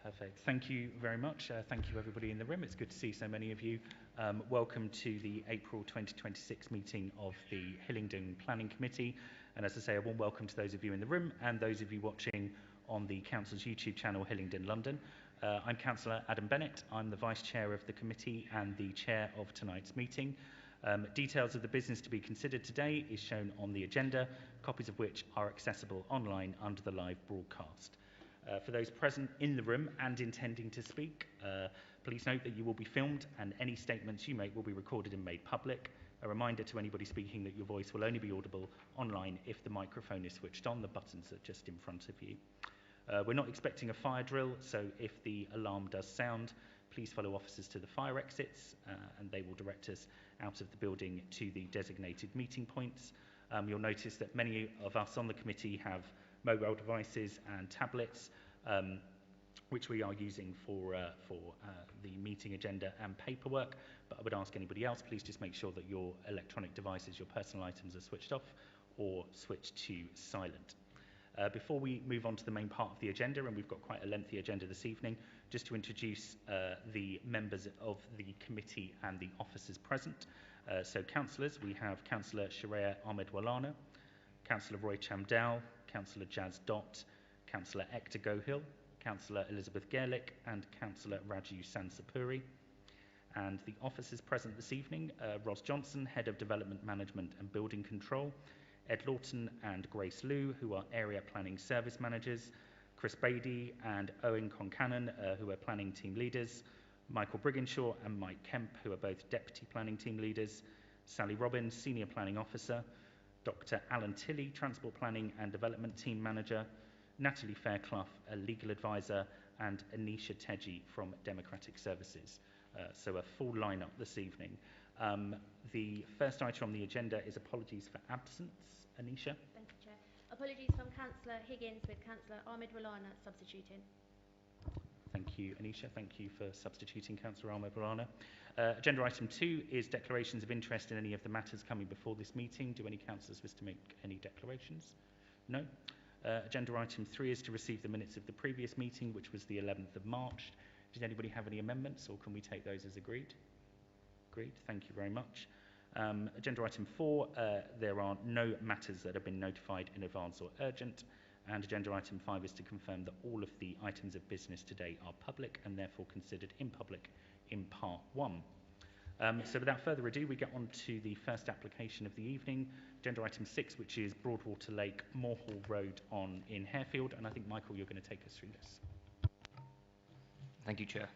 Perfect. Thank you very much. Thank you, everybody in the room. It's good to see so many of you. Welcome to the April 2026 meeting of the Hillingdon Planning Committee. And as I say, a warm welcome to those of you in the room and those of you watching on the Council's YouTube channel, Hillingdon London. I'm Councillor Adam Bennett. I'm the Vice Chair of the committee and the Chair of tonight's meeting. Details of the business to be considered today is shown on the agenda, copies of which are accessible online under the live broadcast. For those present in the room and intending to speak, please note that you will be filmed and any statements you make will be recorded and made public. A reminder to anybody speaking that your voice will only be audible online if the microphone is switched on. The buttons are just in front of you. We're not expecting a fire drill, so if the alarm does sound, please follow officers to the fire exits and they will direct us out of the building to the designated meeting points. You'll notice that many of us on the committee have mobile devices and tablets, which we are using for the meeting agenda and paperwork. But I would ask anybody else, please just make sure that your electronic devices, your personal items are switched off or switched to silent. Before we move on to the main part of the agenda, and we've got quite a lengthy agenda this evening, just to introduce the members of the committee and the officers present. So councillors, we have Councillor Sharia Ahmed-Wallana, Councillor Roy Chamdal, Councillor Jazz Dott, Councillor Ekta Gohill, Councillor Elizabeth Gerlich and Councillor Raju Sansapuri. And the officers present this evening, Ross Johnson, Head of Development Management and Building Control, Ed Lawton and Grace Liu, who are Area Planning Service Managers, Chris Beatty and Owen Concannon, who are Planning Team Leaders, Michael Brigginshaw and Mike Kemp, who are both Deputy Planning Team Leaders, Sally Robbins, Senior Planning Officer, Dr. Alan Tilley, Transport Planning and Development Team Manager, Natalie Fairclough, a Legal Advisor, and Anisha Teji from Democratic Services. So a full lineup this evening. The first item on the agenda is apologies for absence. Anisha? Thank you, Chair. Apologies from Councillor Higgins with Councillor Ahmed-Wallana substituting. Thank you, Anisha. Thank you for substituting Councillor Ahmed-Wallana. Agenda item 2 is declarations of interest in any of the matters coming before this meeting. Do any councillors wish to make any declarations? No? Agenda item 3 is to receive the minutes of the previous meeting, which was the 11th of March. Does anybody have any amendments, or can we take those as agreed? Agreed. Thank you very much. Agenda item 4, there are no matters that have been notified in advance or urgent. And agenda item 5 is to confirm that all of the items of business today are public and therefore considered in public in part 1. So without further ado, we get on to the first application of the evening, agenda item 6, which is Broadwater Lake, Moorhall Road in Harefield. And I think, Michael, you're going to take us through this. Thank you, Chair.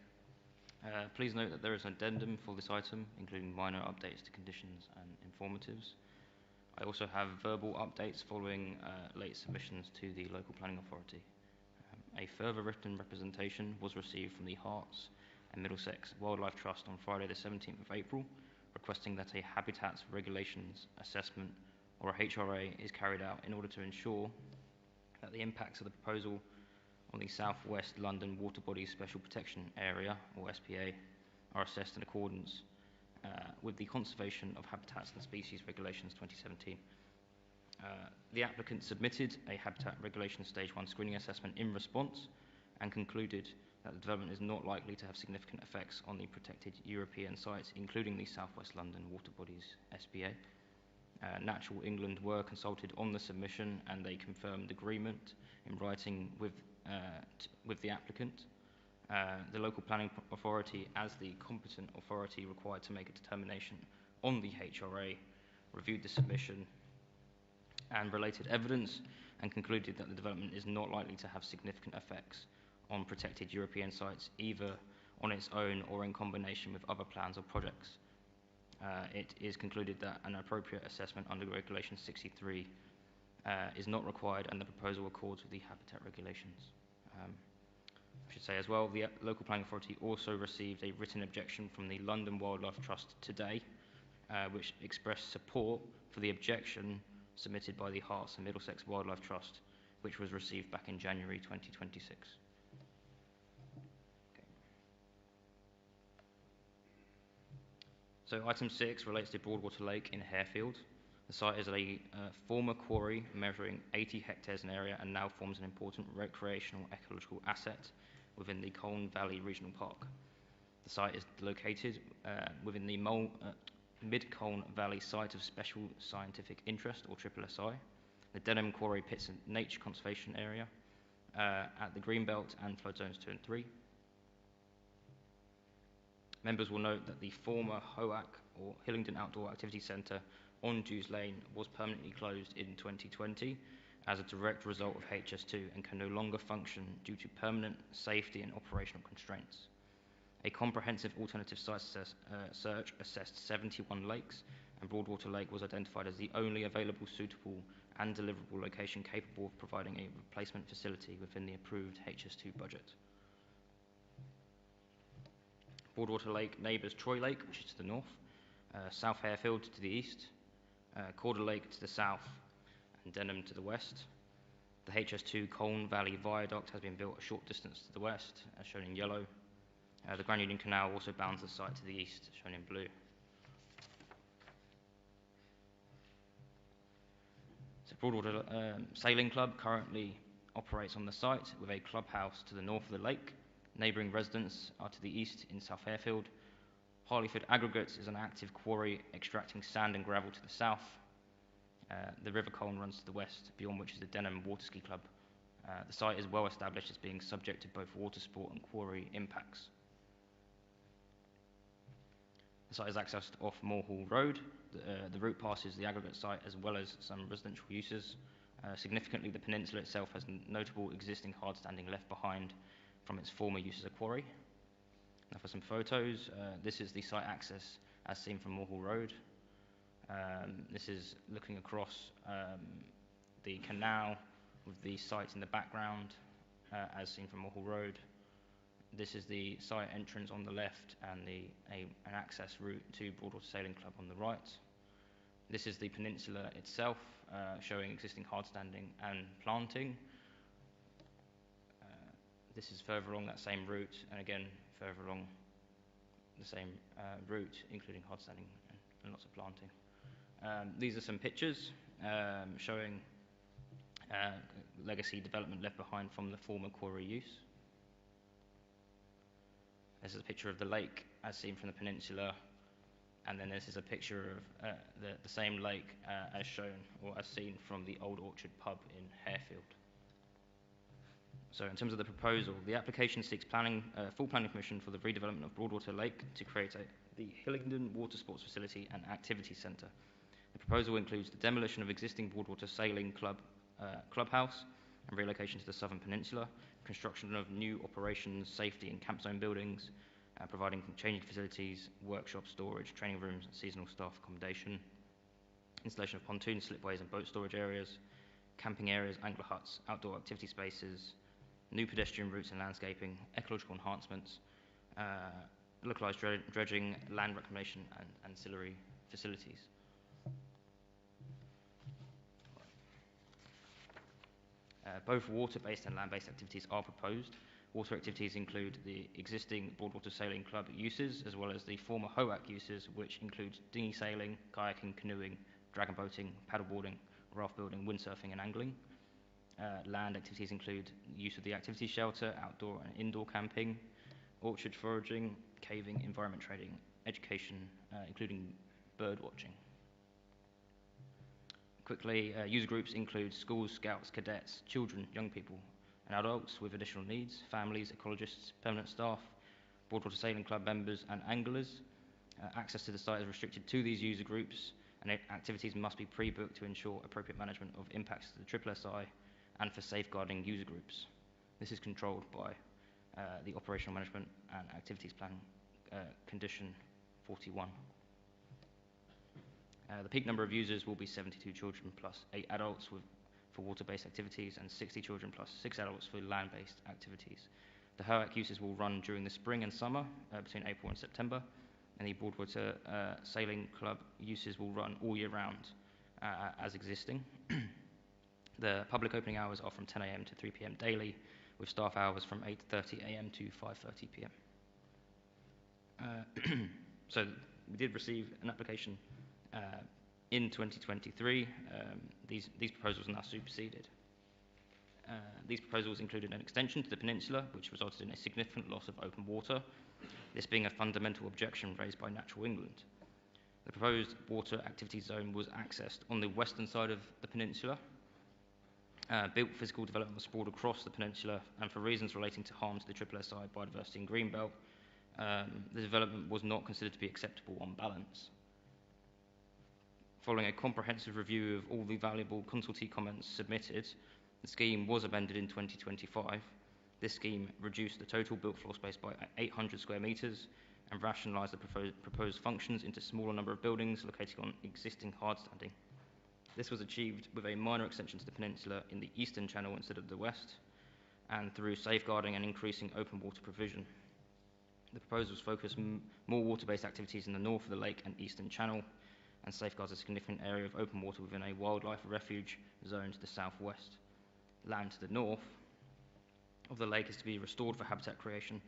Please note that there is an addendum for this item, including minor updates to conditions and informatives. I also have verbal updates following late submissions to the local planning authority. A further written representation was received from the Herts and Middlesex Wildlife Trust on Friday the 17th of April, requesting that a Habitats Regulations Assessment, or a HRA, is carried out in order to ensure that the impacts of the proposal on the South West London Water Bodies Special Protection Area, or SPA, are assessed in accordance with the Conservation of Habitats and Species Regulations 2017. The applicant submitted a Habitat Regulation Stage 1 screening assessment in response and concluded that the development is not likely to have significant effects on the protected European sites, including the South West London Water Bodies SPA. Natural England were consulted on the submission and they confirmed agreement in writing with the applicant. The local planning authority, as the competent authority required to make a determination on the HRA, reviewed the submission and related evidence and concluded that the development is not likely to have significant effects on protected European sites, either on its own or in combination with other plans or projects. It is concluded that an appropriate assessment under Regulation 63 is not required and the proposal accords with the habitat regulations. I should say as well, the local planning authority also received a written objection from the London Wildlife Trust today, which expressed support for the objection submitted by the Herts and Middlesex Wildlife Trust, which was received back in January 2026. Okay. So item 6 relates to Broadwater Lake in Harefield. The site is a former quarry measuring 80 hectares in area and now forms an important recreational ecological asset within the Colne Valley Regional Park. The site is located within the Mid-Colne Valley Site of Special Scientific Interest, or SSSI, the Denham Quarry Pits and Nature Conservation Area, at the Greenbelt and Flood Zones 2 and 3. Members will note that the former HOAC, or Hillingdon Outdoor Activity Centre, on Dews Lane was permanently closed in 2020 as a direct result of HS2 and can no longer function due to permanent safety and operational constraints. A comprehensive alternative site search assessed 71 lakes, and Broadwater Lake was identified as the only available, suitable and deliverable location capable of providing a replacement facility within the approved HS2 budget. Broadwater Lake neighbours Troy Lake, which is to the north, South Harefield to the east, Calder Lake to the south, and Denham to the west. The HS2 Colne Valley Viaduct has been built a short distance to the west, as shown in yellow. The Grand Union Canal also bounds the site to the east, shown in blue. So Broadwater Sailing Club currently operates on the site with a clubhouse to the north of the lake. Neighbouring residents are to the east in South Harefield. Harleyford Aggregates is an active quarry extracting sand and gravel to the south. The River Colne runs to the west, beyond which is the Denham Water Ski Club. The site is well established as being subject to both water sport and quarry impacts. The site is accessed off Moor Hall Road. The route passes the aggregate site as well as some residential uses. Significantly, the peninsula itself has notable existing hardstanding left behind from its former use as a quarry. Now for some photos, this is the site access as seen from Moor Hall Road. This is looking across the canal with the site in the background as seen from Moor Hall Road. This is the site entrance on the left and an access route to Broadwater Sailing Club on the right. This is the peninsula itself, showing existing hardstanding and planting. This is further along that same route, and again further along the same route, including hardstanding and lots of planting. These are some pictures showing legacy development left behind from the former quarry use. This is a picture of the lake as seen from the peninsula, and then this is a picture of the same lake as shown or as seen from the Old Orchard pub in Harefield. So in terms of the proposal, the application seeks full planning permission for the redevelopment of Broadwater Lake to create the Hillingdon Water Sports Facility and Activity Centre. The proposal includes the demolition of existing Broadwater Sailing Club clubhouse and relocation to the southern peninsula, construction of new operations, safety and camp zone buildings, providing changing facilities, workshop storage, training rooms, seasonal staff accommodation, installation of pontoons, slipways and boat storage areas, camping areas, angler huts, outdoor activity spaces, new pedestrian routes and landscaping, ecological enhancements, localised dredging, land reclamation and ancillary facilities. Both water-based and land-based activities are proposed. Water activities include the existing Broadwater Sailing Club uses, as well as the former HOAC uses, which include dinghy sailing, kayaking, canoeing, dragon boating, paddleboarding, raft building, windsurfing and angling. Land activities include use of the activity shelter, outdoor and indoor camping, orchard foraging, caving, environment trading, education, including bird watching. Quickly, user groups include schools, scouts, cadets, children, young people and adults with additional needs, families, ecologists, permanent staff, Broadwater Sailing Club members and anglers. Access to the site is restricted to these user groups, and activities must be pre-booked to ensure appropriate management of impacts to the SSSI and for safeguarding user groups. This is controlled by the Operational Management and Activities Plan Condition 41. The peak number of users will be 72 children plus 8 adults for water-based activities and 60 children plus 6 adults for land-based activities. The HOAC uses will run during the spring and summer, between April and September, and the Broadwater Sailing Club uses will run all year round as existing. The public opening hours are from 10 a.m. to 3 p.m. daily, with staff hours from 8:30 a.m. to 5:30 p.m. So we did receive an application in 2023. These proposals are now superseded. These proposals included an extension to the peninsula, which resulted in a significant loss of open water, this being a fundamental objection raised by Natural England. The proposed water activity zone was accessed on the western side of the peninsula. Built physical development was sprawled across the peninsula, and for reasons relating to harm to the SSSI, biodiversity and greenbelt, the development was not considered to be acceptable on balance. Following a comprehensive review of all the valuable consultee comments submitted, the scheme was amended in 2025. This scheme reduced the total built floor space by 800 square metres and rationalised the proposed functions into a smaller number of buildings located on existing hardstanding. This was achieved with a minor extension to the peninsula in the eastern channel instead of the west, and through safeguarding and increasing open water provision. The proposals focus more water-based activities in the north of the lake and eastern channel, and safeguards a significant area of open water within a wildlife refuge zone to the southwest. Land to the north of the lake is to be restored for habitat creation.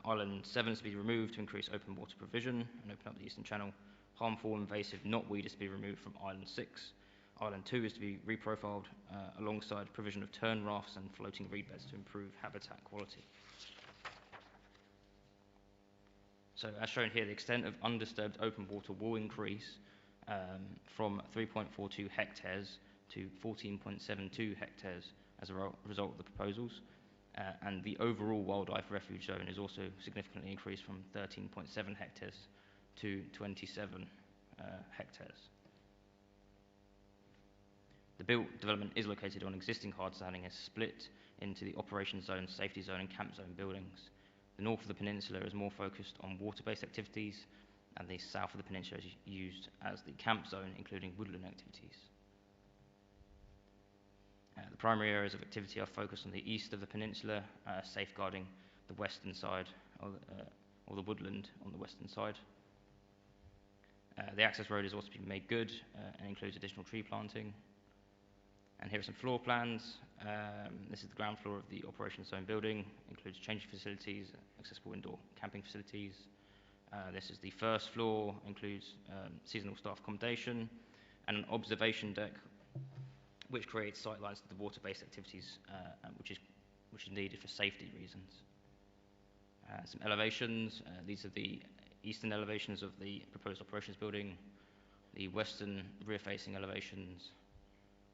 Island 7 is to be removed to increase open water provision and open up the eastern channel. Harmful invasive knotweed is to be removed from Island 6. Island 2 is to be reprofiled alongside provision of turn rafts and floating reed beds to improve habitat quality. So as shown here, the extent of undisturbed open water will increase from 3.42 hectares to 14.72 hectares as a result of the proposals. And the overall wildlife refuge zone is also significantly increased from 13.7 hectares to 27 hectares. The built development is located on existing hardstanding and is split into the operation zone, safety zone and camp zone buildings. The north of the peninsula is more focused on water-based activities, and the south of the peninsula is used as the camp zone, including woodland activities. The primary areas of activity are focused on the east of the peninsula, safeguarding the western side, or the woodland on the western side. The access road is also to be made good and includes additional tree planting. And here are some floor plans. This is the ground floor of the operations zone building, includes changing facilities, accessible indoor camping facilities. This is the first floor, includes seasonal staff accommodation and an observation deck, which creates sightlines to the water-based activities, which is needed for safety reasons. Some elevations. These are the eastern elevations of the proposed operations building, the western rear-facing elevations,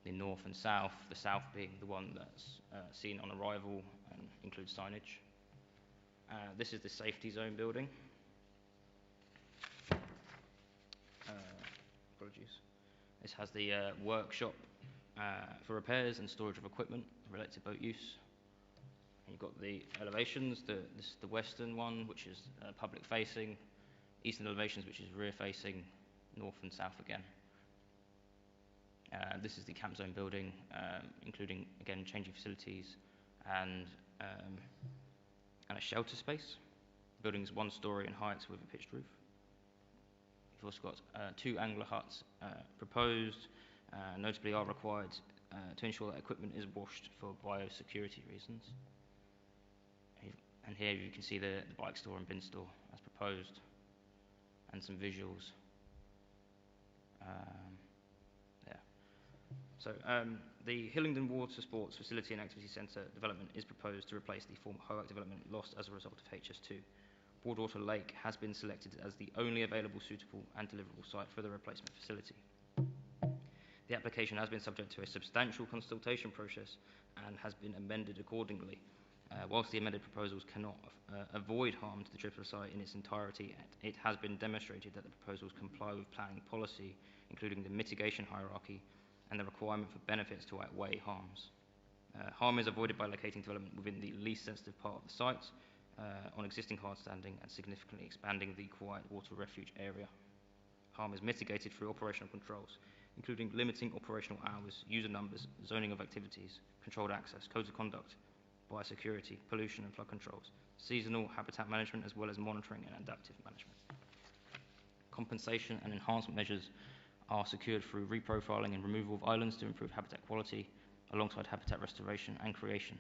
the north and south, the south being the one that's seen on arrival and includes signage. This is the safety zone building. Apologies. This has the workshop for repairs and storage of equipment related to boat use. And you've got the elevations, this is the western one, which is public facing, eastern elevations, which is rear facing, north and south again. This is the camp zone building, including, again, changing facilities and a shelter space. The building is 1 story in height with a pitched roof. You've also got 2 angler huts proposed, notably are required to ensure that equipment is washed for biosecurity reasons. And here you can see the bike store and bin store as proposed, and some visuals. So the Hillingdon Water Sports Facility and Activity Centre development is proposed to replace the former HOAC development lost as a result of HS2. Broadwater Lake has been selected as the only available suitable and deliverable site for the replacement facility. The application has been subject to a substantial consultation process and has been amended accordingly. Whilst the amended proposals cannot avoid harm to the SSSI in its entirety, it has been demonstrated that the proposals comply with planning policy, including the mitigation hierarchy and the requirement for benefits to outweigh harms. Harm is avoided by locating development within the least sensitive part of the site, on existing hardstanding, and significantly expanding the quiet water refuge area. Harm is mitigated through operational controls, including limiting operational hours, user numbers, zoning of activities, controlled access, codes of conduct, biosecurity, pollution and flood controls, seasonal habitat management, as well as monitoring and adaptive management. Compensation and enhancement measures are secured through reprofiling and removal of islands to improve habitat quality, alongside habitat restoration and creation.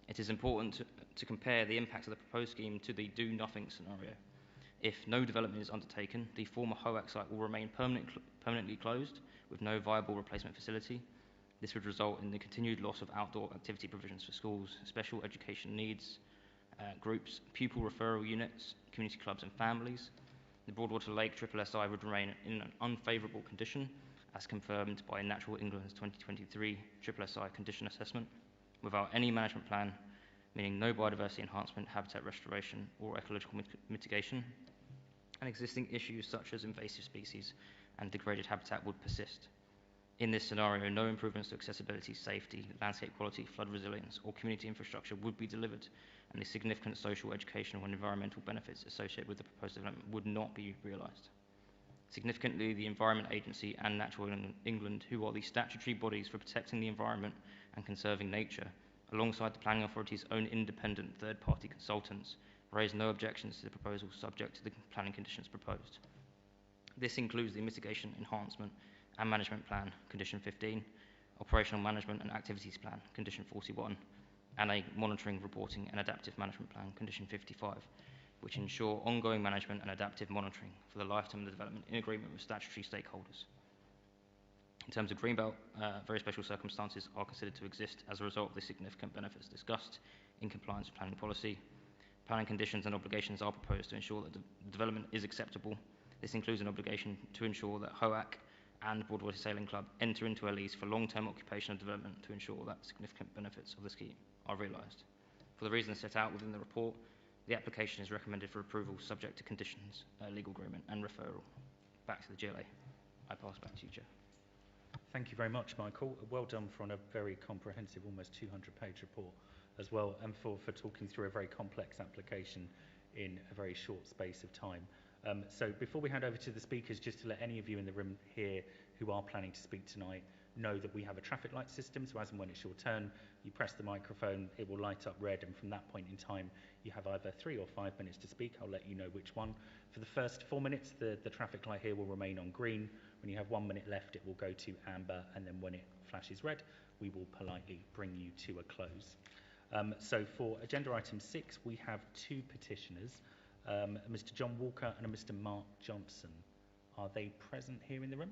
It is important to compare the impact of the proposed scheme to the do-nothing scenario. If no development is undertaken, the former HOAC site will remain permanently closed with no viable replacement facility. This would result in the continued loss of outdoor activity provisions for schools, special education needs groups, pupil referral units, community clubs and families. The Broadwater Lake SSSI would remain in an unfavourable condition, as confirmed by Natural England's 2023 SSSI condition assessment, without any management plan, meaning no biodiversity enhancement, habitat restoration or ecological mitigation, and existing issues such as invasive species and degraded habitat would persist. In this scenario, no improvements to accessibility, safety, landscape quality, flood resilience or community infrastructure would be delivered, and the significant social, educational and environmental benefits associated with the proposed development would not be realised. Significantly, the Environment Agency and Natural England, who are the statutory bodies for protecting the environment and conserving nature, alongside the Planning Authority's own independent third-party consultants, raised no objections to the proposal subject to the planning conditions proposed. This includes the Mitigation, Enhancement and Management Plan, Condition 15, Operational Management and Activities Plan, Condition 41, and a Monitoring, Reporting and Adaptive Management Plan, Condition 55, which ensure ongoing management and adaptive monitoring for the lifetime of the development in agreement with statutory stakeholders. In terms of Greenbelt, very special circumstances are considered to exist as a result of the significant benefits discussed in compliance with planning policy. Planning conditions and obligations are proposed to ensure that the development is acceptable. This includes an obligation to ensure that HOAC and Broadwater Sailing Club enter into a lease for long-term occupational development to ensure that significant benefits of the scheme are realised. For the reasons set out within the report, the application is recommended for approval subject to conditions, legal agreement and referral back to the GLA. I pass back to you, Chair. Thank you very much, Michael. Well done for on a very comprehensive, almost 200-page report as well, and for talking through a very complex application in a very short space of time. So before we hand over to the speakers, just to let any of you in the room here who are planning to speak tonight know that we have a traffic light system, so as and when it's your turn, you press the microphone, it will light up red, and from that point in time, you have either 3 or 5 minutes to speak. I'll let you know which one. For the first 4 minutes, the traffic light here will remain on green. When you have 1 minute left, it will go to amber, and then when it flashes red, we will politely bring you to a close. So for agenda item 6, we have 2 petitioners, Mr. John Walker and a Mr. Mark Johnson. Are they present here in the room?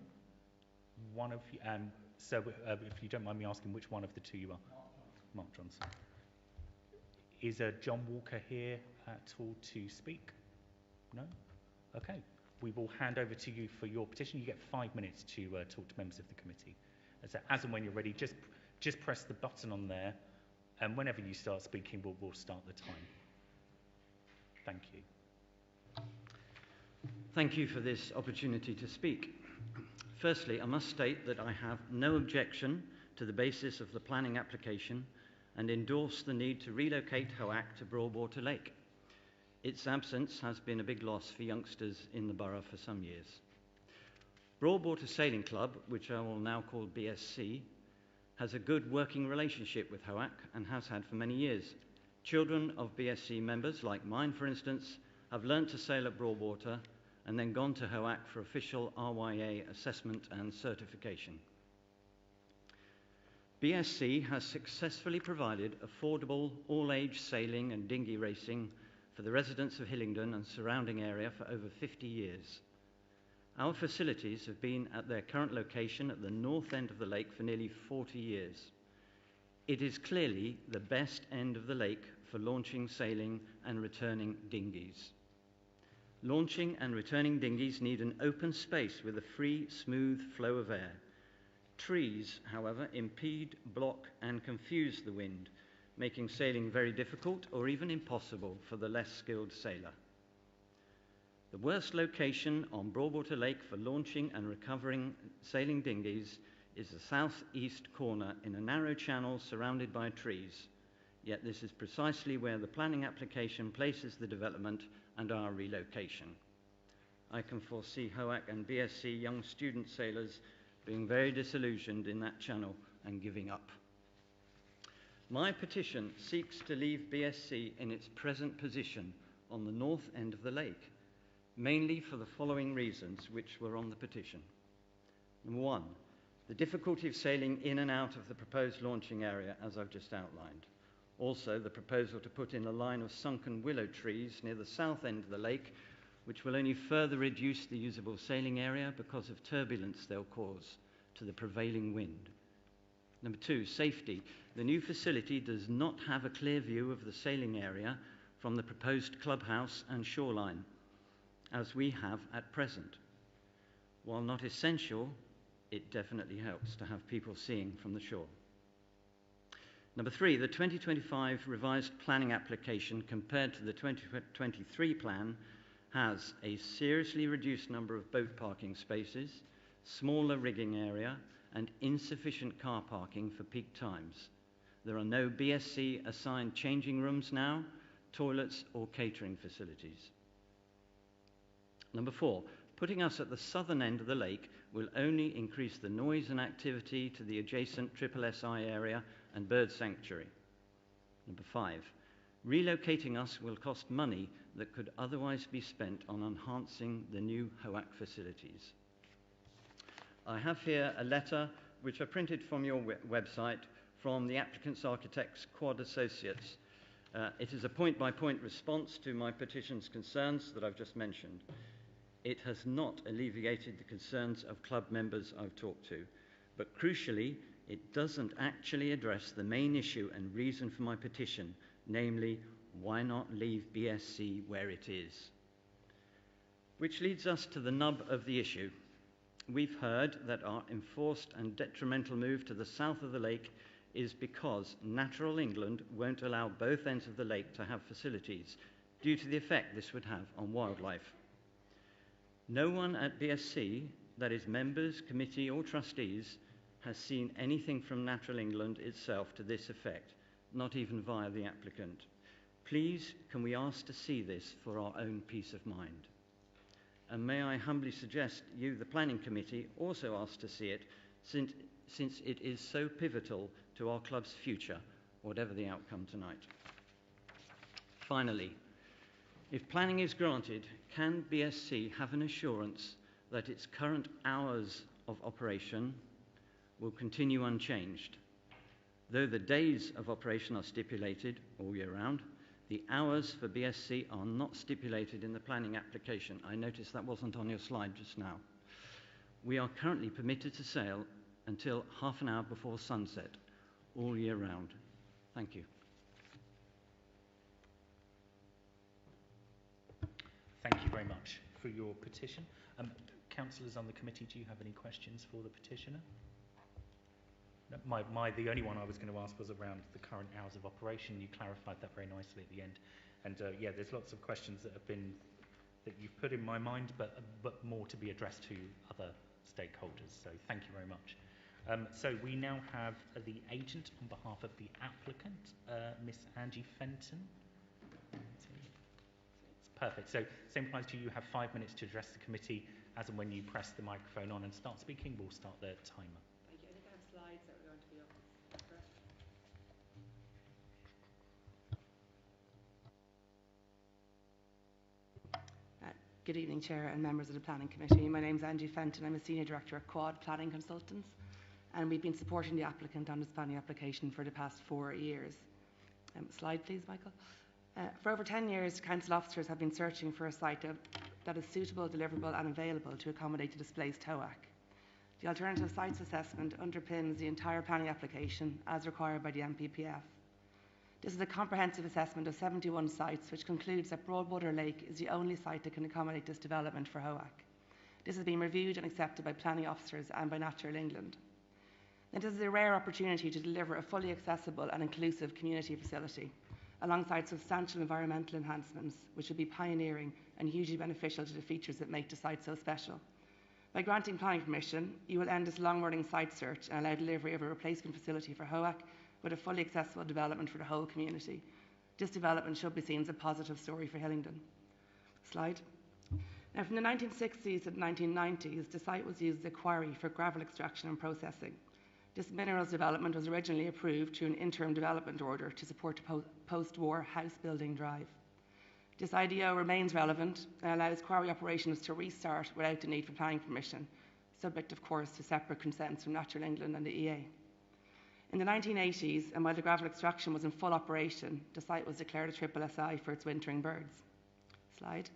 One of you, so if you don't mind me asking, which one of the 2 you are? Mark Johnson. Is John Walker here at all to speak? No? Okay. We will hand over to you for your petition. You get 5 minutes to talk to members of the committee. So as and when you're ready, just press the button on there, and whenever you start speaking, we'll start the time. Thank you. Thank you for this opportunity to speak. Firstly, I must state that I have no objection to the basis of the planning application and endorse the need to relocate HOAC to Broadwater Lake. Its absence has been a big loss for youngsters in the borough for some years. Broadwater Sailing Club, which I will now call BSC, has a good working relationship with HOAC and has had for many years. Children of BSC members, like mine for instance, have learnt to sail at Broadwater and then gone to HOAC for official RYA assessment and certification. BSC has successfully provided affordable all-age sailing and dinghy racing for the residents of Hillingdon and surrounding area for over 50 years. Our facilities have been at their current location at the north end of the lake for nearly 40 years. It is clearly the best end of the lake for launching, sailing and returning dinghies. Launching and returning dinghies need an open space with a free, smooth flow of air. Trees, however, impede, block and confuse the wind, making sailing very difficult or even impossible for the less skilled sailor. The worst location on Broadwater Lake for launching and recovering sailing dinghies is the southeast corner in a narrow channel surrounded by trees, yet this is precisely where the planning application places the development and our relocation. I can foresee HOAC and BSC young student sailors being very disillusioned in that channel and giving up. My petition seeks to leave BSC in its present position on the north end of the lake, mainly for the following reasons which were on the petition. Number 1, the difficulty of sailing in and out of the proposed launching area, as I've just outlined. Also, the proposal to put in a line of sunken willow trees near the south end of the lake, which will only further reduce the usable sailing area because of turbulence they'll cause to the prevailing wind. Number 2, safety. The new facility does not have a clear view of the sailing area from the proposed clubhouse and shoreline, as we have at present. While not essential, it definitely helps to have people seeing from the shore. Number 3, the 2025 revised planning application compared to the 2023 plan has a seriously reduced number of boat parking spaces, smaller rigging area, and insufficient car parking for peak times. There are no BSC assigned changing rooms now, toilets or catering facilities. Number 4, putting us at the southern end of the lake will only increase the noise and activity to the adjacent SSSI area and bird sanctuary. Number 5, relocating us will cost money that could otherwise be spent on enhancing the new HOAC facilities. I have here a letter which I printed from your website from the applicant's architects, Quad Associates. It is a point-by-point response to my petition's concerns that I've just mentioned. It has not alleviated the concerns of club members I've talked to, but crucially, it doesn't actually address the main issue and reason for my petition, namely, why not leave BSC where it is? Which leads us to the nub of the issue. We've heard that our enforced and detrimental move to the south of the lake is because Natural England won't allow both ends of the lake to have facilities due to the effect this would have on wildlife. No one at BSC, that is members, committee or trustees, has seen anything from Natural England itself to this effect, not even via the applicant. Please, can we ask to see this for our own peace of mind? And may I humbly suggest you, the Planning Committee, also ask to see it, since it is so pivotal to our club's future, whatever the outcome tonight. Finally, if planning is granted, can BSC have an assurance that its current hours of operation will continue unchanged? Though the days of operation are stipulated all year round, the hours for BSC are not stipulated in the planning application. I noticed that wasn't on your slide just now. We are currently permitted to sail until half an hour before sunset, all year round. Thank you. Thank you very much for your petition. Councillors on the committee, do you have any questions for the petitioner? No, the only one I was going to ask was around the current hours of operation. You clarified that very nicely at the end. And yeah, there's lots of questions that you've put in my mind, but more to be addressed to other stakeholders. So thank you very much. So we now have the agent on behalf of the applicant, Miss Angie Fenton. Perfect. So same applies to you. You have 5 minutes to address the committee. As and when you press the microphone on and start speaking, we'll start the timer. Thank you. I think I have slides that are going to be up. Good evening, Chair and members of the Planning Committee. My name is Angie Fenton. I'm a Senior Director at Quad Planning Consultants, and we've been supporting the applicant on this planning application for the past 4 years. Slide, please, Michael. For over 10 years, council officers have been searching for a site that is suitable, deliverable and available to accommodate the displaced HOAC. The alternative sites assessment underpins the entire planning application as required by the MPPF. This is a comprehensive assessment of 71 sites, which concludes that Broadwater Lake is the only site that can accommodate this development for HOAC. This has been reviewed and accepted by planning officers and by Natural England. This is a rare opportunity to deliver a fully accessible and inclusive community facility, alongside substantial environmental enhancements, which will be pioneering and hugely beneficial to the features that make the site so special. By granting planning permission, you will end this long-running site search and allow delivery of a replacement facility for HOAC with a fully accessible development for the whole community. This development should be seen as a positive story for Hillingdon. Slide. Now, from the 1960s to the 1990s, the site was used as a quarry for gravel extraction and processing. This minerals development was originally approved through an interim development order to support a post-war house building drive. This IDO remains relevant and allows quarry operations to restart without the need for planning permission, subject of course to separate consents from Natural England and the EA. In the 1980s, and while the gravel extraction was in full operation, the site was declared a SSSI for its wintering birds. Slide.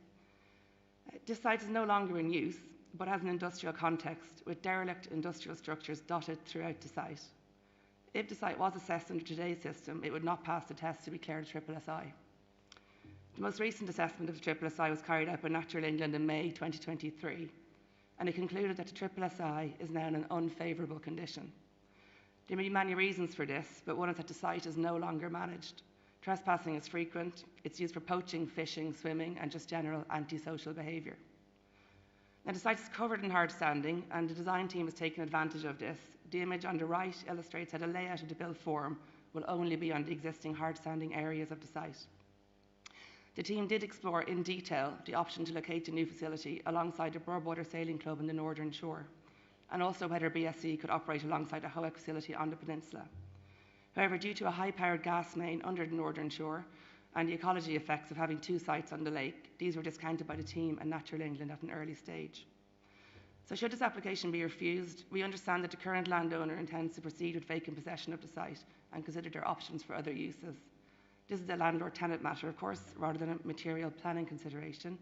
This site is no longer in use, but has an industrial context with derelict industrial structures dotted throughout the site. if the site was assessed under today's system, it would not pass the test to be declared a triple SI. The most recent assessment of the triple SI was carried out by Natural England in May 2023, and it concluded that the triple SI is now in an unfavourable condition. There may be many reasons for this, but one is that the site is no longer managed. Trespassing is frequent, it's used for poaching, fishing, swimming, and just general antisocial behaviour. Now, the site is covered in hard standing, and the design team has taken advantage of this. The image on the right illustrates how the layout of the built form will only be on the existing hard standing areas of the site. The team did explore in detail the option to locate the new facility alongside the Broadwater Sailing Club in the Northern Shore, and also whether BSC could operate alongside a HOEC facility on the peninsula. However, due to a high-powered gas main under the Northern Shore and the ecology effects of having two sites on the lake, these were discounted by the team and Natural England at an early stage. So should this application be refused, we understand that the current landowner intends to proceed with vacant possession of the site and consider their options for other uses. This is a landlord-tenant matter, of course, rather than a material planning consideration.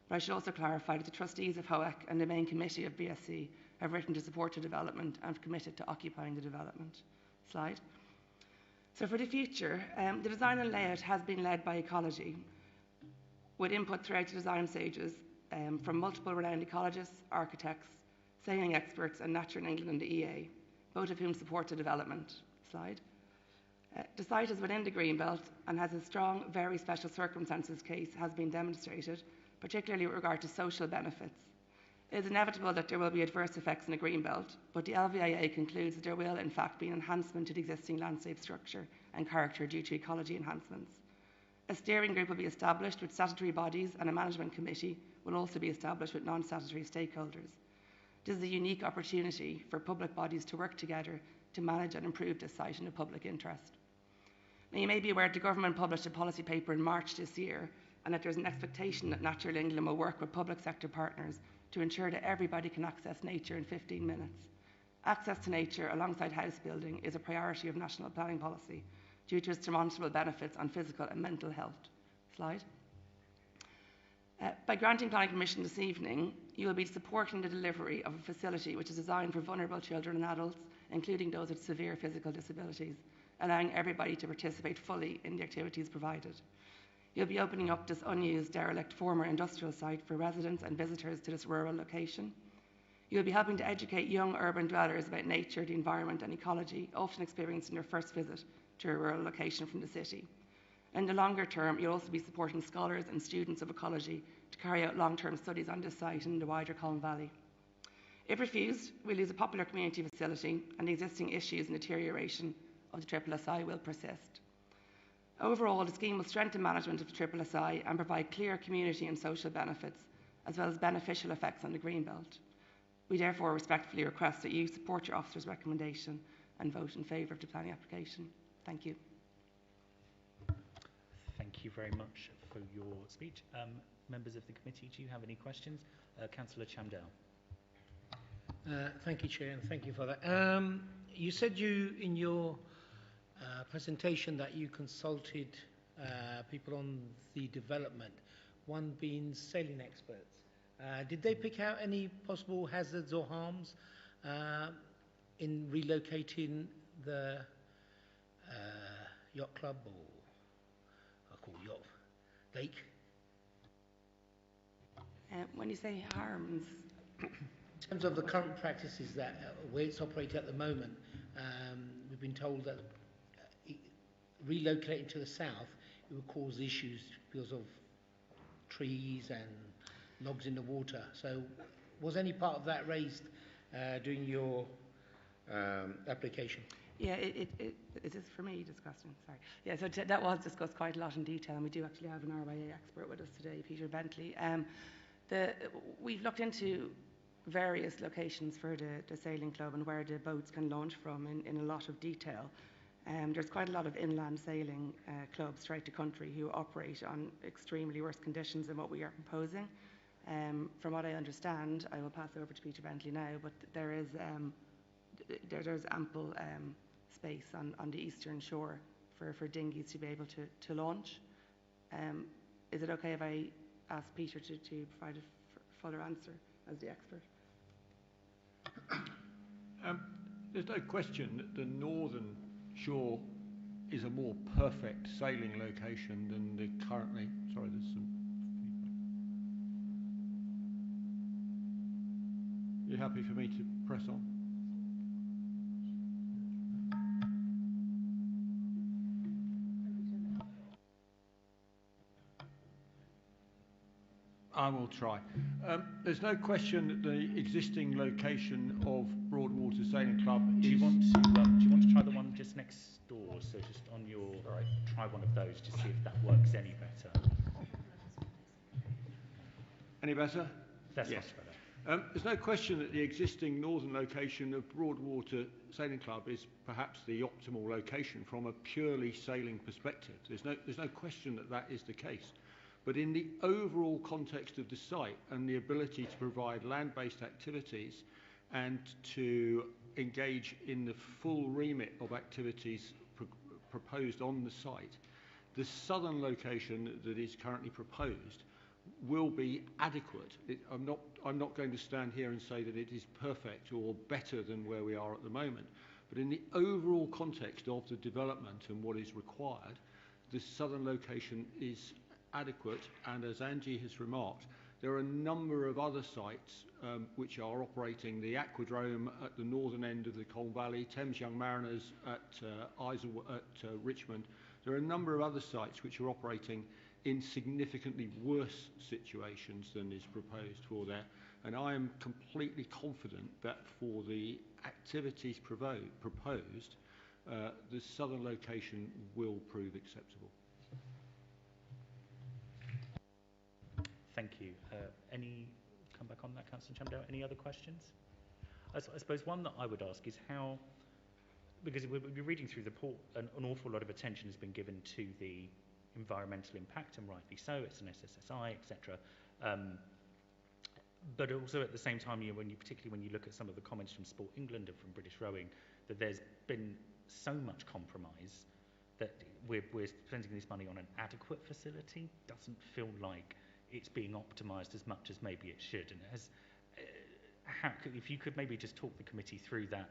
But I should also clarify that the trustees of HOEC and the main committee of BSC have written to support the development and have committed to occupying the development. Slide. So for the future, the design and layout has been led by ecology, with input throughout the design stages from multiple renowned ecologists, architects, sailing experts, and Natural England and the EA, both of whom support the development. Slide. The site is within the Greenbelt and has a strong, very special circumstances case has been demonstrated, particularly with regard to social benefits. It is inevitable that there will be adverse effects in the Greenbelt, but the LVIA concludes that there will in fact be an enhancement to the existing landscape structure and character due to ecology enhancements. A steering group will be established with statutory bodies, and a management committee will also be established with non-statutory stakeholders. This is a unique opportunity for public bodies to work together to manage and improve this site in the public interest. Now, you may be aware that the government published a policy paper in March this year, and that there's an expectation that Natural England will work with public sector partners to ensure that everybody can access nature in 15 minutes. Access to nature alongside house building is a priority of national planning policy due to its demonstrable benefits on physical and mental health. Slide. By granting planning permission this evening, you will be supporting the delivery of a facility which is designed for vulnerable children and adults, including those with severe physical disabilities, allowing everybody to participate fully in the activities provided. You'll be opening up this unused, derelict former industrial site for residents and visitors to this rural location. You'll be helping to educate young urban dwellers about nature, the environment and ecology, often experiencing their first visit to a rural location from the city. In the longer term, you'll also be supporting scholars and students of ecology to carry out long-term studies on this site and in the wider Colne Valley. If refused, we'll lose a popular community facility, and the existing issues and deterioration of the Triple SI will persist. Overall, the scheme will strengthen management of the Triple SI and provide clear community and social benefits, as well as beneficial effects on the Greenbelt. We therefore respectfully request that you support your officer's recommendation and vote in favour of the planning application. Thank you. Thank you very much for your speech. Members of the committee, do you have any questions? Councillor Chamdell. Thank you, Chair, and thank you for that. You said in your presentation that you consulted people on the development, one being sailing experts. Did they pick out any possible hazards or harms in relocating the yacht club, or I call it yacht lake? When you say harms, in terms of the current practices that where it's operating at the moment, we've been told that relocating to the south, it would cause issues because of trees and logs in the water. So was any part of that raised during your application? Yeah, is this for me discussing? Sorry. Yeah, so that was discussed quite a lot in detail, and we do actually have an RYA expert with us today, Peter Bentley. We've looked into various locations for the sailing club and where the boats can launch from in a lot of detail. There's quite a lot of inland sailing clubs throughout the country who operate on extremely worse conditions than what we are proposing. From what I understand, I will pass over to Peter Bentley now, but there's ample space on the eastern shore for dinghies to be able to launch. Is it okay if I ask Peter to provide a fuller answer as the expert? There's no question that the northern sure is a more perfect sailing location than the currently. Sorry, there's some feedback. You happy for me to press on? I will try. There's no question that the existing location of Broadwater Sailing Club is... Do you want to try the one just next door? So just on your... Right. Try one of those to see if that works any better. Any better? That's yes. much better. There's no question that the existing northern location of Broadwater Sailing Club is perhaps the optimal location from a purely sailing perspective. There's no question that that is the case. But in the overall context of the site and the ability to provide land-based activities and to engage in the full remit of activities proposed on the site, the southern location that is currently proposed will be adequate. I'm not going to stand here and say that it is perfect or better than where we are at the moment, but in the overall context of the development and what is required, the southern location is adequate, and as Angie has remarked, there are a number of other sites which are operating: the Aquadrome at the northern end of the Colne Valley, Thames Young Mariners at Richmond. There are a number of other sites which are operating in significantly worse situations than is proposed for there, and I am completely confident that for the activities proposed, the southern location will prove acceptable. Thank you. Any come back on that, Councillor Chamdale? Any other questions? I suppose one that I would ask is how, because we'll be reading through the report, an awful lot of attention has been given to the environmental impact, and rightly so. It's an SSSI, etc. But also at the same time, particularly when you look at some of the comments from Sport England and from British Rowing, that there's been so much compromise that we're spending this money on an adequate facility. Doesn't feel like it's being optimised as much as maybe it should. And if you could maybe just talk the committee through that,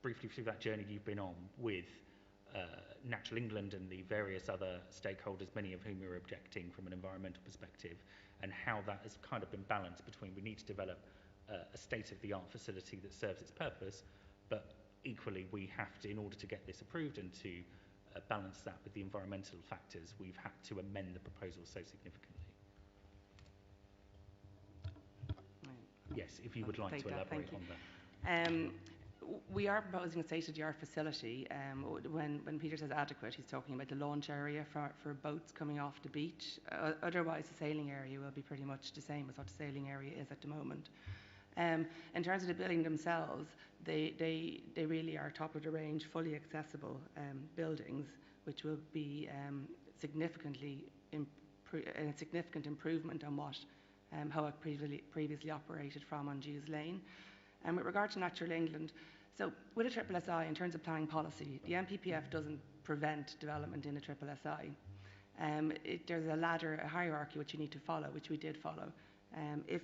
briefly through that journey you've been on with Natural England and the various other stakeholders, many of whom are objecting from an environmental perspective, and how that has kind of been balanced between we need to develop a state-of-the-art facility that serves its purpose, but equally we have to, in order to get this approved and to balance that with the environmental factors, we've had to amend the proposal so significantly. Yes, if you would like to elaborate on that. We are proposing a state-of-the-art facility. When Peter says adequate, he's talking about the launch area for boats coming off the beach. Otherwise, the sailing area will be pretty much the same as what the sailing area is at the moment. In terms of the building themselves, they really are top of the range, fully accessible buildings, which will be a significant improvement on what how it previously operated from on Jews Lane. And with regard to Natural England, so with a SSSI, in terms of planning policy, the NPPF doesn't prevent development in a SSSI. There's a hierarchy which you need to follow, which we did follow. If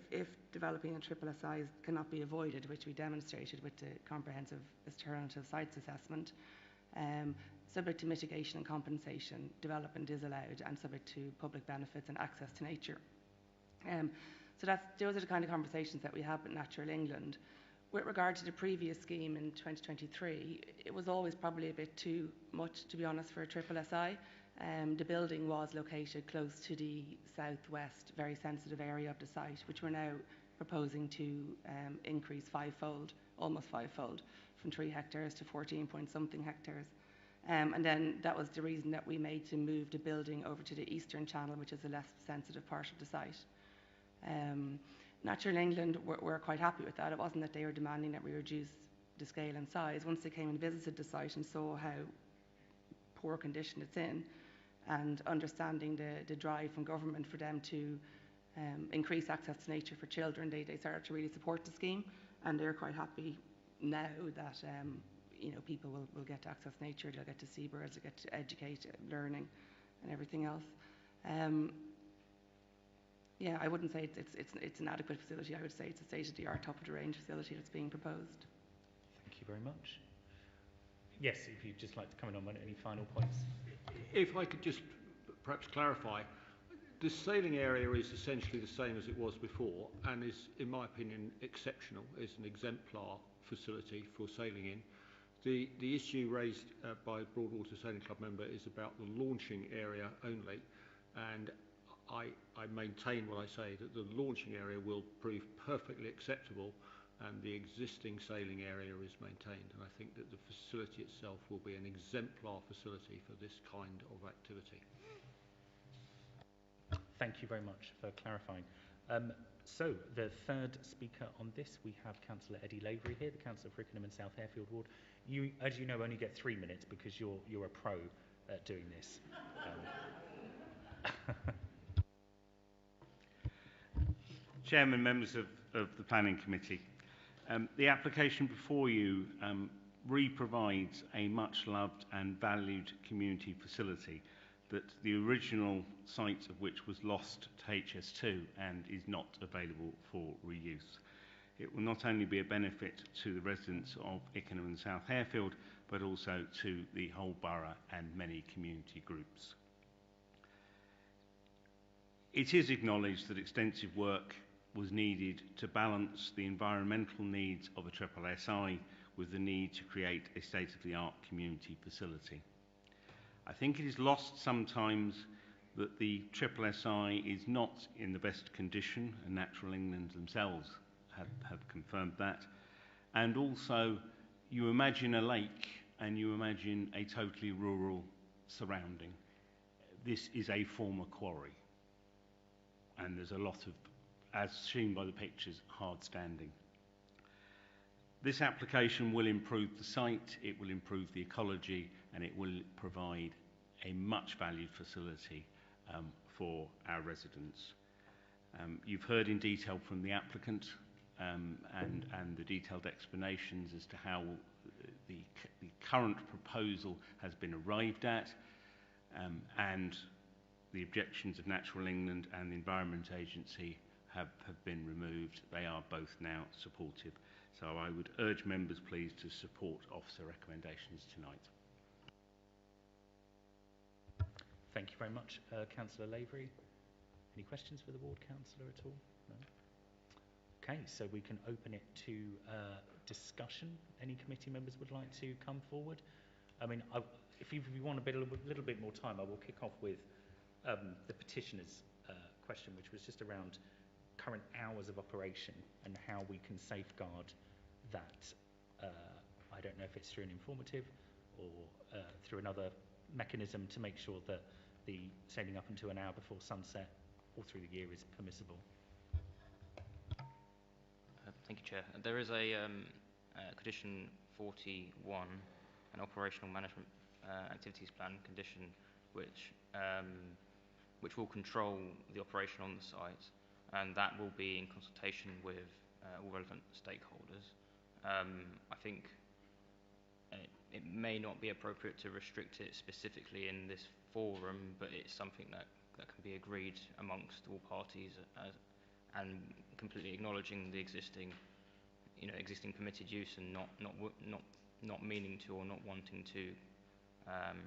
developing a SSSI cannot be avoided, which we demonstrated with the comprehensive alternative sites assessment, subject to mitigation and compensation, development is allowed and subject to public benefits and access to nature. So those are the kind of conversations that we have with Natural England. With regard to the previous scheme in 2023, it was always probably a bit too much, to be honest, for a SSSI. The building was located close to the southwest, very sensitive area of the site, which we're now proposing to increase fivefold, almost fivefold, from 3 hectares to 14 point something hectares. And then that was the reason that we made to move the building over to the eastern channel, which is a less sensitive part of the site. Natural England were quite happy with that. It wasn't that they were demanding that we reduce the scale and size. Once they came and visited the site and saw how poor condition it's in, and understanding the drive from government for them to increase access to nature for children, they started to really support the scheme, and they're quite happy now that people will get to access nature, they'll get to see birds, they'll get to educate, learning and everything else. Yeah, I wouldn't say it's an adequate facility. I would say it's a state-of-the-art, top-of-the-range facility that's being proposed. Thank you very much. Yes, if you'd just like to comment on any final points. If I could just perhaps clarify, the sailing area is essentially the same as it was before and is, in my opinion, exceptional. It's an exemplar facility for sailing in. The issue raised by Broadwater Sailing Club member is about the launching area only, and I maintain what I say, that the launching area will prove perfectly acceptable and the existing sailing area is maintained, and I think that the facility itself will be an exemplar facility for this kind of activity. Thank you very much for clarifying. So the third speaker on this, we have Councillor Eddie Lavery here, the Councillor for Ickenham and South Airfield Ward. You, as you know, only get 3 minutes because you're a pro at doing this. Chairman, members of the Planning Committee, the application before you re-provides a much-loved and valued community facility that the original site of which was lost to HS2 and is not available for reuse. It will not only be a benefit to the residents of Ickenham and South Airfield, but also to the whole borough and many community groups. It is acknowledged that extensive work was needed to balance the environmental needs of a triple SI with the need to create a state-of-the-art community facility. I think it is lost sometimes that the triple SI is not in the best condition, and Natural England themselves have confirmed that. And also, you imagine a lake and you imagine a totally rural surrounding. This is a former quarry, and there's a lot of, as seen by the pictures, hard standing. This application will improve the site, it will improve the ecology, and it will provide a much valued facility for our residents. You've heard in detail from the applicant and the detailed explanations as to how the current proposal has been arrived at, and the objections of Natural England and the Environment Agency have been removed. They are both now supportive. So I would urge members please to support officer recommendations tonight. Thank you very much. Councillor Lavery, any questions for the ward councillor at all? No? Okay, so we can open it to discussion. Any committee members would like to come forward? I mean, if you want a little bit more time, I will kick off with the petitioner's question, which was just around current hours of operation and how we can safeguard that. I don't know if it's through an informative or through another mechanism to make sure that the sailing up until an hour before sunset all through the year is permissible. Thank you, Chair. There is a condition 41, an operational management activities plan condition, which will control the operation on the site, and that will be in consultation with all relevant stakeholders. I think it may not be appropriate to restrict it specifically in this forum, but it's something that can be agreed amongst all parties, and completely acknowledging the existing permitted use and not meaning to or not wanting to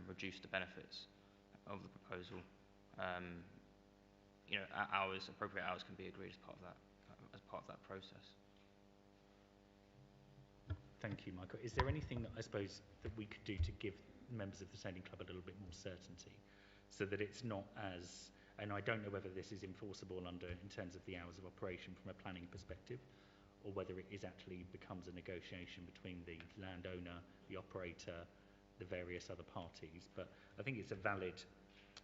reduce the benefits of the proposal. Appropriate hours can be agreed as part of that process. Thank you, Michael. Is there anything that I suppose that we could do to give members of the sailing club a little bit more certainty, so that it's not as, and I don't know whether this is enforceable in terms of the hours of operation from a planning perspective, or whether it is actually becomes a negotiation between the landowner, the operator, the various other parties. But I think it's a valid,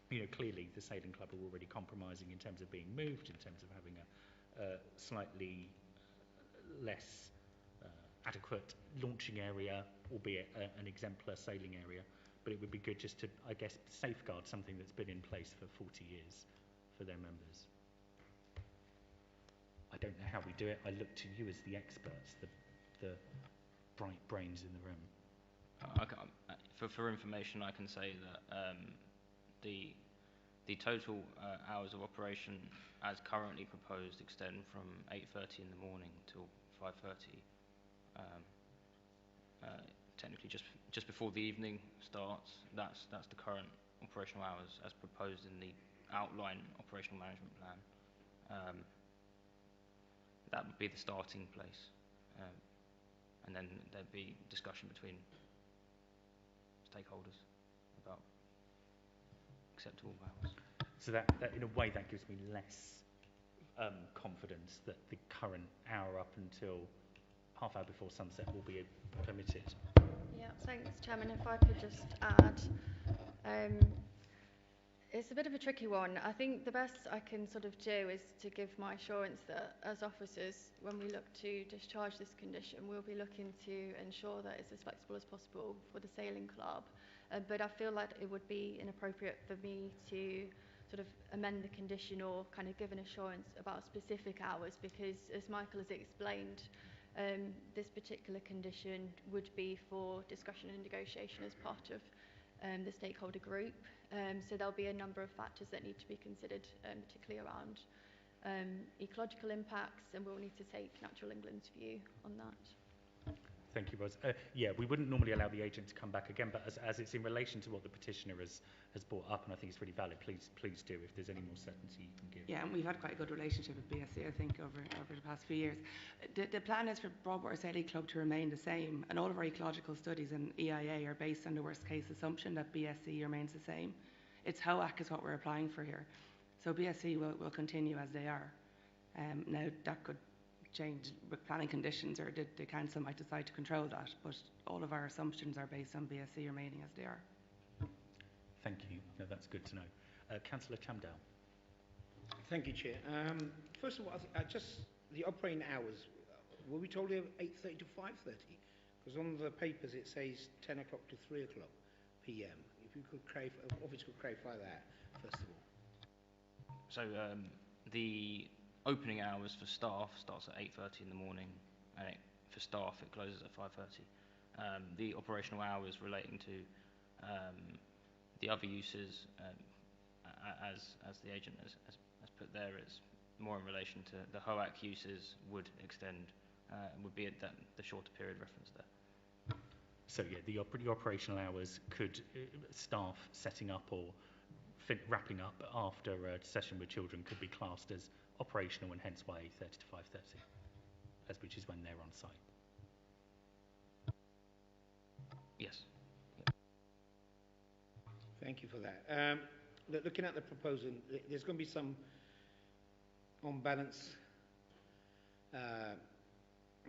clearly the sailing club are already compromising in terms of being moved, in terms of having a slightly less adequate launching area, albeit an exemplar sailing area. But it would be good just to, I guess, safeguard something that's been in place for 40 years for their members. I don't know how we do it. I look to you as the experts, the bright brains in the room. For information, I can say that the total hours of operation as currently proposed extend from 8:30 in the morning till 5:30 technically just before the evening starts. That's the current operational hours as proposed in the outline operational management plan. That would be the starting place, and then there'd be discussion between stakeholders about acceptable hours. So that in a way that gives me less confidence that the current hour up until half hour before sunset will be permitted. Yeah, thanks, Chairman. If I could just add, it's a bit of a tricky one. I think the best I can sort of do is to give my assurance that as officers, when we look to discharge this condition, we'll be looking to ensure that it's as flexible as possible for the sailing club. But I feel like it would be inappropriate for me to sort of amend the condition or kind of give an assurance about specific hours, because as Michael has explained, this particular condition would be for discussion and negotiation as part of the stakeholder group. So there'll be a number of factors that need to be considered, particularly around ecological impacts, and we'll need to take Natural England's view on that. Thank you, Ros. Yeah, we wouldn't normally allow the agent to come back again, but as it's in relation to what the petitioner has brought up, and I think it's really valid, please do, if there's any more certainty you can give. Yeah, and we've had quite a good relationship with BSC, I think, over the past few years. The plan is for Broadwater Sailing Club to remain the same, and all of our ecological studies and EIA are based on the worst case assumption that BSC remains the same. It's HOAC is what we're applying for here. So BSC will continue as they are. Now, that could change with planning conditions, or the council might decide to control that, but all of our assumptions are based on BSC remaining as they are. Thank you. No, that's good to know. Councillor Chamdale. Thank you, Chair. First of all, just the operating hours. Were we told 8:30 to 5:30? Because on the papers it says 10 o'clock to 3 o'clock p.m. If you could office could clarify that first of all. So the opening hours for staff starts at 8:30 in the morning, and for staff it closes at 5:30. The operational hours relating to the other uses, as the agent has put there, it's more in relation to the HOAC uses would extend, would be at the shorter period reference there. So yeah, the operational hours could staff setting up or wrapping up after a session with children could be classed as operational, and hence why 8:30 to 5:30, which is when they're on site. Yes. Thank you for that. Looking at the proposal, there's going to be some on balance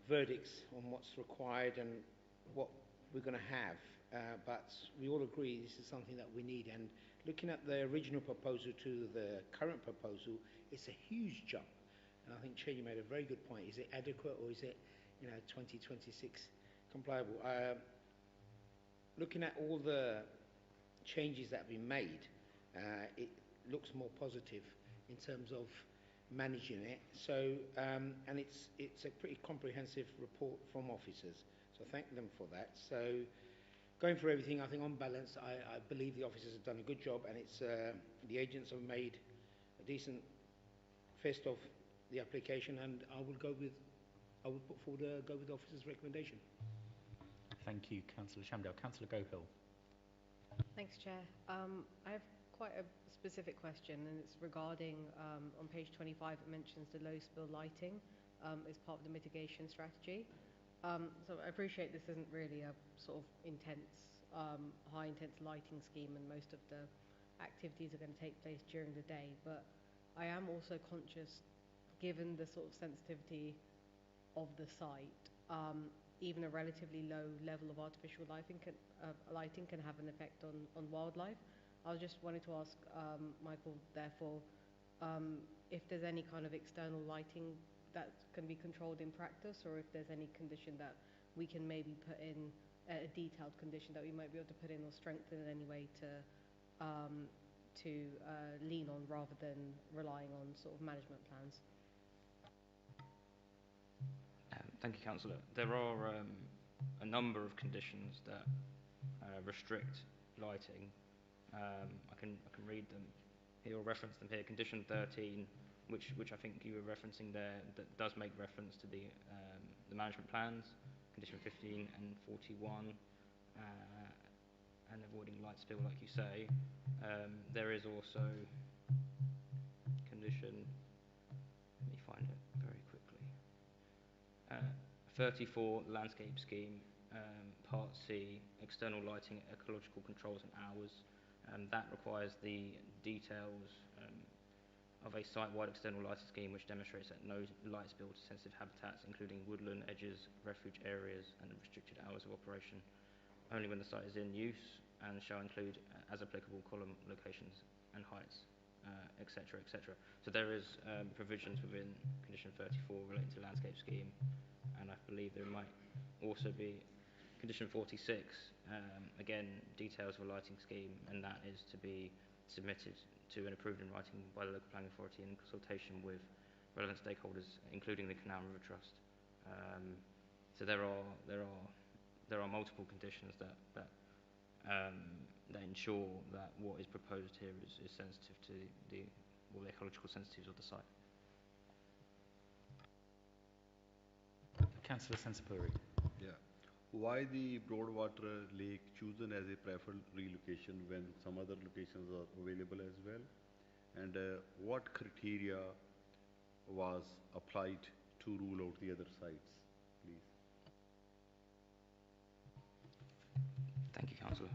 verdicts on what's required and what we're going to have, but we all agree this is something that we need. And looking at the original proposal to the current proposal, it's a huge jump. And I think, Chair, you made a very good point. Is it adequate, or is it, 2026 compliable? Looking at all the changes that have been made, it looks more positive in terms of managing it. So, and it's a pretty comprehensive report from officers. So thank them for that. So going through everything, I think on balance, I believe the officers have done a good job, and it's the agents have made a decent fist of the application, and I will put forward go with the officer's recommendation. Thank you, Councillor Chamdale. Councillor Gohill. Thanks, Chair. I have quite a specific question, and it's regarding, on page 25, it mentions the low spill lighting as part of the mitigation strategy. So I appreciate this isn't really a sort of intense, high-intense lighting scheme, and most of the activities are going to take place during the day, but I am also conscious, given the sort of sensitivity of the site, even a relatively low level of artificial lighting can have an effect on wildlife. I was just wanting to ask Michael, therefore, if there's any kind of external lighting that can be controlled in practice, or if there's any condition that we can maybe put in, a detailed condition that we might be able to put in or strengthen in any way to lean on, rather than relying on sort of management plans. Thank you, Councillor. There are a number of conditions that restrict lighting. I can read them here, or reference them here. Condition 13, which I think you were referencing there, that does make reference to the management plans. Condition 15 and 41, and avoiding light spill, like you say. There is also condition, let me find it very quickly, 34 landscape scheme, part C, external lighting, ecological controls and hours. That requires the details of a site-wide external lighting scheme which demonstrates that no light spill to sensitive habitats, including woodland edges, refuge areas and restricted hours of operation, only when the site is in use, and shall include, as applicable, column locations and heights, etc., etc. So there is provisions within condition 34 relating to landscape scheme, and I believe there might also be condition 46, again, details of a lighting scheme, and that is to be submitted to and approved in writing by the local planning authority in consultation with relevant stakeholders, including the Canal River Trust. So there are multiple conditions that ensure that what is proposed here is sensitive to the ecological sensitivities of the site. Councillor Sensapuri. Yeah. Why the Broadwater Lake chosen as a preferred relocation when some other locations are available as well? And what criteria was applied to rule out the other sites, please? Thank you, Councillor.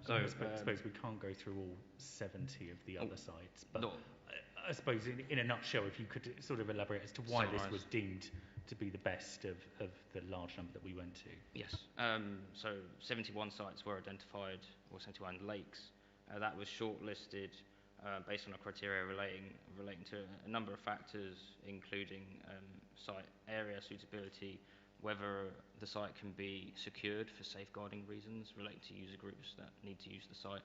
So I suppose we can't go through all 70 of the other sites, but no. I suppose in a nutshell, if you could sort of elaborate as to why this was deemed to be the best of the large number that we went to. Yes. So 71 sites were identified, or 71 lakes. That was shortlisted based on a criteria relating to a number of factors, including site area suitability, whether the site can be secured for safeguarding reasons relating to user groups that need to use the site,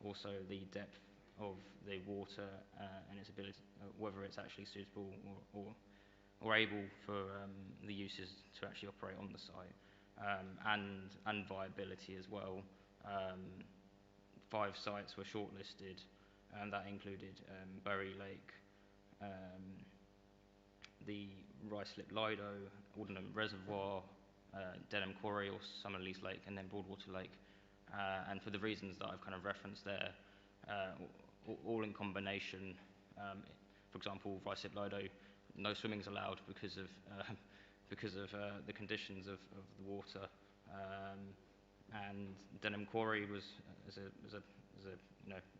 also the depth of the water and its ability, whether it's actually suitable or able for the users to actually operate on the site, and viability as well. 5 sites were shortlisted, and that included Bury Lake, the Ruislip Lido, Aldenham Reservoir, Denham Quarry or Summerlees Lake, and then Broadwater Lake. And for the reasons that I've kind of referenced there, all in combination, for example, Ruislip Lido, no swimming is allowed because of the conditions of the water, and Denham Quarry was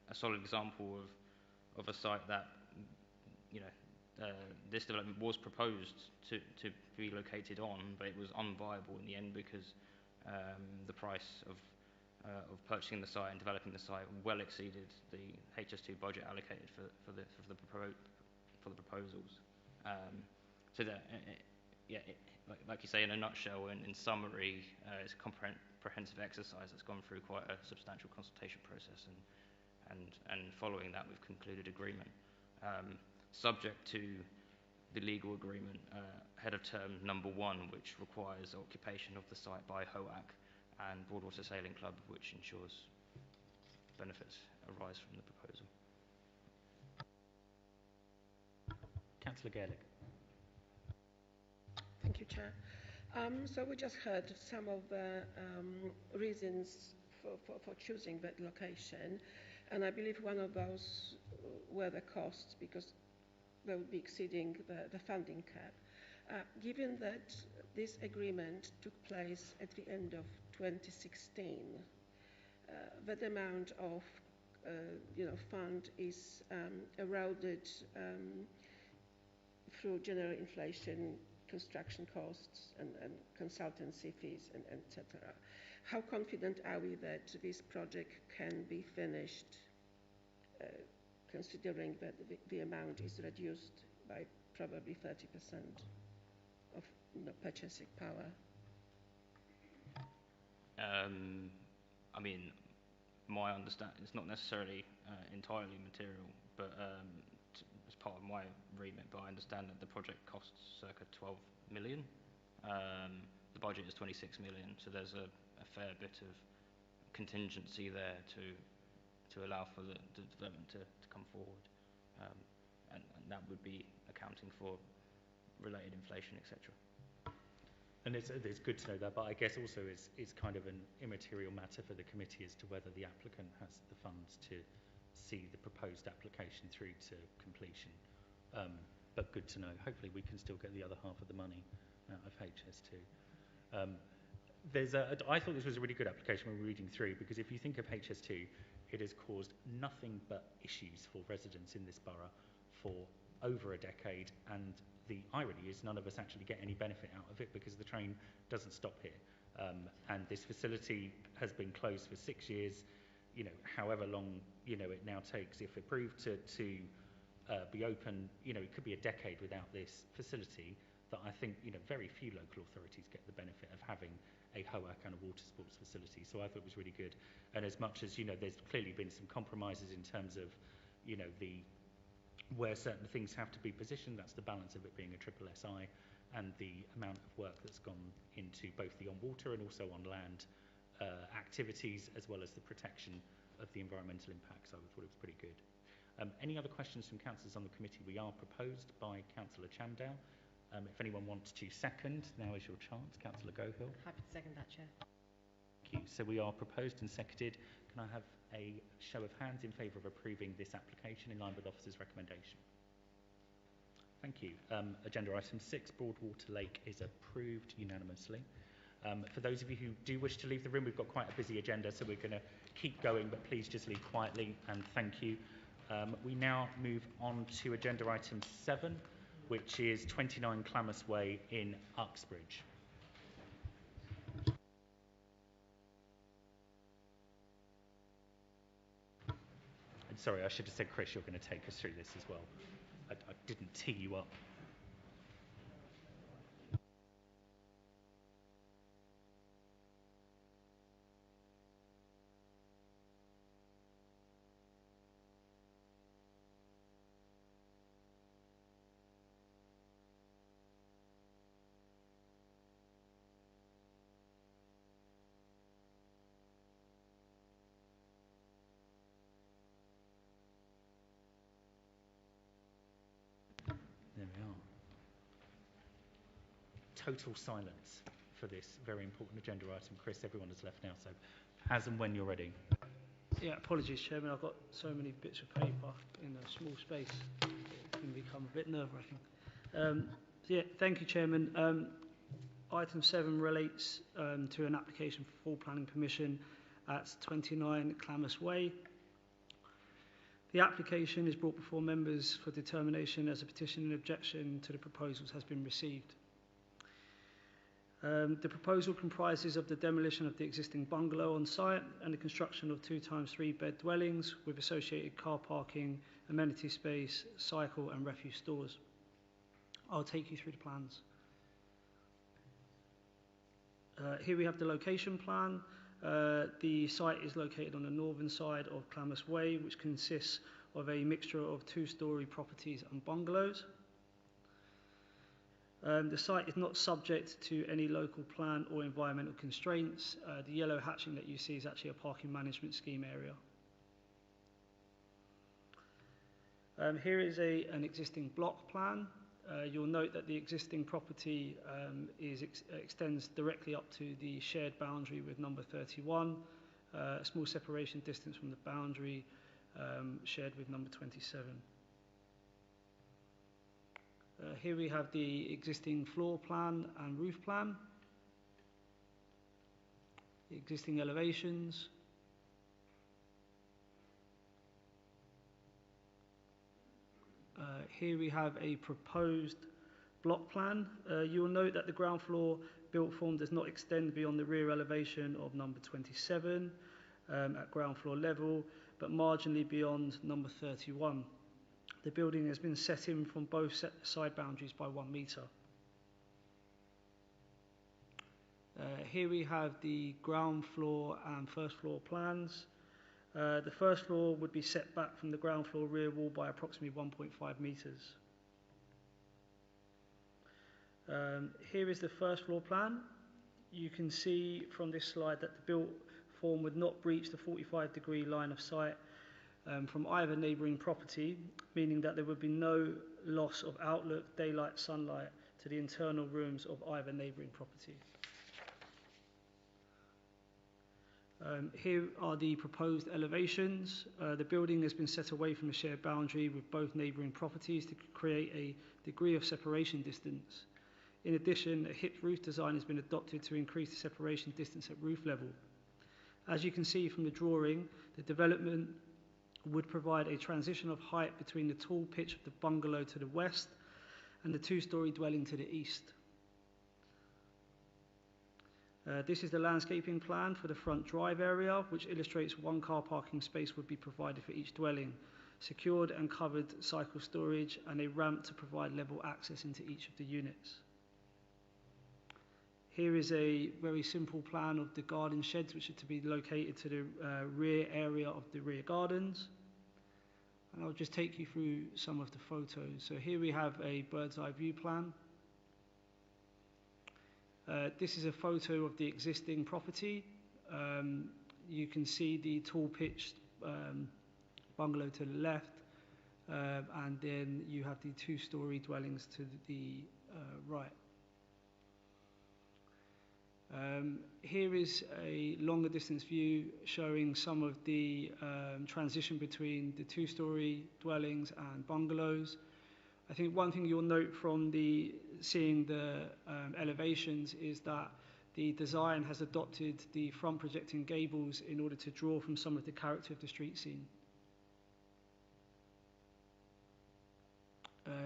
a solid example of a site that this development was proposed to be located on, but it was unviable in the end because the price of purchasing the site and developing the site well exceeded the HS2 budget allocated for the proposals. So that, like you say, in a nutshell, and in summary, it's a comprehensive exercise that's gone through quite a substantial consultation process, and following that, we've concluded agreement, subject to the legal agreement, head of term number 1, which requires occupation of the site by HOAC and Broadwater Sailing Club, which ensures benefits arise from the proposal. Councillor Gaelic. Thank you, Chair. So we just heard some of the reasons for choosing that location, and I believe one of those were the costs, because they would be exceeding the funding cap. Given that this agreement took place at the end of 2016, that amount of fund is eroded through general inflation, construction costs and consultancy fees, and etc. How confident are we that this project can be finished, considering that the amount is reduced by probably 30% of purchasing power? I mean, my understanding, it's not necessarily entirely material, but as part of my remit, but I understand that the project costs circa 12 million. The budget is 26 million, so there's a fair bit of contingency there to allow for the development to come forward, and that would be accounting for related inflation, etc. And it's good to know that, but I guess also it's kind of an immaterial matter for the committee as to whether the applicant has the funds to see the proposed application through to completion. But good to know. Hopefully we can still get the other half of the money out of HS2. I thought this was a really good application when we were reading through, because if you think of HS2, it has caused nothing but issues for residents in this borough for over a decade, and the irony is none of us actually get any benefit out of it because the train doesn't stop here. And this facility has been closed for 6 years, however long, it now takes, if approved, to be open. It could be a decade without this facility, that I think, very few local authorities get the benefit of having a HOAC and a water sports facility. So I thought it was really good. And as much as, there's clearly been some compromises in terms of, where certain things have to be positioned, that's the balance of it being a triple SI, and the amount of work that's gone into both the on-water and also on-land activities, as well as the protection of the environmental impacts. I thought it was pretty good. Any other questions from councillors on the committee? We are proposed by Councillor Chamdale. If anyone wants to second, now is your chance. Councillor Gohill. Happy to second that, Chair. Thank you. So we are proposed and seconded. Can I have a show of hands in favour of approving this application in line with officer's recommendation? Thank you. Agenda item 6, Broadwater Lake, is approved unanimously. For those of you who do wish to leave the room, we've got quite a busy agenda, so we're going to keep going, but please just leave quietly, and thank you. We now move on to agenda item 7, which is 29 Clamoth Way in Uxbridge. And sorry, I should have said, Chris, you're going to take us through this as well. I didn't tee you up. There we are. Total silence for this very important agenda item. Chris, everyone has left now, so as and when you're ready. Yeah, apologies, Chairman. I've got so many bits of paper in a small space. It can become a bit nerve-wracking. Thank you, Chairman. Item 7 relates to an application for full planning permission at 29 Clamoth Way. The application is brought before members for determination as a petition and objection to the proposals has been received. The proposal comprises of the demolition of the existing bungalow on site and the construction of 2x3 bed dwellings with associated car parking, amenity space, cycle and refuse stores. I'll take you through the plans. Here we have the location plan. The site is located on the northern side of Clamoth Way, which consists of a mixture of 2-storey properties and bungalows. The site is not subject to any local plan or environmental constraints. The yellow hatching that you see is actually a parking management scheme area. Here is an existing block plan. You'll note that the existing property extends directly up to the shared boundary with number 31, a small separation distance from the boundary shared with number 27. Here we have the existing floor plan and roof plan, the existing elevations, here we have a proposed block plan. You will note that the ground floor built form does not extend beyond the rear elevation of number 27 at ground floor level, but marginally beyond number 31. The building has been set in from both side boundaries by 1 metre. Here we have the ground floor and first floor plans. The first floor would be set back from the ground floor rear wall by approximately 1.5 metres. Here is the first floor plan. You can see from this slide that the built form would not breach the 45-degree line of sight from either neighbouring property, meaning that there would be no loss of outlook, daylight, sunlight to the internal rooms of either neighbouring property. Here are the proposed elevations. The building has been set away from a shared boundary with both neighbouring properties to create a degree of separation distance. In addition, a hipped roof design has been adopted to increase the separation distance at roof level. As you can see from the drawing, the development would provide a transition of height between the tall pitch of the bungalow to the west and the two-storey dwelling to the east. This is the landscaping plan for the front drive area, which illustrates one car parking space would be provided for each dwelling, secured and covered cycle storage, and a ramp to provide level access into each of the units. Here is a very simple plan of the garden sheds, which are to be located to the rear area of the rear gardens. And I'll just take you through some of the photos. So here we have a bird's eye view plan. This is a photo of the existing property. You can see the tall pitched bungalow to the left, and then you have the two-storey dwellings to the right. Here is a longer distance view showing some of the transition between the two-storey dwellings and bungalows. I think one thing you'll note from seeing the elevations is that the design has adopted the front projecting gables in order to draw from some of the character of the street scene.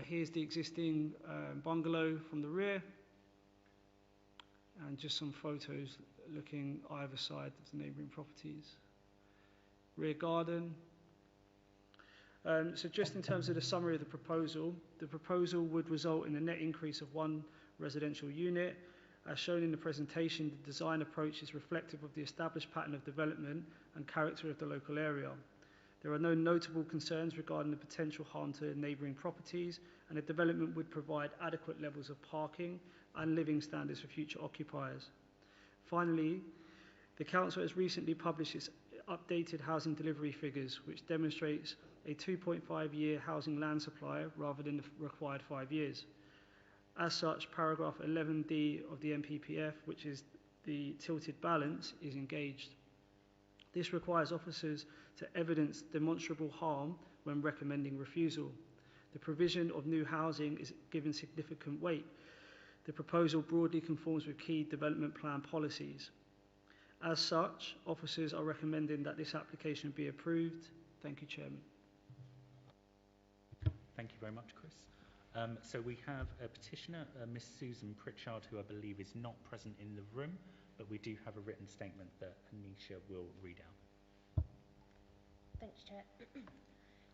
Here's the existing bungalow from the rear, and just some photos looking either side of the neighbouring properties. Rear garden. So just in terms of the summary of the proposal would result in a net increase of one residential unit. As shown in the presentation, the design approach is reflective of the established pattern of development and character of the local area. There are no notable concerns regarding the potential harm to neighbouring properties, and the development would provide adequate levels of parking and living standards for future occupiers. Finally, the Council has recently published its updated housing delivery figures, which demonstrates a 2.5-year housing land supply rather than the required 5 years. As such, paragraph 11D of the NPPF, which is the tilted balance, is engaged. This requires officers to evidence demonstrable harm when recommending refusal. The provision of new housing is given significant weight. The proposal broadly conforms with key development plan policies. As such, officers are recommending that this application be approved. Thank you, Chairman. Thank you very much, Chris. So we have a petitioner, Miss Susan Pritchard, who I believe is not present in the room, but we do have a written statement that Anisha will read out. Thanks, Chair.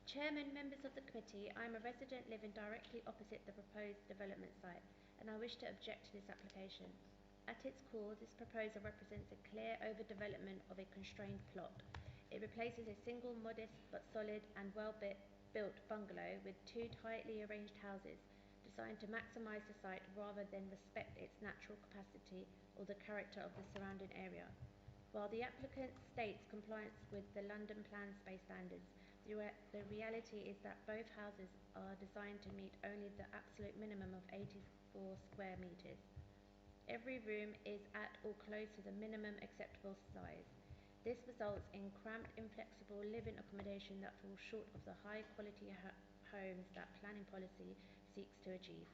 Chairman, members of the committee, I am a resident living directly opposite the proposed development site, and I wish to object to this application. At its core, this proposal represents a clear overdevelopment of a constrained plot. It replaces a single, modest but solid and well-built bungalow with two tightly arranged houses designed to maximise the site rather than respect its natural capacity or the character of the surrounding area. While the applicant states compliance with the London Plan Space Standards, the reality is that both houses are designed to meet only the absolute minimum of 84 square metres. Every room is at or close to the minimum acceptable size. This results in cramped, inflexible living accommodation that falls short of the high-quality homes that planning policy seeks to achieve.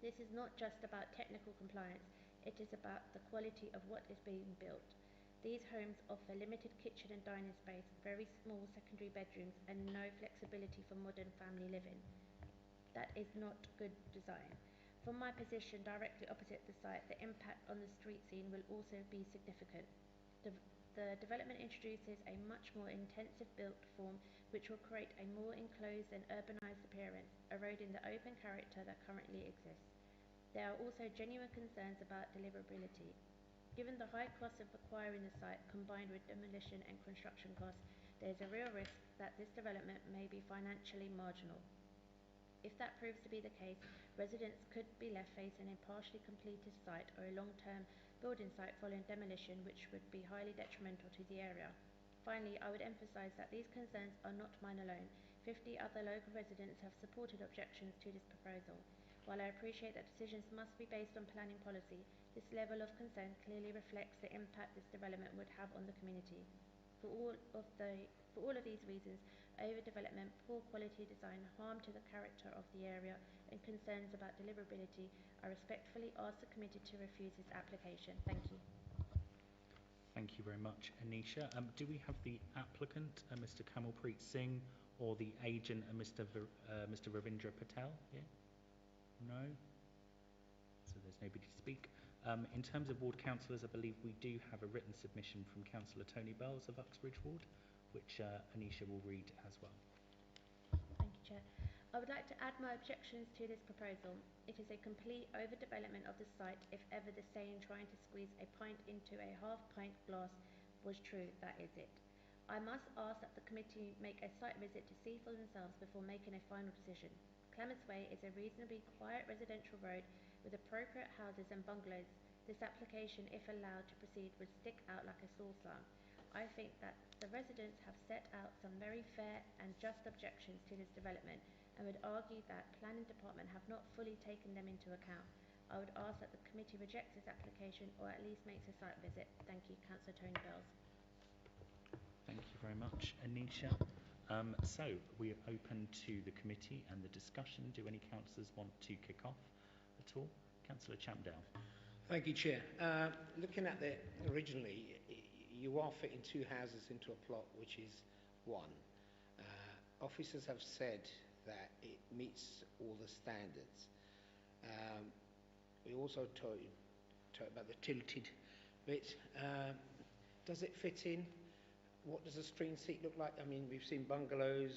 This is not just about technical compliance, it is about the quality of what is being built. These homes offer limited kitchen and dining space, very small secondary bedrooms, and no flexibility for modern family living. That is not good design. From my position directly opposite the site, the impact on the street scene will also be significant. The development introduces a much more intensive built form which will create a more enclosed and urbanised appearance, eroding the open character that currently exists. There are also genuine concerns about deliverability. Given the high cost of acquiring the site combined with demolition and construction costs, there is a real risk that this development may be financially marginal. If that proves to be the case, residents could be left facing a partially completed site or a long-term building site following demolition, which would be highly detrimental to the area. Finally, I would emphasise that these concerns are not mine alone. 50 other local residents have supported objections to this proposal. While I appreciate that decisions must be based on planning policy, this level of concern clearly reflects the impact this development would have on the community. For all of these reasons, overdevelopment, poor quality design, harm to the character of the area, and concerns about deliverability, I respectfully ask the committee to refuse this application. Thank you. Thank you very much, Anisha. Do we have the applicant, Mr. Kamalpreet Singh, or the agent, Mr. Ravindra Patel? Yeah? No? So there's nobody to speak. In terms of ward councillors, I believe we do have a written submission from Councillor Tony Bells of Uxbridge Ward, which Anisha will read as well. Thank you, Chair. I would like to add my objections to this proposal. It is a complete overdevelopment of the site if ever the saying trying to squeeze a pint into a half-pint glass was true, that is it. I must ask that the committee make a site visit to see for themselves before making a final decision. Clamoth Way is a reasonably quiet residential road with appropriate houses and bungalows. This application, if allowed to proceed, would stick out like a sore thumb. I think that the residents have set out some very fair and just objections to this development and would argue that planning department have not fully taken them into account. I would ask that the committee rejects this application or at least makes a site visit. Thank you, Councillor Tony Bells. Thank you very much, Anisha. So we are open to the committee and the discussion. Do any councillors want to kick off at all? Councillor Champdale. Thank you, Chair. Looking at the originally, you are fitting two houses into a plot, which is one. Officers have said that it meets all the standards. We also talked about the tilted bit. Does it fit in? What does a screen seat look like? I mean, we've seen bungalows,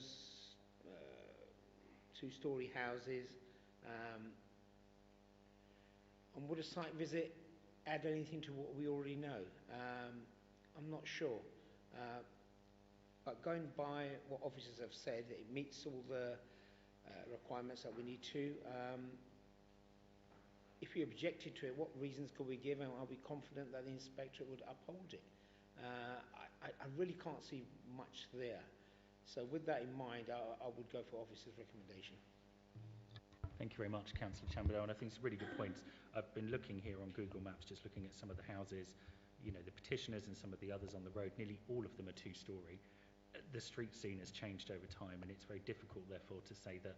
two-storey houses. And would a site visit add anything to what we already know? I'm not sure. But going by what officers have said, it meets all the requirements that we need to. If we objected to it, what reasons could we give, and are we confident that the inspectorate would uphold it? I really can't see much there. So with that in mind, I would go for officer's recommendation. Thank you very much, Councillor Chamberlain. I think it's a really good point. I've been looking here on Google Maps, just looking at some of the houses, you know, the petitioners and some of the others on the road. Nearly all of them are two-storey. The street scene has changed over time, and it's very difficult, therefore, to say that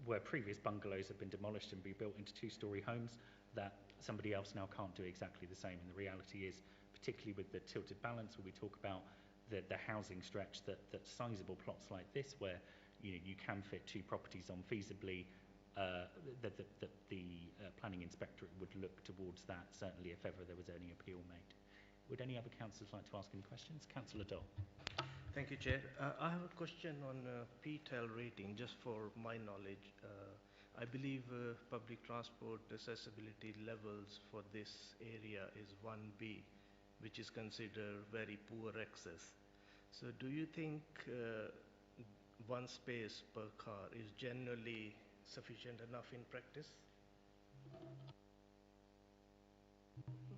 where previous bungalows have been demolished and rebuilt into two-storey homes, that somebody else now can't do exactly the same. And the reality is, particularly with the tilted balance, where we talk about the housing stretch, that sizable plots like this, where you can fit two properties on feasibly, that the planning inspectorate would look towards that, certainly if ever there was any appeal made. Would any other councillors like to ask any questions? Councillor Dole. Thank you, Chair. I have a question on PTEL rating, just for my knowledge. I believe public transport accessibility levels for this area is 1B, which is considered very poor access. So do you think one space per car is generally sufficient enough in practice?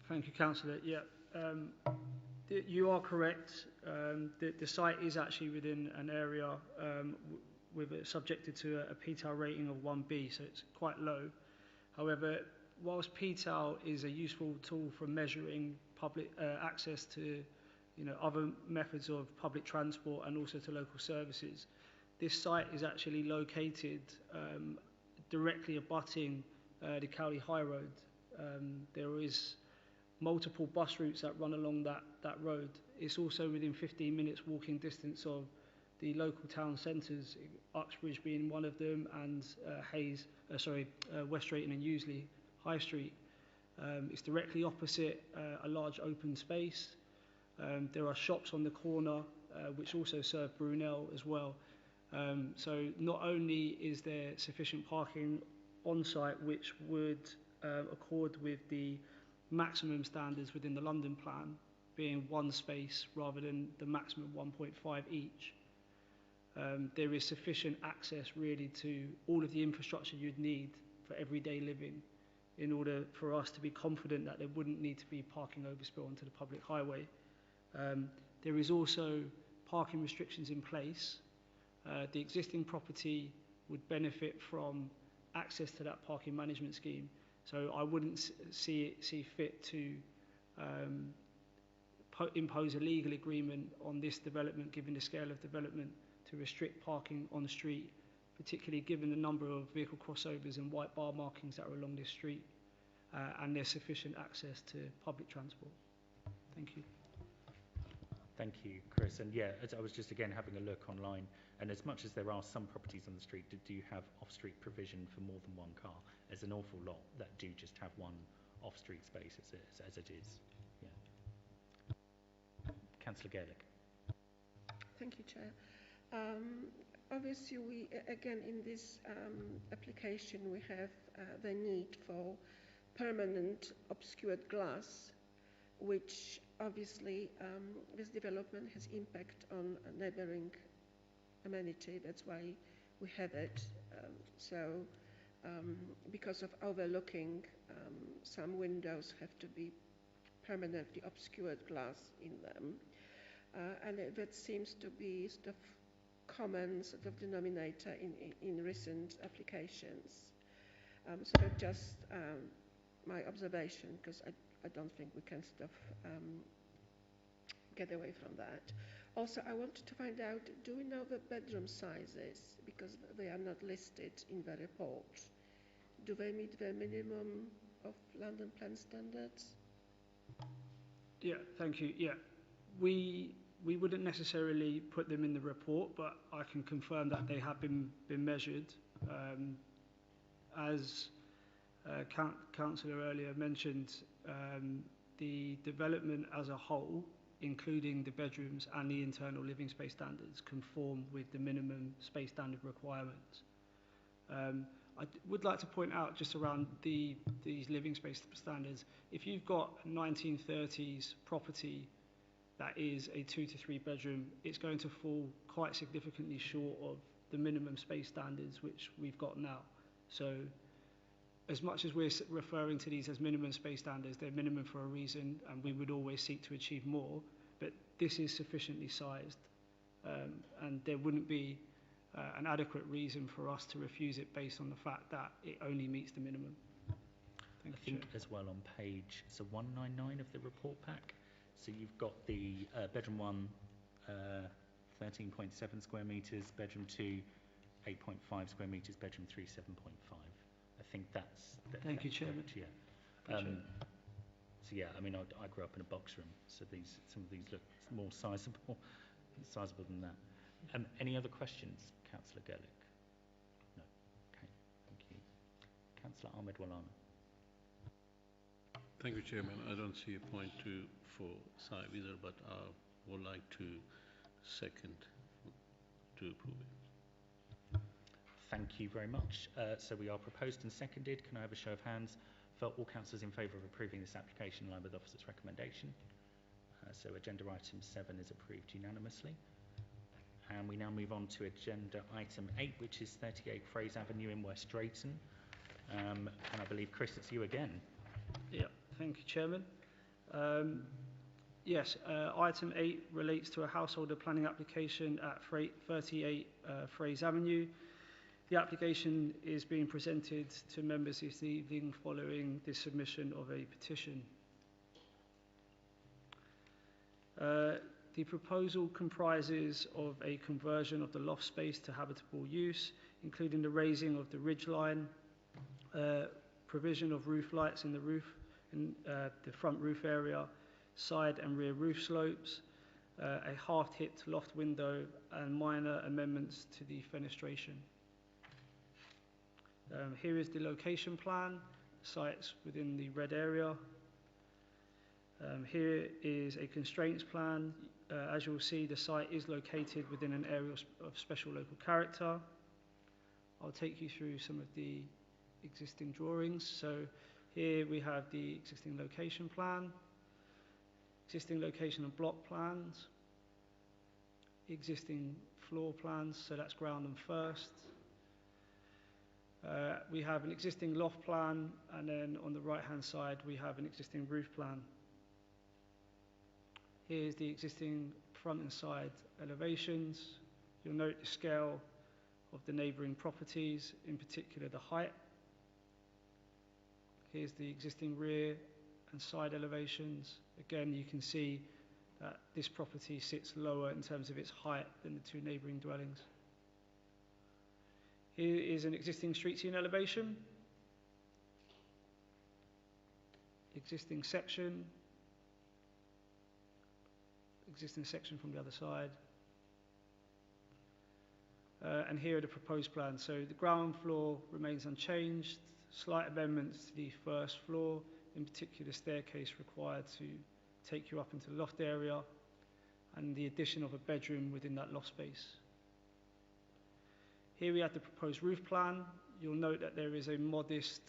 Thank you, Councillor. Yeah, you are correct. The site is actually within an area subjected to a PTEL rating of 1B, so it's quite low. However, whilst PTEL is a useful tool for measuring public access to other methods of public transport and also to local services, this site is actually located directly abutting the Cowley High Road. There is multiple bus routes that run along that road. It's also within 15 minutes walking distance of the local town centres, Uxbridge being one of them, and West Drayton and Useley High Street. It's directly opposite a large open space. There are shops on the corner which also serve Brunel as well. So not only is there sufficient parking on site which would accord with the maximum standards within the London plan, being one space rather than the maximum 1.5 each, there is sufficient access really to all of the infrastructure you'd need for everyday living in order for us to be confident that there wouldn't need to be parking overspill onto the public highway. There is also parking restrictions in place. The existing property would benefit from access to that parking management scheme. So I wouldn't see fit to impose a legal agreement on this development, given the scale of development, to restrict parking on the street, particularly given the number of vehicle crossovers and white bar markings that are along this street, and there's sufficient access to public transport. Thank you. Thank you, Chris. And yeah, as I was just again having a look online, and as much as there are some properties on the street that do have off-street provision for more than one car, there's an awful lot that do just have one off-street space as it is. Yeah. Councillor Gaelic. Thank you, Chair. Obviously, we again in this application we have the need for permanent obscured glass, which obviously this development has impact on a neighbouring amenity. That's why we have it. Because of overlooking, some windows have to be permanently obscured glass in them, and that seems to be sort of common sort of denominator in recent applications. So that's just my observation, because I don't think we can sort of get away from that. Also, I wanted to find out, do we know the bedroom sizes? Because they are not listed in the report. Do they meet the minimum of London Plan standards? Yeah, thank you. Yeah, we wouldn't necessarily put them in the report, but I can confirm that they have been measured. As Councillor earlier mentioned, the development as a whole, including the bedrooms and the internal living space standards, conform with the minimum space standard requirements. I would like to point out just around these living space standards, if you've got a 1930s property that is a 2 to 3 bedroom, it's going to fall quite significantly short of the minimum space standards which we've got now. So as much as we're referring to these as minimum space standards, they're minimum for a reason, and we would always seek to achieve more, but this is sufficiently sized, and there wouldn't be an adequate reason for us to refuse it based on the fact that it only meets the minimum. I think as well on page 199 of the report pack, so you've got the bedroom 1, 13.7 square metres, bedroom 2, 8.5 square metres, bedroom 3, 7.5. I think that's... Thank you, Chairman. Yeah. So yeah, I mean, I grew up in a box room, so some of these look more sizable than that. Any other questions, Councillor Gerlich? No. Okay, thank you. Councillor Ahmed Walana. Thank you, Chairman. I don't see a point for side either, but I would like to second to approve it. Thank you very much. So we are proposed and seconded. Can I have a show of hands for all councillors in favour of approving this application in line with officer's recommendation? So agenda item 7 is approved unanimously. And we now move on to agenda item 8, which is 38 Frase Avenue in West Drayton. And I believe, Chris, it's you again. Yeah, thank you, Chairman. Yes, item 8 relates to a householder planning application at 38 Frase Avenue. The application is being presented to members this evening following the submission of a petition. The proposal comprises of a conversion of the loft space to habitable use, including the raising of the ridge line, provision of roof lights in the roof, in the front roof area, side and rear roof slopes, a half-tipped loft window, and minor amendments to the fenestration. Here is the location plan, sites within the red area. Here is a constraints plan. As you'll see, the site is located within an area of special local character. I'll take you through some of the existing drawings. So here we have the existing location plan, existing location and block plans, existing floor plans, so that's ground and first. We have an existing loft plan, and then on the right-hand side we have an existing roof plan. Here's the existing front and side elevations. You'll note the scale of the neighbouring properties, in particular the height. Here's the existing rear and side elevations. Again, you can see that this property sits lower in terms of its height than the two neighbouring dwellings. Here is an existing street scene elevation. Existing section from the other side. And here are the proposed plans. So the ground floor remains unchanged, slight amendments to the first floor, in particular staircase required to take you up into the loft area, and the addition of a bedroom within that loft space. Here we have the proposed roof plan. You'll note that there is a modest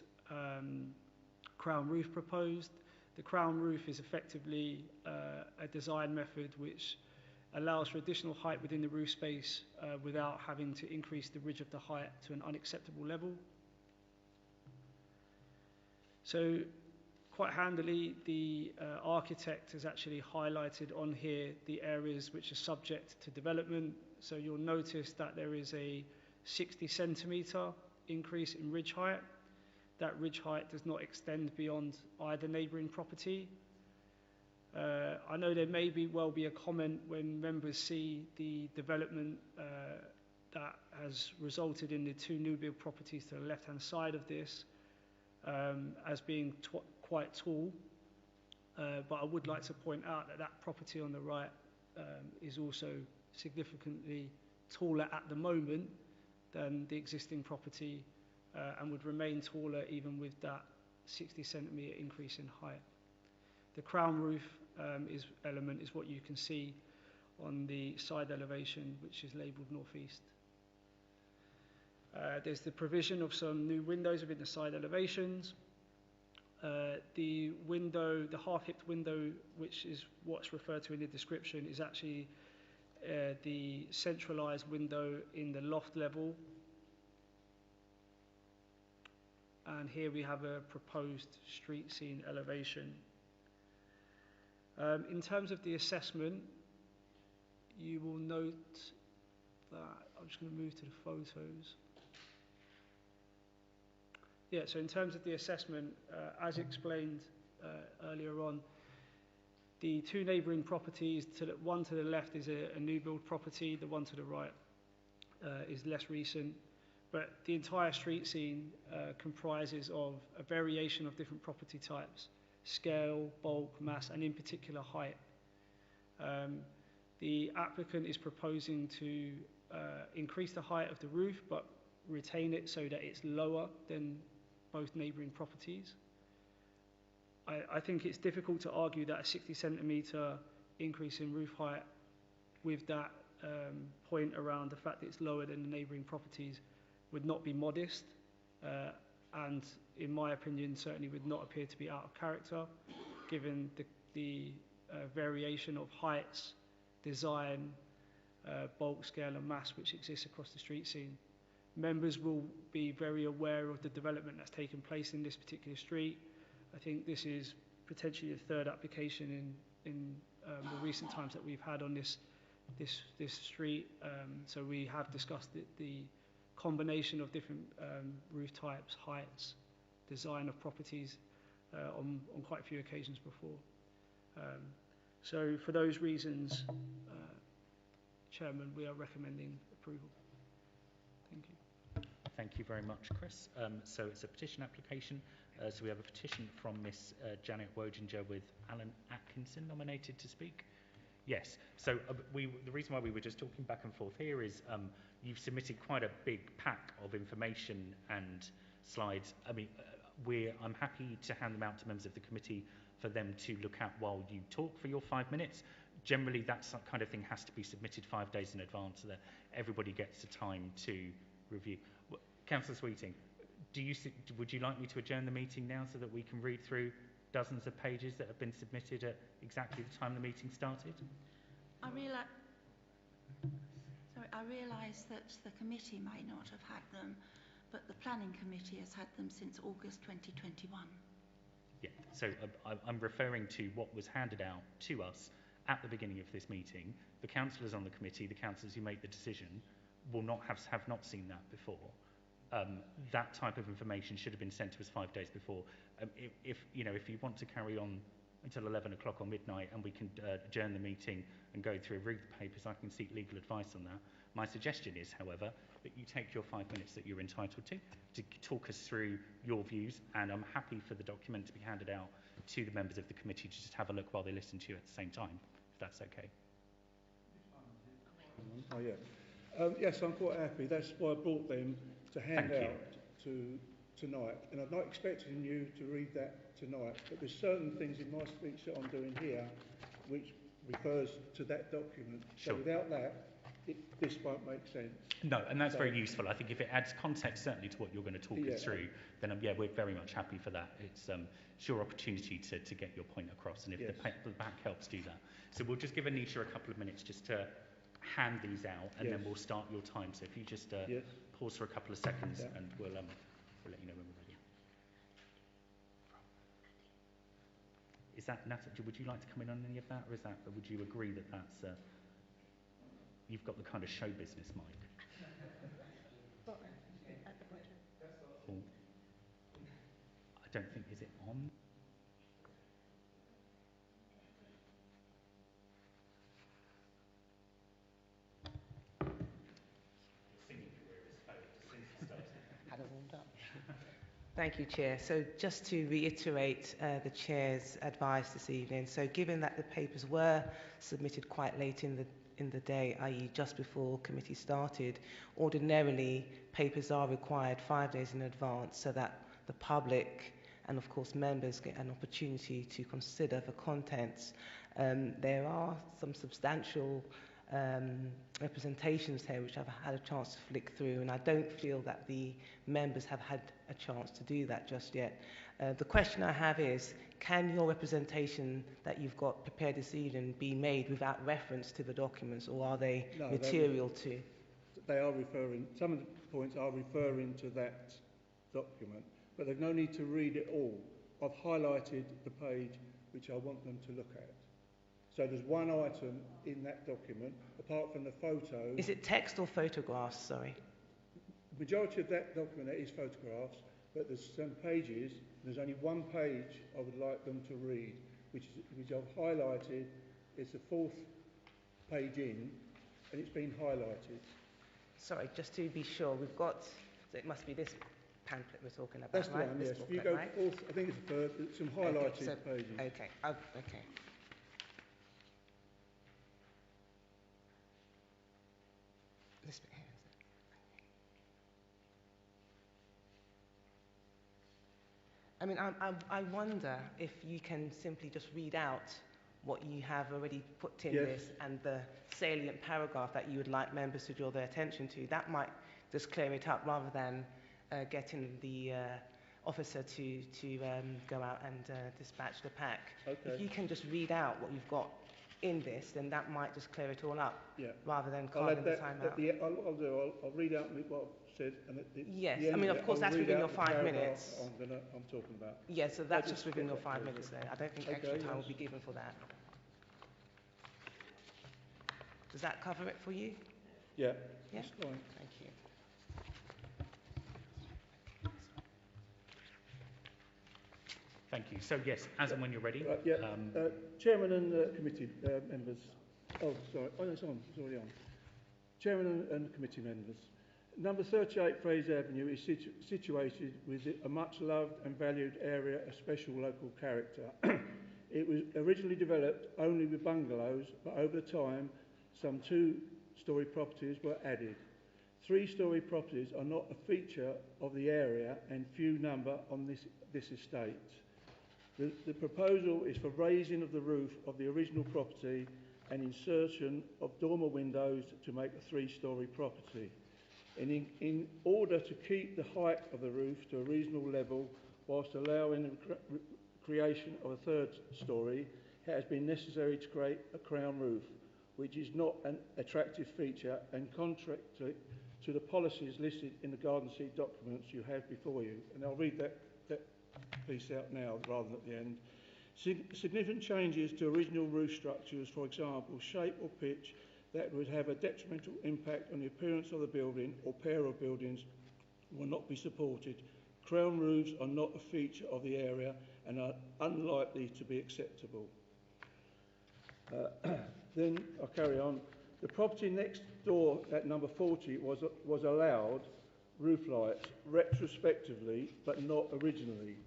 crown roof proposed. The crown roof is effectively a design method which allows for additional height within the roof space without having to increase the ridge of the height to an unacceptable level. So quite handily, the architect has actually highlighted on here the areas which are subject to development. So you'll notice that there is a 60 centimetre increase in ridge height. That ridge height does not extend beyond either neighbouring property. I know there may well be a comment when members see the development that has resulted in the two new build properties to the left hand side of this as being quite tall, but I would like to point out that that property on the right is also significantly taller at the moment than the existing property and would remain taller even with that 60 centimetre increase in height. The crown roof element is what you can see on the side elevation, which is labelled northeast. There's the provision of some new windows within the side elevations. The window, the half-hipped window, which is what's referred to in the description, is actually the centralised window in the loft level. And here we have a proposed street scene elevation. In terms of the assessment, you will note that, I'm just going to move to the photos. Yeah, so in terms of the assessment, as explained earlier on, the two neighbouring properties, one to the left is a new build property, the one to the right is less recent, but the entire street scene comprises of a variation of different property types: scale, bulk, mass, and in particular height. The applicant is proposing to increase the height of the roof but retain it so that it's lower than both neighbouring properties. I think it's difficult to argue that a 60 centimetre increase in roof height with that point around the fact that it's lower than the neighbouring properties would not be modest, and in my opinion certainly would not appear to be out of character given the variation of heights, design, bulk, scale and mass which exists across the street scene. Members will be very aware of the development that's taken place in this particular street. I think this is potentially the third application in the recent times that we've had on this street. So we have discussed the combination of different roof types, heights, design of properties on quite a few occasions before. So for those reasons, Chairman, we are recommending approval. Thank you. Thank you very much, Chris. So it's a petition application. So we have a petition from Miss Janet Woginger with Alan Atkinson nominated to speak. Yes. So the reason why we were just talking back and forth here is you've submitted quite a big pack of information and slides. I mean, I'm happy to hand them out to members of the committee for them to look at while you talk for your 5 minutes. Generally, that kind of thing has to be submitted 5 days in advance so that everybody gets the time to review. Councillor Sweeting, would you like me to adjourn the meeting now so that we can read through dozens of pages that have been submitted at exactly the time the meeting started? I realise that the committee may not have had them, but the planning committee has had them since August 2021. Yeah, so I'm referring to what was handed out to us at the beginning of this meeting. The councillors on the committee, the councillors who made the decision, will not have not seen that before, that type of information should have been sent to us 5 days before. If you want to carry on until 11 o'clock or midnight and we can adjourn the meeting and go through and read the papers, I can seek legal advice on that. My suggestion is, however, that you take your 5 minutes that you're entitled to talk us through your views, and I'm happy for the document to be handed out to the members of the committee to just have a look while they listen to you at the same time, if that's okay. Oh, yeah. Yes, I'm quite happy. That's why I brought them to hand out to tonight. And I'm not expecting you to read that tonight, but there's certain things in my speech that I'm doing here which refers to that document. Sure. So without that, this won't make sense. No, and that's very useful. I think if it adds context certainly to what you're going to talk us through, then we're very much happy for that. It's your opportunity to get your point across, and if the back helps do that. So we'll just give Anisha a couple of minutes just to hand these out, and then we'll start your time. So if you just pause for a couple of seconds, and we'll let you know when we're ready. Is that Natalie? Would you like to come in on any of that, or would you agree that that's you've got the kind of show business mic? At the bottom. Oh. I don't think, is it on? Thank you, Chair. So just to reiterate the Chair's advice this evening, so given that the papers were submitted quite late in the day, i.e. just before committee started, ordinarily papers are required 5 days in advance so that the public and of course members get an opportunity to consider the contents. There are some substantial representations here which I've had a chance to flick through, and I don't feel that the members have had a chance to do that just yet. The question I have is, can your representation that you've got prepared this evening be made without reference to the documents, or are they material to? They are referring, some of the points are referring to that document, but they've no need to read it all. I've highlighted the page which I want them to look at. So there's one item in that document, apart from the photo. Is it text or photographs, sorry? The majority of that document is photographs, but there's some pages, there's only one page I would like them to read, which I've highlighted. It's the 4th page in, and it's been highlighted. Sorry, just to be sure, we've got, so it must be this pamphlet we're talking about, That's right? the one, This yes. booklet, If you go right? 4th, I think it's the 3rd, there's some highlighted pages. Okay, okay. This bit here, is it? I mean, I wonder if you can simply just read out what you have already put in this and the salient paragraph that you would like members to draw their attention to. That might just clear it up rather than getting the officer to go out and dispatch the pack. Okay. If you can just read out what you've got in this, then that might just clear it all up, rather than carving the time out. I'll read out what I've said. And yes, I mean, of course, that's within your 5 minutes. I'm talking about. Yeah, so that's just within your 5 minutes there. I don't think extra time will be given for that. Does that cover it for you? Yeah, yeah? That's fine. Thank you. Thank you. So yes, as and when you're ready. Chairman and committee members. Oh, sorry. Oh, no, it's on. It's already on. Chairman and committee members. Number 38 Frase Avenue is situated within a much loved and valued area of special local character. It was originally developed only with bungalows, but over time, some 2-storey properties were added. 3-storey properties are not a feature of the area and few number on this estate. The proposal is for raising of the roof of the original property and insertion of dormer windows to make a 3-storey property. In order to keep the height of the roof to a reasonable level whilst allowing the creation of a 3rd storey, it has been necessary to create a crown roof, which is not an attractive feature and contrary to the policies listed in the garden seat documents you have before you. And I'll read that piece out now rather than at the end. Significant changes to original roof structures, for example, shape or pitch, that would have a detrimental impact on the appearance of the building or pair of buildings will not be supported. Crown roofs are not a feature of the area and are unlikely to be acceptable. Then I'll carry on. The property next door at number 40 was allowed roof lights retrospectively, but not originally.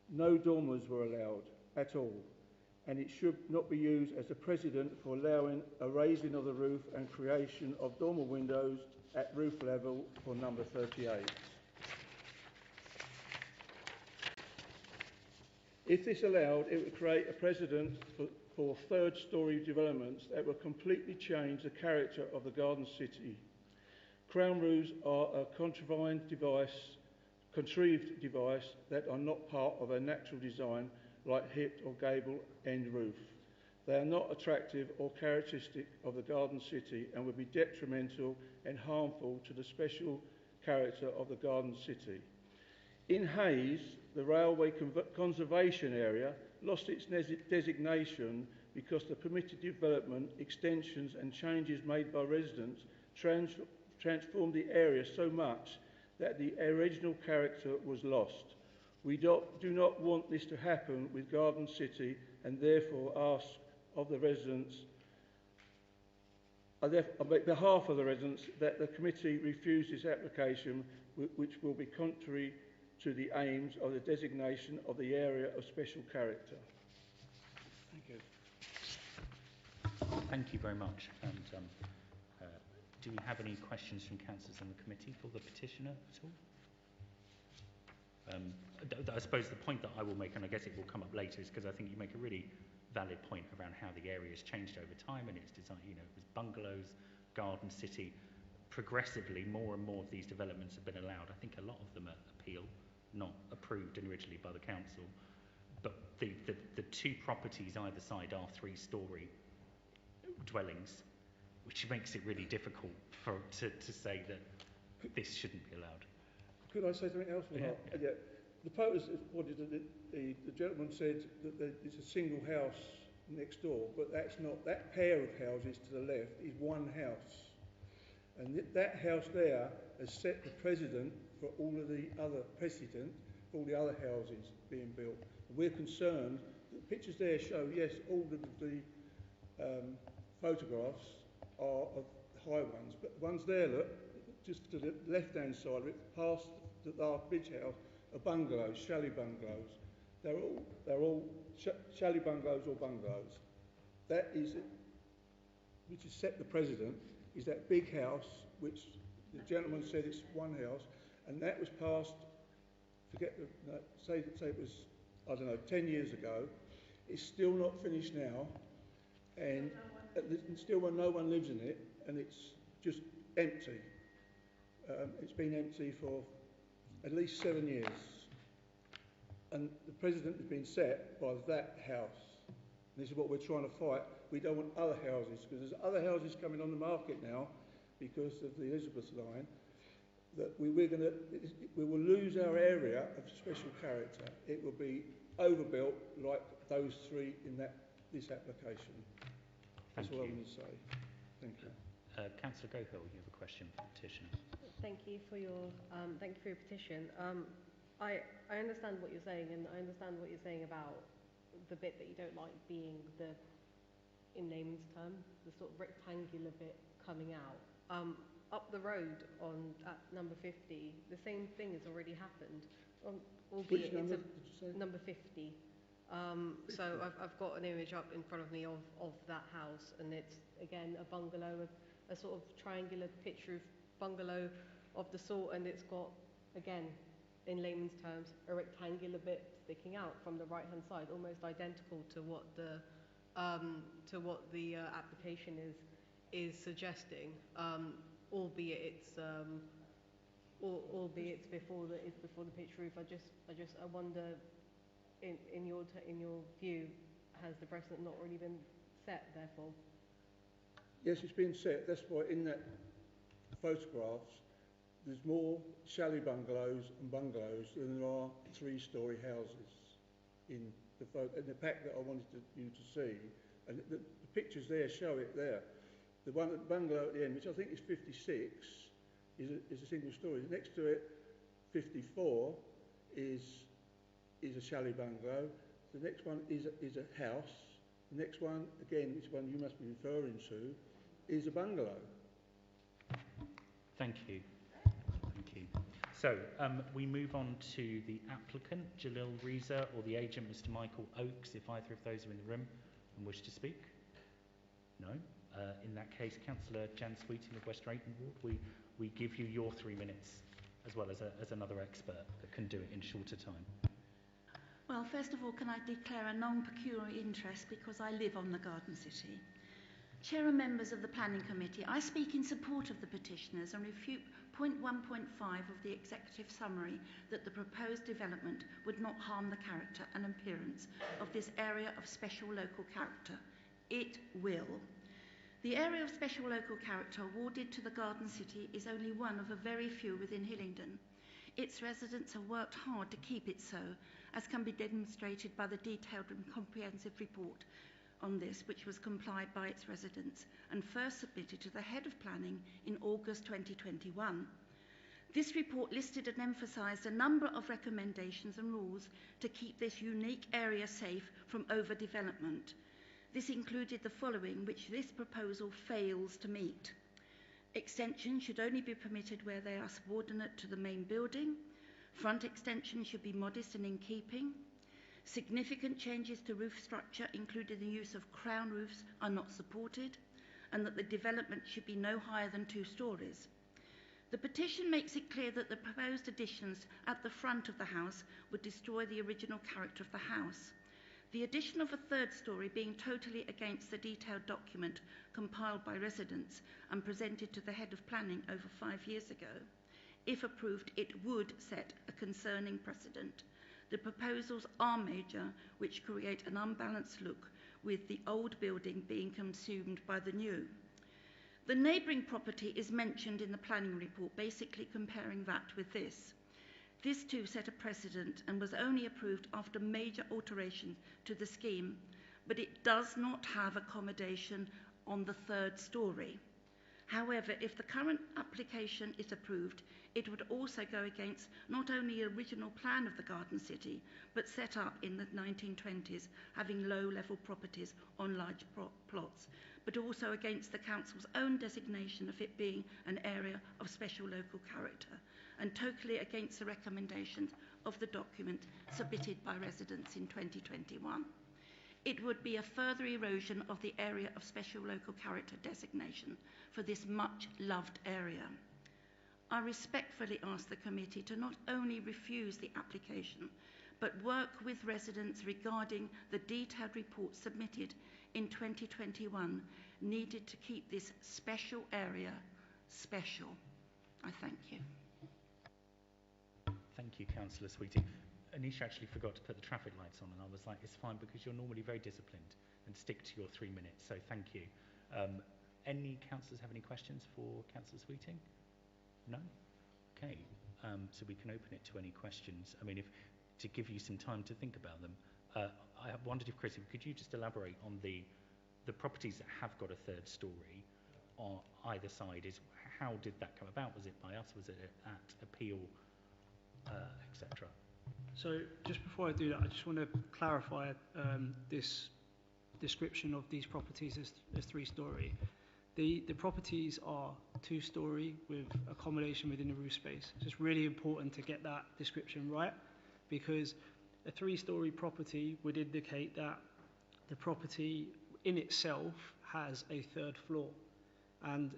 No dormers were allowed at all, and it should not be used as a precedent for allowing a raising of the roof and creation of dormer windows at roof level for number 38. If this allowed, it would create a precedent for third-storey developments that would completely change the character of the garden city. Crown roofs are a contrived device that are not part of a natural design like hip or gable end roof. They are not attractive or characteristic of the garden city and would be detrimental and harmful to the special character of the garden city. In Hayes, the railway conservation area lost its designation because the permitted development, extensions and changes made by residents transformed the area so much that the original character was lost. We do not want this to happen with Garden City and therefore ask of the residents, on behalf of the residents, that the committee refuse this application, which will be contrary to the aims of the designation of the area of special character. Thank you. Thank you very much. And do we have any questions from councillors on the committee for the petitioner at all? I suppose the point that I will make, and I guess it will come up later, is because I think you make a really valid point around how the area has changed over time and its design. You know, it was bungalows, garden city. Progressively, more and more of these developments have been allowed. I think a lot of them are appeal, not approved originally by the council. But the two properties either side are three-storey dwellings, which makes it really difficult to say that this shouldn't be allowed. Could I say something else? Yeah. Yeah. The photos, the gentleman said that it's a single house next door, but that's not. That pair of houses to the left is one house. And that house there has set the precedent for all of the other for all the other houses being built. We're concerned. The pictures there show, yes, all of the photographs are of high ones, but the ones there, look, just to the left-hand side of it, past the large bridge house, are bungalows, chalet bungalows. They're all chalet bungalows or bungalows. That is, which has set the precedent, is that big house, which the gentleman said it's one house, and that was passed. Say it was, I don't know, 10 years ago. It's still not finished now, and still no one lives in it, and it's just empty. It's been empty for at least 7 years, and the precedent has been set by that house. And this is what we're trying to fight. We don't want other houses, because there's other houses coming on the market now because of the Elizabeth line, that we will lose our area of special character. It will be overbuilt like those three in this application. That's all I want to say. Thank you. Councillor Gohill, you have a question for the petition. Thank you for your petition. I understand what you're saying, and I understand what you're saying about the bit that you don't like being in layman's term, the sort of rectangular bit coming out. Up the road at number 50, the same thing has already happened. Which number did you say? Number 50. So I've got an image up in front of me of that house, and it's again a bungalow, a sort of triangular pitch roof bungalow of the sort, and it's got, again, in layman's terms, a rectangular bit sticking out from the right-hand side, almost identical to what the application is suggesting, albeit it's before the pitch roof. I wonder, in your view, has the precedent not already been set? Therefore, yes, it's been set. That's why in that photographs, there's more chalet bungalows and bungalows than there are three-storey houses in the pack that I wanted you to see. And the pictures there show it there. The one at the bungalow at the end, which I think is 56, is a single story. Next to it, 54, is a chalet bungalow. The next one is a house. The next one, again, which one you must be referring to, is a bungalow. Thank you. Thank you. So we move on to the applicant, Jalil Reza, or the agent, Mr. Michael Oakes, if either of those are in the room and wish to speak. No? In that case, Councillor Jan Sweeting of West Drayton Ward, we give you your 3 minutes, as well as another expert that can do it in shorter time. Well, first of all, can I declare a non-pecuniary interest because I live on the Garden City? Chair and members of the Planning Committee, I speak in support of the petitioners and refute point 1.5 of the executive summary that the proposed development would not harm the character and appearance of this area of special local character. It will. The area of special local character awarded to the Garden City is only one of a very few within Hillingdon. Its residents have worked hard to keep it so, as can be demonstrated by the detailed and comprehensive report on this, which was complied by its residents and first submitted to the Head of Planning in August 2021. This report listed and emphasised a number of recommendations and rules to keep this unique area safe from overdevelopment. This included the following, which this proposal fails to meet. Extensions should only be permitted where they are subordinate to the main building. Front extensions should be modest and in keeping. Significant changes to roof structure, including the use of crown roofs, are not supported, and that the development should be no higher than 2 stories. The petition makes it clear that the proposed additions at the front of the house would destroy the original character of the house. The addition of a 3rd story being totally against the detailed document compiled by residents and presented to the Head of Planning over 5 years ago. If approved, it would set a concerning precedent. The proposals are major, which create an unbalanced look, with the old building being consumed by the new. The neighbouring property is mentioned in the planning report, basically comparing that with this. This too set a precedent and was only approved after major alterations to the scheme, but it does not have accommodation on the 3rd story. However, if the current application is approved, it would also go against not only the original plan of the Garden City, but set up in the 1920s, having low-level properties on large plots, but also against the Council's own designation of it being an area of special local character, and totally against the recommendations of the document submitted by residents in 2021. It would be a further erosion of the area of special local character designation for this much loved area. I respectfully ask the committee to not only refuse the application, but work with residents regarding the detailed report submitted in 2021 needed to keep this special area special. I thank you. Thank you, Councillor Sweeting. Anisha actually forgot to put the traffic lights on, and I was like, it's fine because you're normally very disciplined and stick to your 3 minutes, so thank you. Any councillors have any questions for Councillor Sweeting? No? Okay, so we can open it to any questions. I mean, to give you some time to think about them. I wondered if, Chris, could you just elaborate on the properties that have got a 3rd story on either side? How did that come about? Was it by us? Was it at appeal, etc.? So just before I do that, I just want to clarify this description of these properties as 3-story. The properties are 2-story with accommodation within the roof space. So it's really important to get that description right, because a 3-story property would indicate that the property in itself has a 3rd floor. And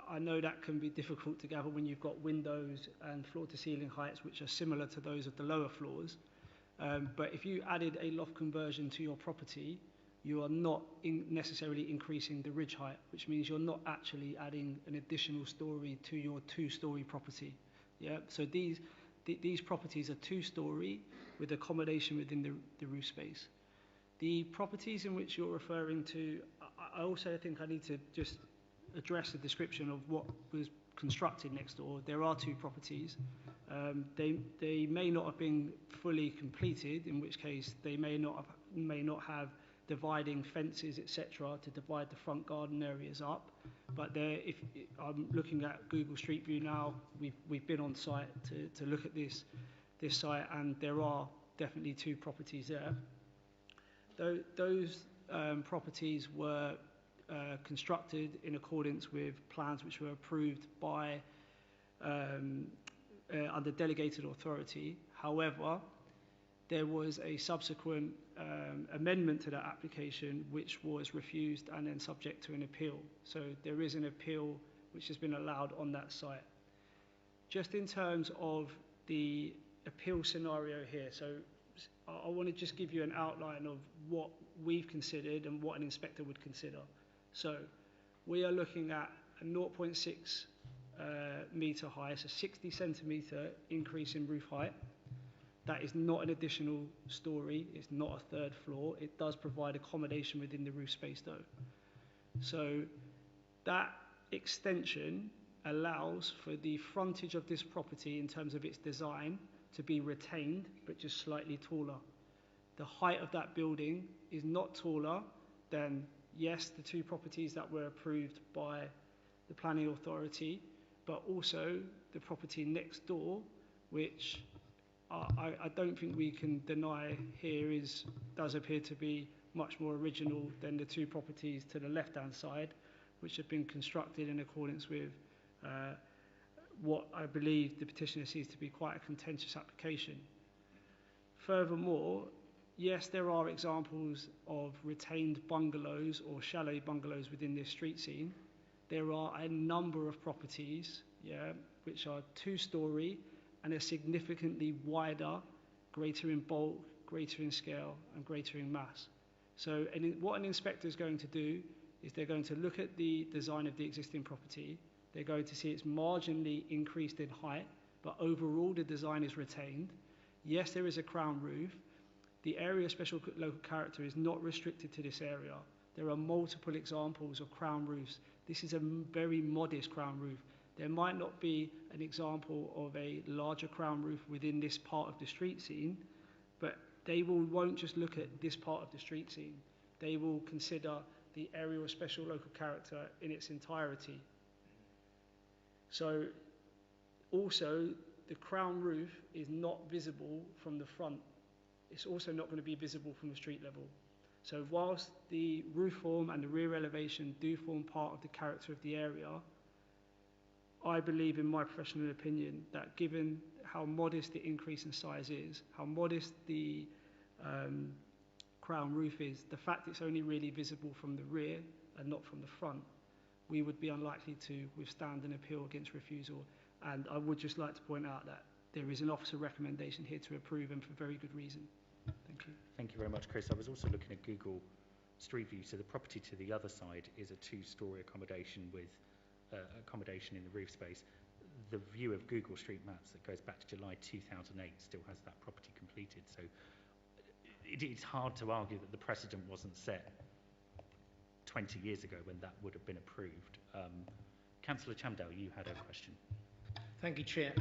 I know that can be difficult to gather when you've got windows and floor-to-ceiling heights which are similar to those of the lower floors. But if you added a loft conversion to your property, you are not necessarily increasing the ridge height, which means you're not actually adding an additional story to your 2-story property. Yeah. So these properties are 2-story with accommodation within the roof space. The properties in which you're referring to, I also think I need to just address the description of what was constructed next door. There are 2 properties. They may not have been fully completed, in which case they may not have dividing fences, etc., to divide the front garden areas up. But if I'm looking at Google Street View now, we've been on site to look at this site, and there are definitely 2 properties there. Those properties were constructed in accordance with plans which were approved by under delegated authority. However, there was a subsequent amendment to that application which was refused and then subject to an appeal. So there is an appeal which has been allowed on that site. Just in terms of the appeal scenario here, so I want to just give you an outline of what we've considered and what an inspector would consider. So we are looking at a 0.6 metre high, so 60 centimetre increase in roof height. That is not an additional storey, it's not a 3rd floor. It does provide accommodation within the roof space though. So that extension allows for the frontage of this property in terms of its design to be retained, but just slightly taller. The height of that building is not taller than, yes, the 2 properties that were approved by the planning authority, but also the property next door, which I don't think we can deny here does appear to be much more original than the 2 properties to the left-hand side, which have been constructed in accordance with what I believe the petitioner sees to be quite a contentious application. Furthermore, yes, there are examples of retained bungalows or chalet bungalows within this street scene. There are a number of properties, which are 2-storey and are significantly wider, greater in bulk, greater in scale, and greater in mass. So what an inspector is going to do is they're going to look at the design of the existing property. They're going to see it's marginally increased in height, but overall the design is retained. Yes, there is a crown roof. The area of special local character is not restricted to this area. There are multiple examples of crown roofs. This is a very modest crown roof. There might not be an example of a larger crown roof within this part of the street scene, but they won't just look at this part of the street scene. They will consider the area of special local character in its entirety. So also the crown roof is not visible from the front. It's also not going to be visible from the street level. So whilst the roof form and the rear elevation do form part of the character of the area, I believe, in my professional opinion, that given how modest the increase in size is, how modest the crown roof is, the fact it's only really visible from the rear and not from the front, we would be unlikely to withstand an appeal against refusal. And I would just like to point out that there is an officer recommendation here to approve, and for very good reason. Thank you. Thank you very much, Chris. I was also looking at Google Street View. So the property to the other side is a 2-storey accommodation with accommodation in the roof space. The view of Google Street Maps that goes back to July 2008 still has that property completed. So it's hard to argue that the precedent wasn't set 20 years ago when that would have been approved. Councillor Chamdale, you had a question. Thank you, Chair.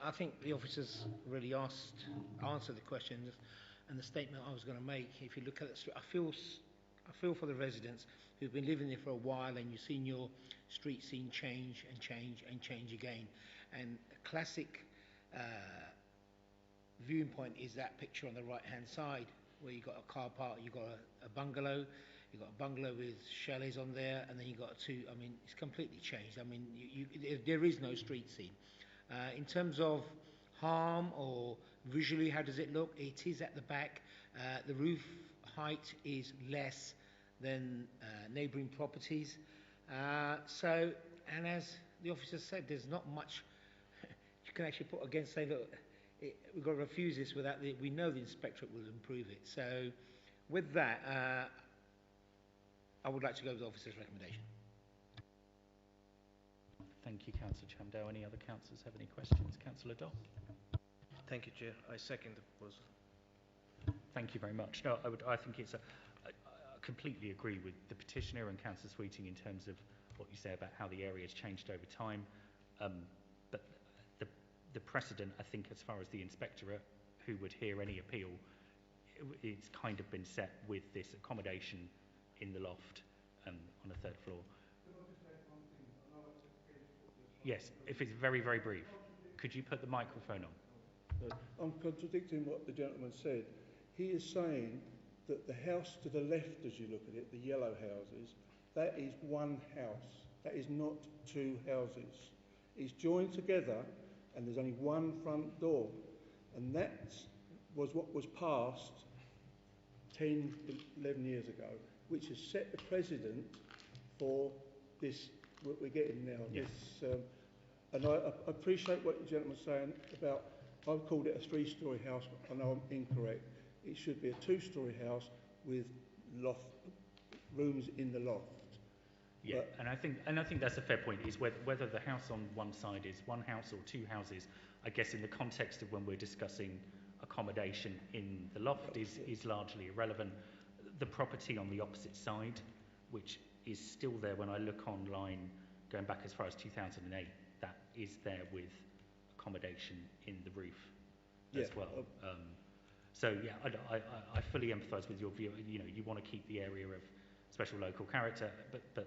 I think the officers really answered the questions and the statement I was going to make. If you look at it, I feel for the residents who've been living there for a while, and you've seen your street scene change and change and change again. And a classic viewing point is that picture on the right-hand side, where you've got a car park, you've got a bungalow, you've got a bungalow with chalets on there, and then you've got it's completely changed. I mean, there is no street scene. In terms of harm or visually, how does it look? It is at the back. The roof height is less than neighbouring properties. And as the officer said, there's not much you can actually put against, say, look, we've got to refuse this without we know the inspectorate will improve it. So with that, I would like to go with the officer's recommendation. Thank you, Councillor Chamdale. Any other councillors have any questions? Councillor Dodd. Thank you, Chair. I second the proposal. Thank you very much. No, I think I completely agree with the petitioner and Councillor Sweeting in terms of what you say about how the area has changed over time. But the precedent, I think, as far as the inspectorate who would hear any appeal, it's kind of been set with this accommodation in the loft on the 3rd floor. Yes, if it's very, very brief. Could you put the microphone on? I'm contradicting what the gentleman said. He is saying that the house to the left, as you look at it, the yellow houses, that is one house. That is not two houses. It's joined together and there's only one front door. And that was what was passed 10, 11 years ago, which has set the precedent for this, what we're getting now. Yeah. This, and I appreciate what the gentleman's saying about, I've called it a three-storey house. I know I'm incorrect. It should be a two-storey house with rooms in the loft. Yeah, and I think that's a fair point, is whether the house on one side is one house or two houses. I guess in the context of when we're discussing accommodation in the loft is largely irrelevant. The property on the opposite side, which is still there when I look online, going back as far as 2008, that is there with accommodation in the roof as well. So yeah, I fully empathise with your view. You know, you want to keep the area of special local character, but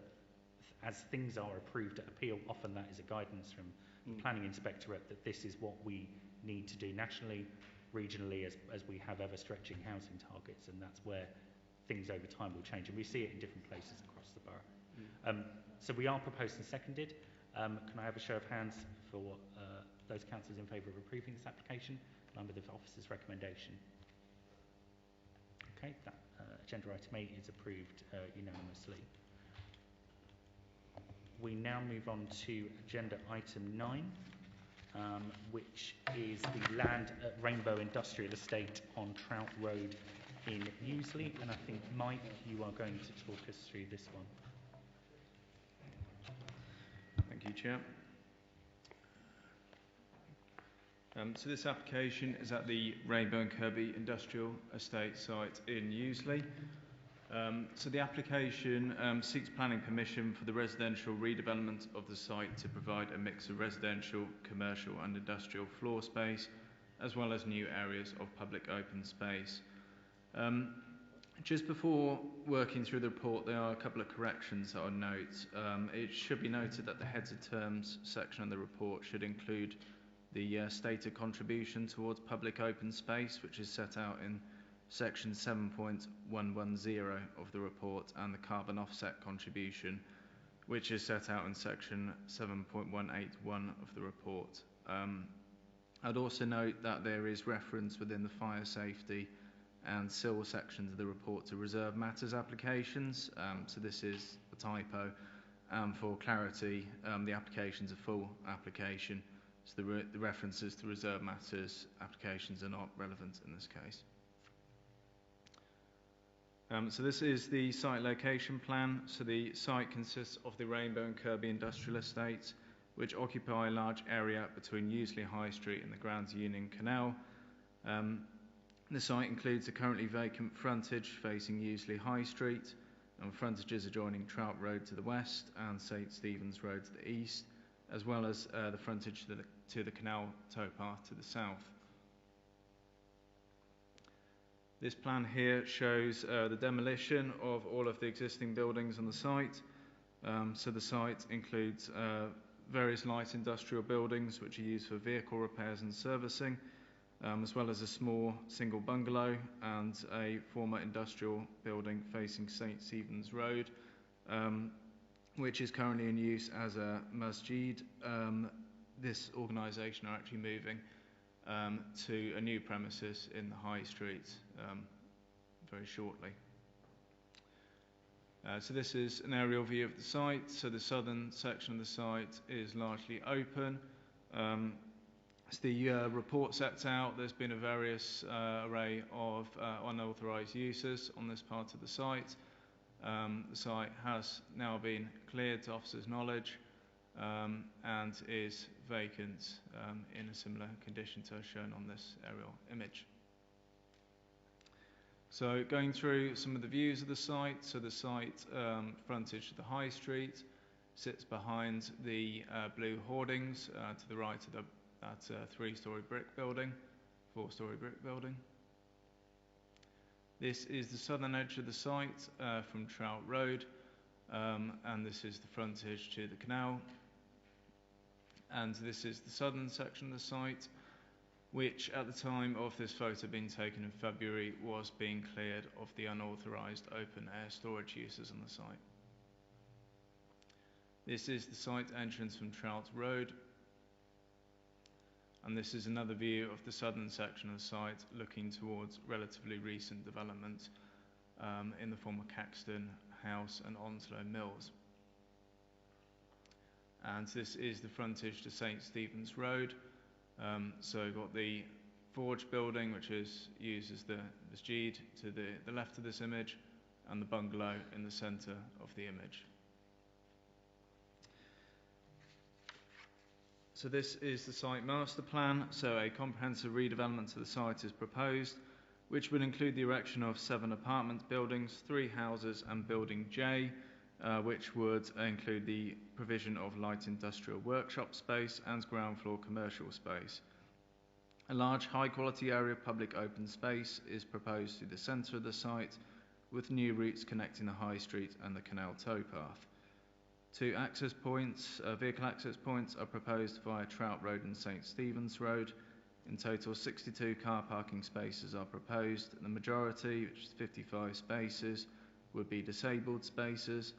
as things are approved at appeal, often that is a guidance from the planning inspectorate that this is what we need to do nationally, regionally, as we have ever stretching housing targets, and that's where things over time will change, and we see it in different places across the borough. So we are proposed and seconded. Can I have a show of hands for those councillors in favour of approving this application in line with the officer's recommendation? Okay, that agenda item 8 is approved unanimously. We now move on to agenda item 9, which is the land at Rainbow Industrial Estate on Trout Road in Newsley, and I think, Mike, you are going to talk us through this one. Thank you, Chair. So this application is at the Rainbow and Kirby Industrial Estate site in Newsley. So the application seeks planning permission for the residential redevelopment of the site to provide a mix of residential, commercial and industrial floor space, as well as new areas of public open space. Just before working through the report, there are a couple of corrections that I'll note. It should be noted that the heads of terms section of the report should include the stated contribution towards public open space, which is set out in section 7.110 of the report, and the carbon offset contribution, which is set out in section 7.181 of the report. I'd also note that there is reference within the fire safety and civil sections of the report to reserve matters applications, so this is a typo, and for clarity, the application's a full application, so the references to reserve matters applications are not relevant in this case. So this is the site location plan. So the site consists of the Rainbow and Kirby Industrial Estates, which occupy a large area between Newsley High Street and the Grand Union Canal. The site includes a currently vacant frontage facing Newsley High Street, and frontages adjoining Trout Road to the west and St Stephen's Road to the east, as well as the frontage to the canal towpath to the south. This plan here shows the demolition of all of the existing buildings on the site. So the site includes various light industrial buildings which are used for vehicle repairs and servicing, as well as a small single bungalow and a former industrial building facing St Stephen's Road, which is currently in use as a masjid. This organisation are actually moving to a new premises in the High Street very shortly. So this is an aerial view of the site. So the southern section of the site is largely open. As the report sets out, there's been a various array of unauthorised uses on this part of the site. The site has now been cleared to officers' knowledge and is vacant in a similar condition to as shown on this aerial image. So going through some of the views of the site, so the site frontage to the High Street sits behind the blue hoardings to the right of that three-storey brick building, four-storey brick building. This is the southern edge of the site from Trout Road, and this is the frontage to the canal. and this is the southern section of the site, which at the time of this photo being taken in February was being cleared of the unauthorised open air storage uses on the site. This is the site entrance from Trout Road, and this is another view of the southern section of the site looking towards relatively recent development in the former Caxton House and Onslow Mills. And this is the frontage to St Stephen's Road. So we've got the Forge building, which is used as the masjid to the left of this image, and the bungalow in the centre of the image. So this is the site master plan. So a comprehensive redevelopment of the site is proposed, which would include the erection of 7 apartment buildings, 3 houses and building J, which would include the provision of light industrial workshop space and ground floor commercial space. A large high quality area of public open space is proposed through the centre of the site, with new routes connecting the High Street and the canal towpath. 2 access points, vehicle access points are proposed via Trout Road and St Stephen's Road. In total, 62 car parking spaces are proposed. The majority, which is 55 spaces, would be disabled spaces.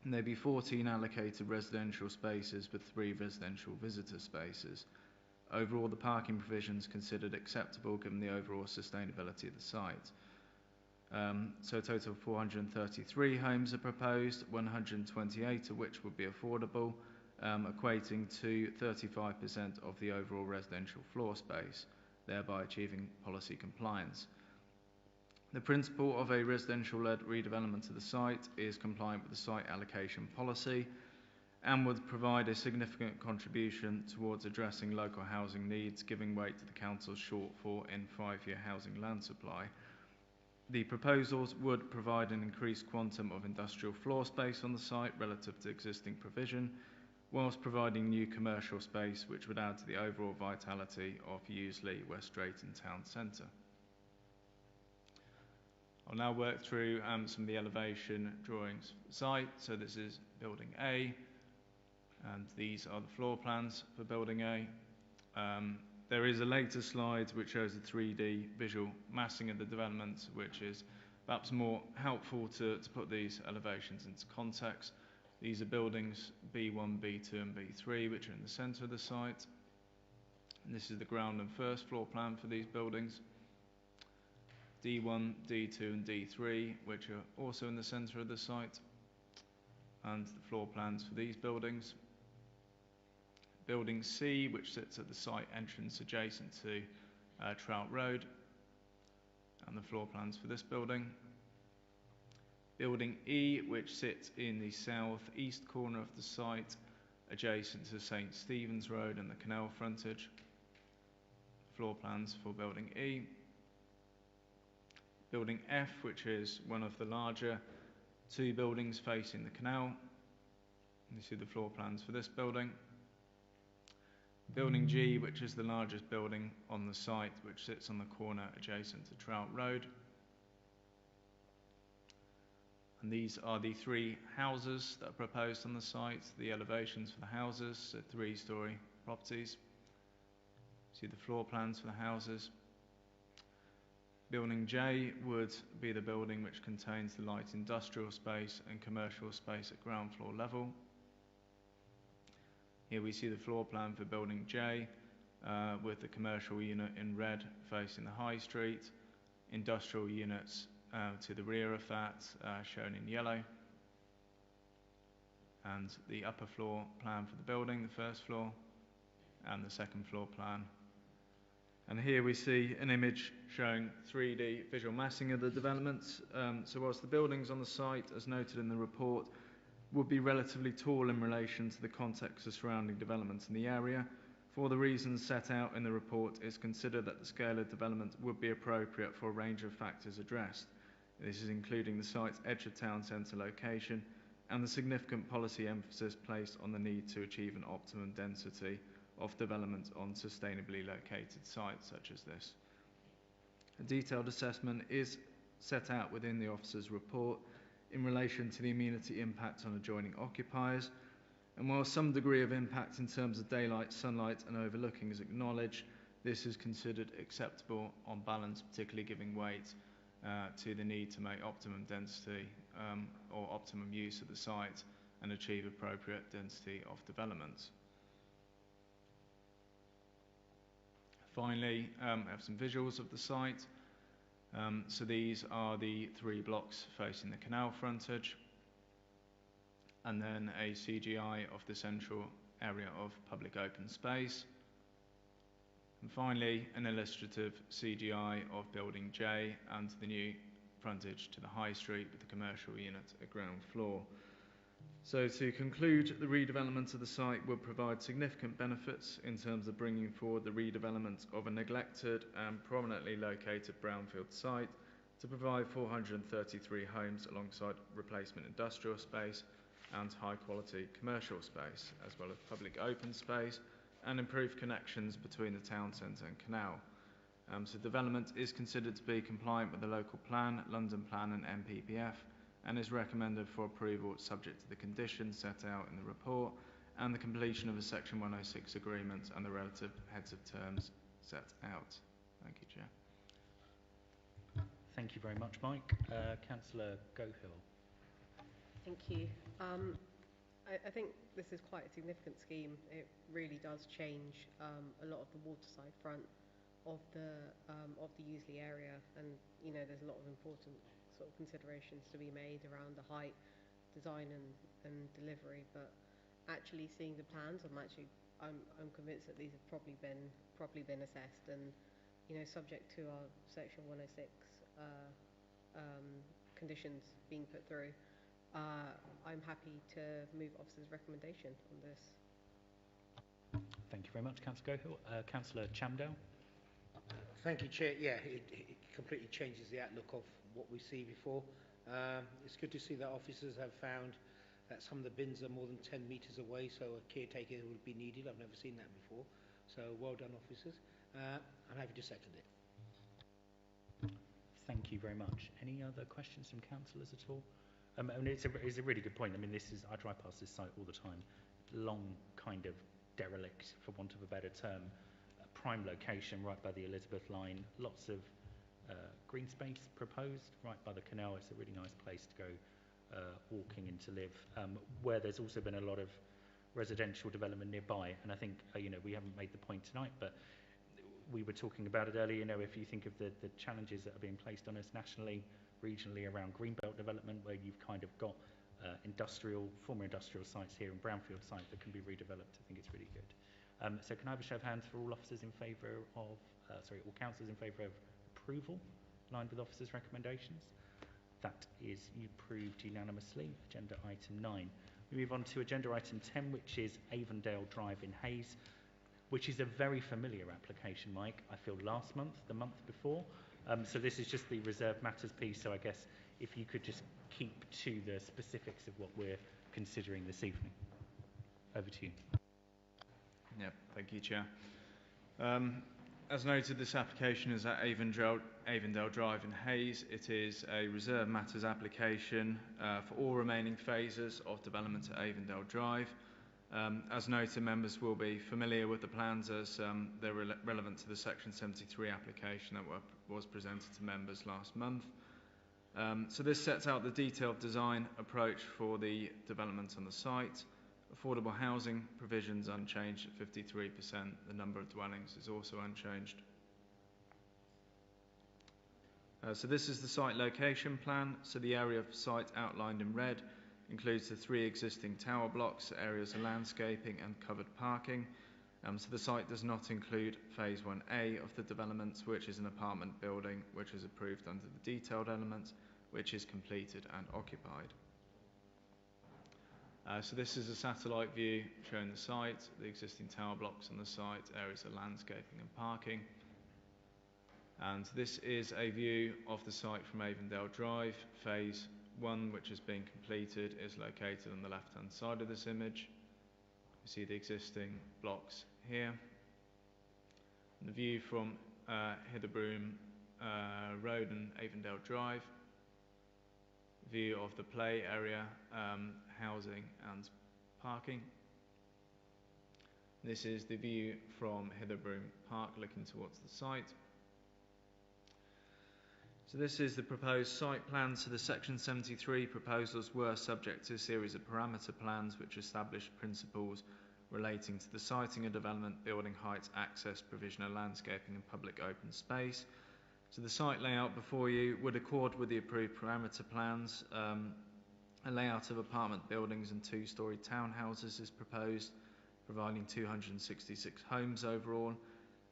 And there'd be 14 allocated residential spaces with 3 residential visitor spaces. Overall, the parking provisions considered acceptable given the overall sustainability of the site. So a total of 433 homes are proposed, 128 of which would be affordable, equating to 35% of the overall residential floor space, thereby achieving policy compliance. The principle of a residential-led redevelopment of the site is compliant with the site allocation policy and would provide a significant contribution towards addressing local housing needs, giving weight to the Council's shortfall in 5-year housing land supply. The proposals would provide an increased quantum of industrial floor space on the site relative to existing provision, whilst providing new commercial space which would add to the overall vitality of Useley, West Drayton Town Centre. I'll now work through some of the elevation drawings for the site. So this is building A, and these are the floor plans for building A. There is a later slide which shows the 3D visual massing of the development, which is perhaps more helpful to put these elevations into context. These are buildings B1, B2 and B3, which are in the centre of the site. And this is the ground and first floor plan for these buildings. D1, D2 and D3, which are also in the centre of the site, and the floor plans for these buildings. Building C, which sits at the site entrance adjacent to Trout Road, and the floor plans for this building. Building E, which sits in the south-east corner of the site, adjacent to St Stephen's Road and the canal frontage. Floor plans for Building E. Building F, which is one of the larger 2 buildings facing the canal. You see the floor plans for this building. Building G, which is the largest building on the site, which sits on the corner adjacent to Trout Road. And these are the 3 houses that are proposed on the site, the elevations for the houses, so 3-storey properties. See the floor plans for the houses. Building J would be the building which contains the light industrial space and commercial space at ground floor level. Here we see the floor plan for Building J with the commercial unit in red facing the High Street, industrial units to the rear of that shown in yellow, and the upper floor plan for the building, the first floor, and the second floor plan. And here we see an image showing 3D visual massing of the developments. So whilst the buildings on the site, as noted in the report, would be relatively tall in relation to the context of surrounding developments in the area, for the reasons set out in the report, it's considered that the scale of development would be appropriate for a range of factors addressed. This is including the site's edge of town centre location and the significant policy emphasis placed on the need to achieve an optimum density of development on sustainably located sites such as this. A detailed assessment is set out within the officer's report in relation to the amenity impact on adjoining occupiers, And while some degree of impact in terms of daylight, sunlight and overlooking is acknowledged, this is considered acceptable on balance, particularly giving weight to the need to make optimum density or optimum use of the site and achieve appropriate density of developments. Finally, we have some visuals of the site. So these are the 3 blocks facing the canal frontage, and then a CGI of the central area of public open space. And finally, an illustrative CGI of Building J and the new frontage to the High Street with the commercial unit at ground floor. So to conclude, the redevelopment of the site will provide significant benefits in terms of bringing forward the redevelopment of a neglected and prominently located brownfield site to provide 433 homes alongside replacement industrial space and high quality commercial space, as well as public open space and improved connections between the town centre and canal. So development is considered to be compliant with the local plan, London Plan and NPPF, and is recommended for approval subject to the conditions set out in the report and the completion of a Section 106 agreement and the relative heads of terms set out. Thank you, Chair. Thank you very much, Mike. Councillor Gohill. Thank you. I think this is quite a significant scheme. It really does change a lot of the waterside front of the Useley area, and there's a lot of important sort of considerations to be made around the height, design, and delivery. But actually seeing the plans, I'm convinced that these have probably been assessed, and subject to our Section 106 conditions being put through. I'm happy to move officer's recommendation on this. Thank you very much, Councillor Gohill. Councillor Chamdale. Thank you, Chair. Yeah, it completely changes the outlook of what we see before. It's good to see that officers have found that some of the bins are more than 10 metres away, so a caretaker would be needed. I've never seen that before. So well done, officers. I'm happy to second it. Thank you very much. Any other questions from councillors at all? I mean, it's a really good point. I mean, I drive past this site all the time. Long kind of derelict, for want of a better term, prime location right by the Elizabeth line. Lots of green space proposed right by the canal. It's a really nice place to go walking and to live, where there's also been a lot of residential development nearby. And I think, we haven't made the point tonight, but we were talking about it earlier. If you think of the challenges that are being placed on us nationally, regionally around greenbelt development, where you've kind of got former industrial sites here and brownfield sites that can be redeveloped, I think it's really good. So can I have a show of hands for all officers in favour of, all councillors in favour of approval, aligned with officers' recommendations? That is approved unanimously. Agenda item 9. We move on to agenda item 10, which is Aenddale Drive in Hayes, which is a very familiar application, Mike, I feel last month, the month before. So this is just the reserved matters piece, so I guess if you could just keep to the specifics of what we're considering this evening. Over to you. Yeah, thank you, Chair. As noted, this application is at Aenddale Drive in Hayes. It is a reserved matters application for all remaining phases of development at Aenddale Drive. As noted, members will be familiar with the plans as they're relevant to the Section 73 application that was presented to members last month. So this sets out the detailed design approach for the development on the site. Affordable housing provisions unchanged at 53%. The number of dwellings is also unchanged. So this is the site location plan. So the area of site outlined in red includes the 3 existing tower blocks, areas of landscaping and covered parking. So the site does not include Phase 1A of the development, which is an apartment building which is approved under the detailed elements, which is completed and occupied. So this is a satellite view showing the site, the existing tower blocks on the site, areas of landscaping and parking. And this is a view of the site from Aenddale Drive. Phase 1, which has been completed, is located on the left-hand side of this image. You see the existing blocks here. And the view from Hillingdon Road and Aenddale Drive. View of the play area, housing and parking This is the view from Hitherbroom Park looking towards the site. So this is the proposed site plan. So the Section 73 proposals were subject to a series of parameter plans which established principles relating to the siting of development, building heights, access, provision of landscaping and public open space. So the site layout before you would accord with the approved parameter plans. A layout of apartment buildings and two-storey townhouses is proposed, providing 266 homes overall,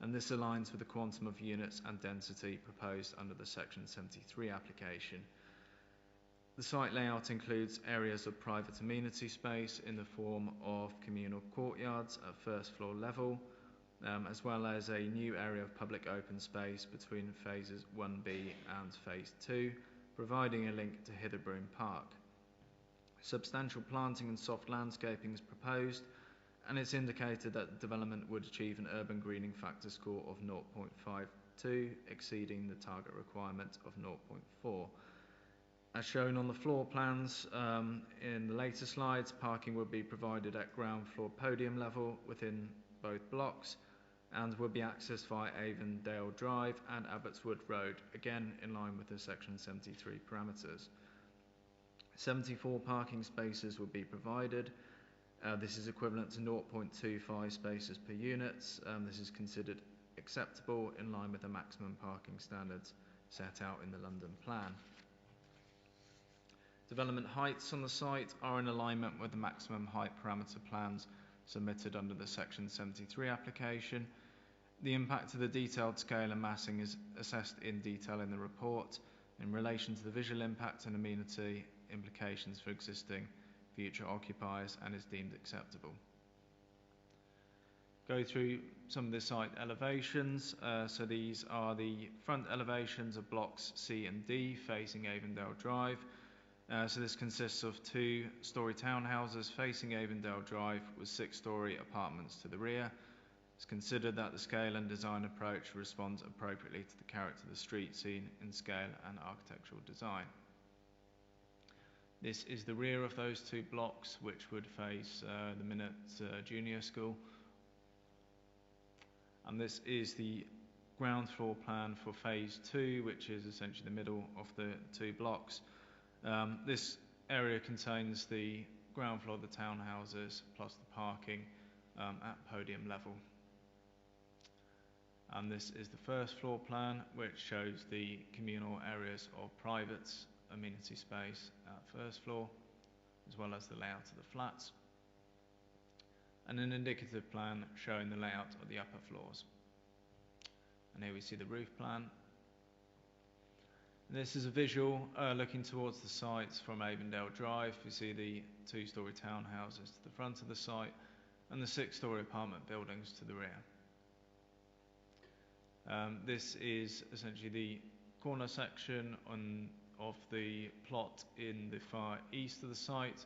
and this aligns with the quantum of units and density proposed under the Section 73 application. The site layout includes areas of private amenity space in the form of communal courtyards at first floor level, as well as a new area of public open space between phases 1B and phase 2, providing a link to Hitherbroom Park. Substantial planting and soft landscaping is proposed, and it's indicated that the development would achieve an urban greening factor score of 0.52, exceeding the target requirement of 0.4. As shown on the floor plans in the later slides, parking will be provided at ground floor podium level within both blocks and will be accessed via Aenddale Drive and Abbotswood Road, again in line with the Section 73 parameters. 74 parking spaces will be provided. This is equivalent to 0.25 spaces per unit. This is considered acceptable in line with the maximum parking standards set out in the London Plan. Development heights on the site are in alignment with the maximum height parameter plans submitted under the Section 73 application. The impact of the detailed scale and massing is assessed in detail in the report in relation to the visual impact and amenity implications for existing future occupiers and is deemed acceptable. Go through some of the site elevations. So these are the front elevations of blocks C and D facing Aenddale Drive. So this consists of two-storey townhouses facing Aenddale Drive with six-storey apartments to the rear. It's considered that the scale and design approach responds appropriately to the character of the street scene in scale and architectural design. This is the rear of those two blocks, which would face the Minute Junior School. And this is the ground floor plan for phase 2, which is essentially the middle of the two blocks. This area contains the ground floor of the townhouses plus the parking at podium level. And this is the first floor plan, which shows the communal areas of private amenity space at first floor, as well as the layout of the flats, and an indicative plan showing the layout of the upper floors. And here we see the roof plan. This is a visual looking towards the sites from Aenddale Drive. You see the two-storey townhouses to the front of the site and the six-storey apartment buildings to the rear. This is essentially the corner section of the plot in the far east of the site.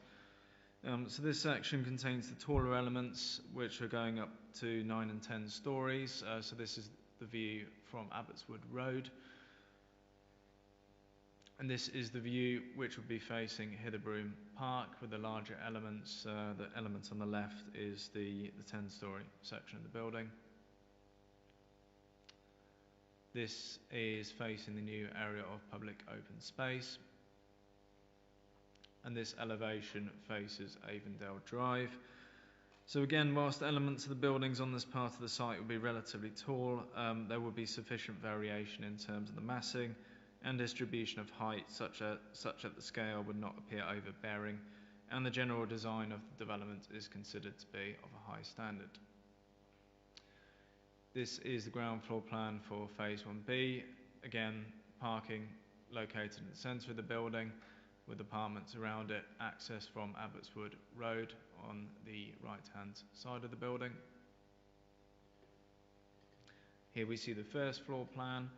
So this section contains the taller elements, which are going up to 9 and 10 stories. So this is the view from Abbotswood Road. And this is the view which would be facing Hitherbroom Park with the larger elements. The element on the left is the 10-storey section of the building. This is facing the new area of public open space. And this elevation faces Aenddale Drive. So again, whilst elements of the buildings on this part of the site will be relatively tall, there will be sufficient variation in terms of the massing and distribution of height such that the scale would not appear overbearing, and the general design of the development is considered to be of a high standard. This is the ground floor plan for phase 1B. Again, parking located in the centre of the building with apartments around it, access from Abbotswood Road on the right-hand side of the building. Here we see the first floor plan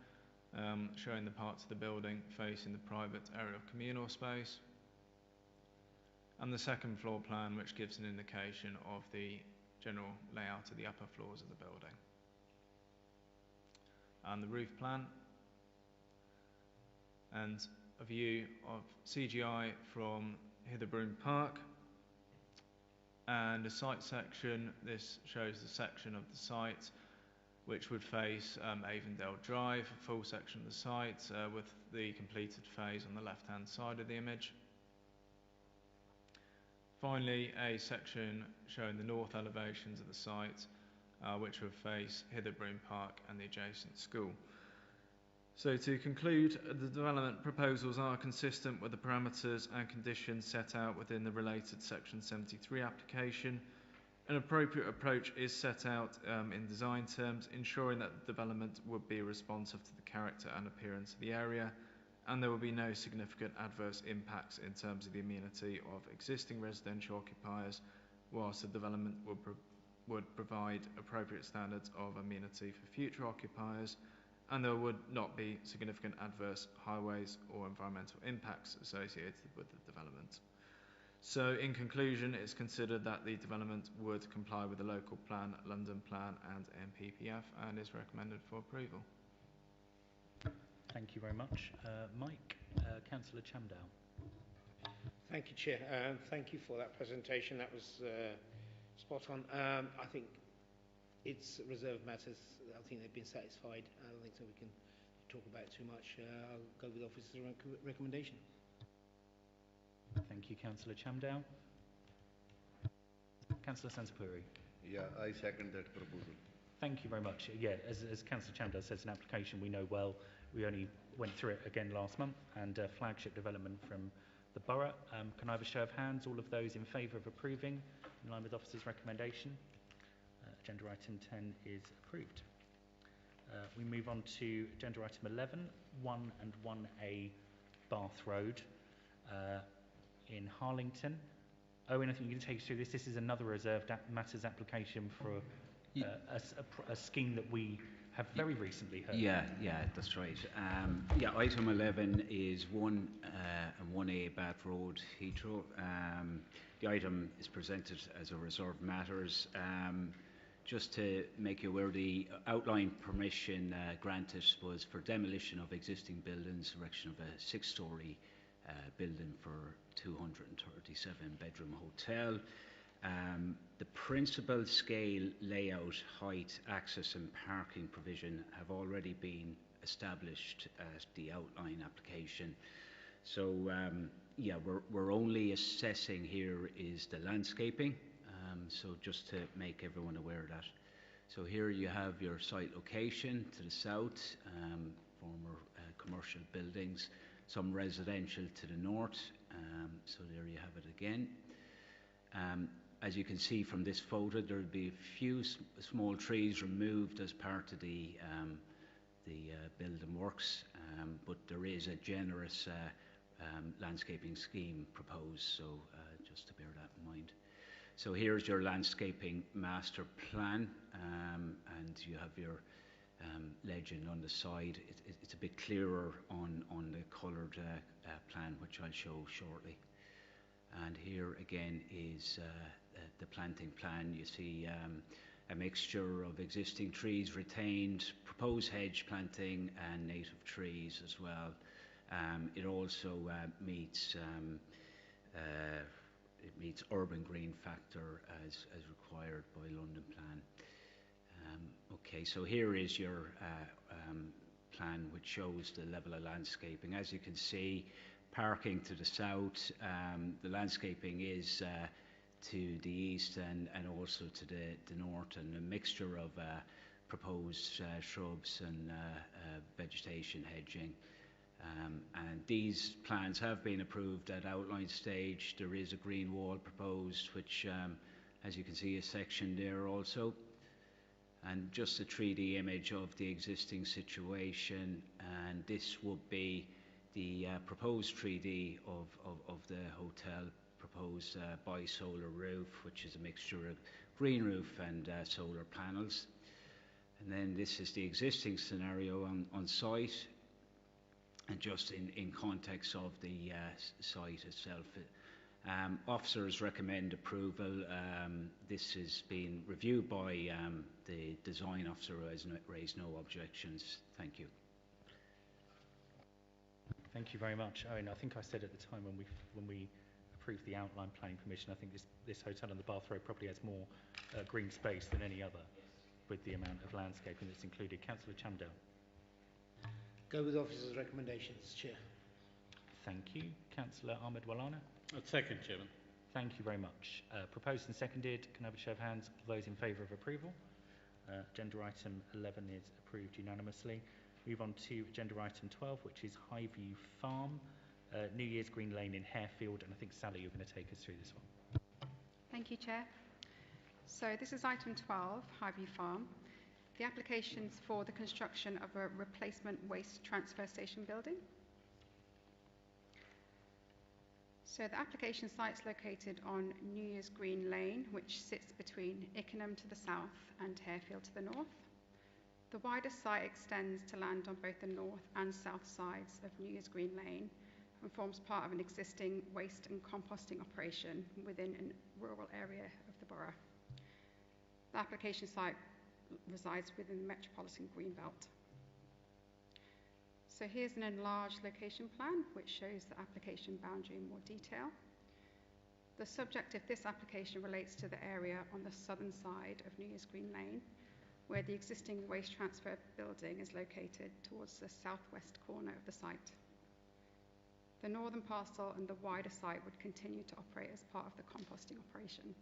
showing the parts of the building facing the private area of communal space, and the second floor plan, which gives an indication of the general layout of the upper floors of the building. And the roof plan, and a view of CGI from Hitherbroom Park. and a site section. This shows the section of the site which would face Aenddale Drive, a full section of the site with the completed phase on the left-hand side of the image. Finally, a section showing the north elevations of the site, which would face Hillingdon Park and the adjacent school. So to conclude, the development proposals are consistent with the parameters and conditions set out within the related Section 73 application. An appropriate approach is set out in design terms, ensuring that the development would be responsive to the character and appearance of the area, and there will be no significant adverse impacts in terms of the amenity of existing residential occupiers, whilst the development would provide appropriate standards of amenity for future occupiers, and there would not be significant adverse highways or environmental impacts associated with the development. So in conclusion, it's considered that the development would comply with the local plan, London plan and NPPF, and is recommended for approval. Thank you very much. Mike, Councillor Chamdale. Thank you, Chair. Thank you for that presentation. That was spot on. I think it's reserved matters. I think they've been satisfied. I don't think so we can talk about it too much. I'll go with the officer's recommendation. Thank you, Councillor Chamdale. Councillor Sansapuri. Yeah, I second that proposal. Thank you very much. Yeah, as Councillor Chamdale says, an application we know well. We only went through it again last month, and flagship development from the Borough. Can I have a show of hands? All of those in favour of approving, in line with the officer's recommendation? Agenda item 10 is approved. We move on to agenda item 11, 1 and 1A Bath Road in Hillingdon. Owen, I think you can take us through this. This is another reserved matters application for a scheme that we have very recently heard. Yeah, that's right. Item 11 is 1 and 1A Bath Road, Heathrow. The item is presented as a reserved matters. Just to make you aware, the outline permission granted was for demolition of existing buildings, erection of a 6-storey building for 237 bedroom hotel. The principal scale, layout, height, access and parking provision have already been established at the outline application. So we're only assessing here is the landscaping. So just to make everyone aware of that. So here you have your site location to the south, former commercial buildings, some residential to the north. So there you have it again. As you can see from this photo, there will be a few small trees removed as part of the building works, but there is a generous landscaping scheme proposed, so just to bear that in mind. So here's your landscaping master plan, and you have your legend on the side. It's a bit clearer on the coloured plan, which I'll show shortly. And here again is the planting plan. You see a mixture of existing trees retained, proposed hedge planting and native trees as well. It also meets urban green factor as required by London plan. Okay, so here is your plan, which shows the level of landscaping. As you can see, parking to the south, the landscaping is to the east and also to the north, and a mixture of proposed shrubs and vegetation hedging. And these plans have been approved at outline stage. There is a green wall proposed, which, as you can see, is sectioned there also. And just a 3D image of the existing situation, and this would be the proposed 3D of the hotel, proposed bi-solar roof, which is a mixture of green roof and solar panels. And then this is the existing scenario on site. And just in context of the site itself, officers recommend approval. This has been reviewed by the design officer, who has raised no objections. Thank you. Thank you very much, Owen. I think I said at the time when we approved the outline planning permission. I think this hotel on the Bath Road probably has more green space than any other with the amount of landscaping that's included. Councillor Chamdale. Go with officers' recommendations, Chair. Thank you. Councillor Ahmed Walana. Second, Chairman. Thank you very much. Proposed and seconded. Can I have a show of hands? All those in favour of approval? Agenda item 11 is approved unanimously. Move on to agenda item 12, which is Highview Farm, New Year's Green Lane in Harefield, and I think Sally, you're going to take us through this one. Thank you, Chair. So this is item 12, Highview Farm. The application's for the construction of a replacement waste transfer station building. So the application site's located on New Year's Green Lane, which sits between Ickenham to the south and Harefield to the north. The wider site extends to land on both the north and south sides of New Year's Green Lane and forms part of an existing waste and composting operation within a rural area of the borough. The application site resides within the Metropolitan Greenbelt. So here's an enlarged location plan which shows the application boundary in more detail. The subject of this application relates to the area on the southern side of New Year's Green Lane, where the existing waste transfer building is located towards the southwest corner of the site. The northern parcel and the wider site would continue to operate as part of the composting operation.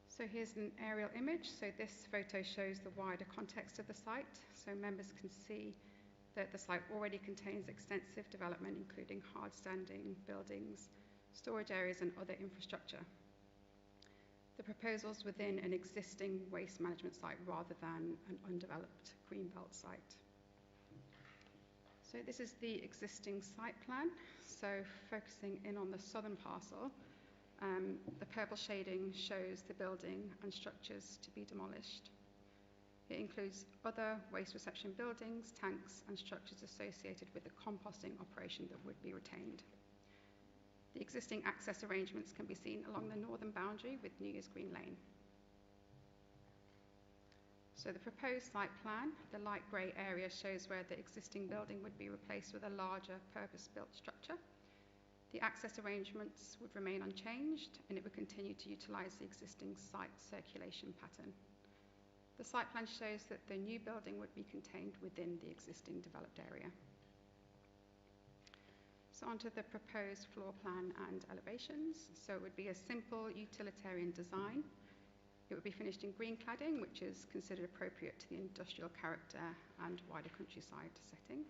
So here's an aerial image. So this photo shows the wider context of the site, so members can see that the site already contains extensive development, including hard-standing buildings, storage areas and other infrastructure. The proposal's within an existing waste management site rather than an undeveloped greenbelt site. So this is the existing site plan. So focusing in on the southern parcel, the purple shading shows the building and structures to be demolished. It includes other waste reception buildings, tanks and structures associated with the composting operation that would be retained. The existing access arrangements can be seen along the northern boundary with New Year's Green Lane. So the proposed site plan, the light grey area shows where the existing building would be replaced with a larger purpose-built structure. The access arrangements would remain unchanged and it would continue to utilise the existing site circulation pattern. The site plan shows that the new building would be contained within the existing developed area. So onto the proposed floor plan and elevations. So it would be a simple utilitarian design. It would be finished in green cladding, which is considered appropriate to the industrial character and wider countryside setting.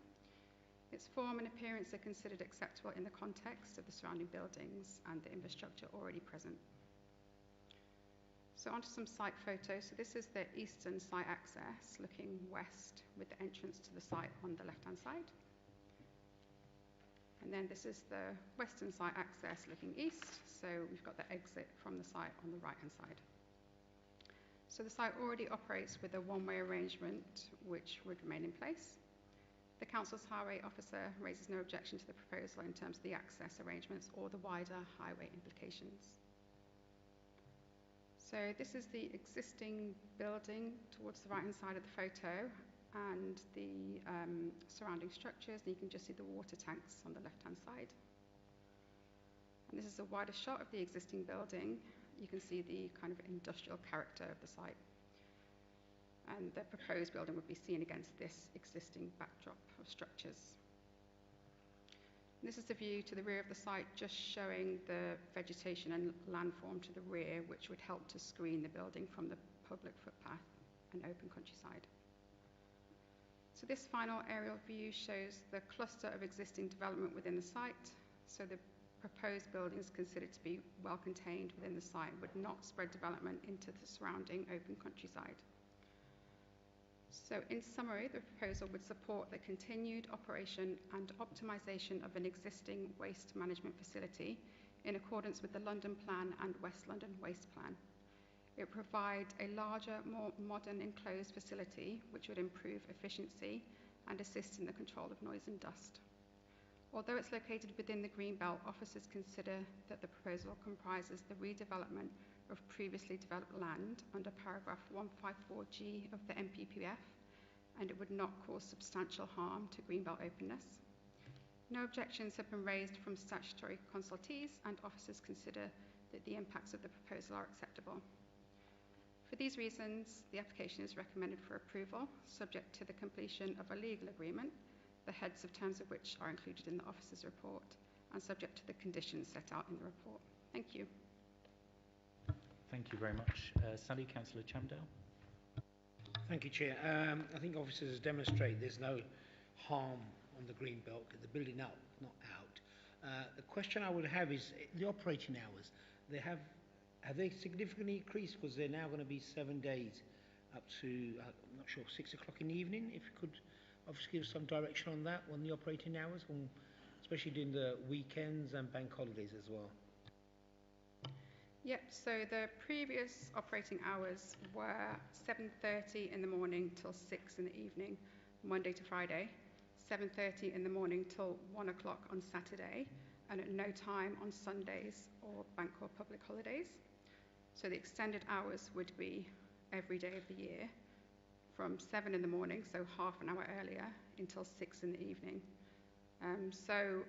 Its form and appearance are considered acceptable in the context of the surrounding buildings and the infrastructure already present. So onto some site photos. So this is the eastern site access looking west with the entrance to the site on the left-hand side. And then this is the western site access looking east. So we've got the exit from the site on the right-hand side. So the site already operates with a one-way arrangement which would remain in place. The council's highway officer raises no objection to the proposal in terms of the access arrangements or the wider highway implications. So this is the existing building towards the right-hand side of the photo and the surrounding structures, and you can just see the water tanks on the left-hand side. And this is a wider shot of the existing building. You can see the kind of industrial character of the site. And the proposed building would be seen against this existing backdrop of structures. This is the view to the rear of the site, just showing the vegetation and landform to the rear, which would help to screen the building from the public footpath and open countryside. So this final aerial view shows the cluster of existing development within the site. So the proposed building is considered to be well contained within the site, would not spread development into the surrounding open countryside. So in summary, the proposal would support the continued operation and optimisation of an existing waste management facility in accordance with the London Plan and West London Waste Plan. It would provide a larger, more modern enclosed facility which would improve efficiency and assist in the control of noise and dust. Although it's located within the Greenbelt, officers consider that the proposal comprises the redevelopment of previously developed land under paragraph 154G of the MPPF, and it would not cause substantial harm to Greenbelt openness. No objections have been raised from statutory consultees, and officers consider that the impacts of the proposal are acceptable. For these reasons, the application is recommended for approval, subject to the completion of a legal agreement, the heads of terms of which are included in the officer's report, and subject to the conditions set out in the report. Thank you. Thank you very much. Sally, Councillor Chamdale. Thank you, Chair. I think officers demonstrate there's no harm on the green belt, the building up, not out. The question I would have is the operating hours. Have they significantly increased, because they're now going to be 7 days up to, I'm not sure, 6 o'clock in the evening? If you could obviously give some direction on that, on the operating hours, especially during the weekends and bank holidays as well. Yep, so the previous operating hours were 7:30 in the morning till 6 in the evening, Monday to Friday, 7:30 in the morning till 1 o'clock on Saturday, and at no time on Sundays or bank or public holidays. So the extended hours would be every day of the year, from 7 in the morning, so half an hour earlier, until 6 in the evening. So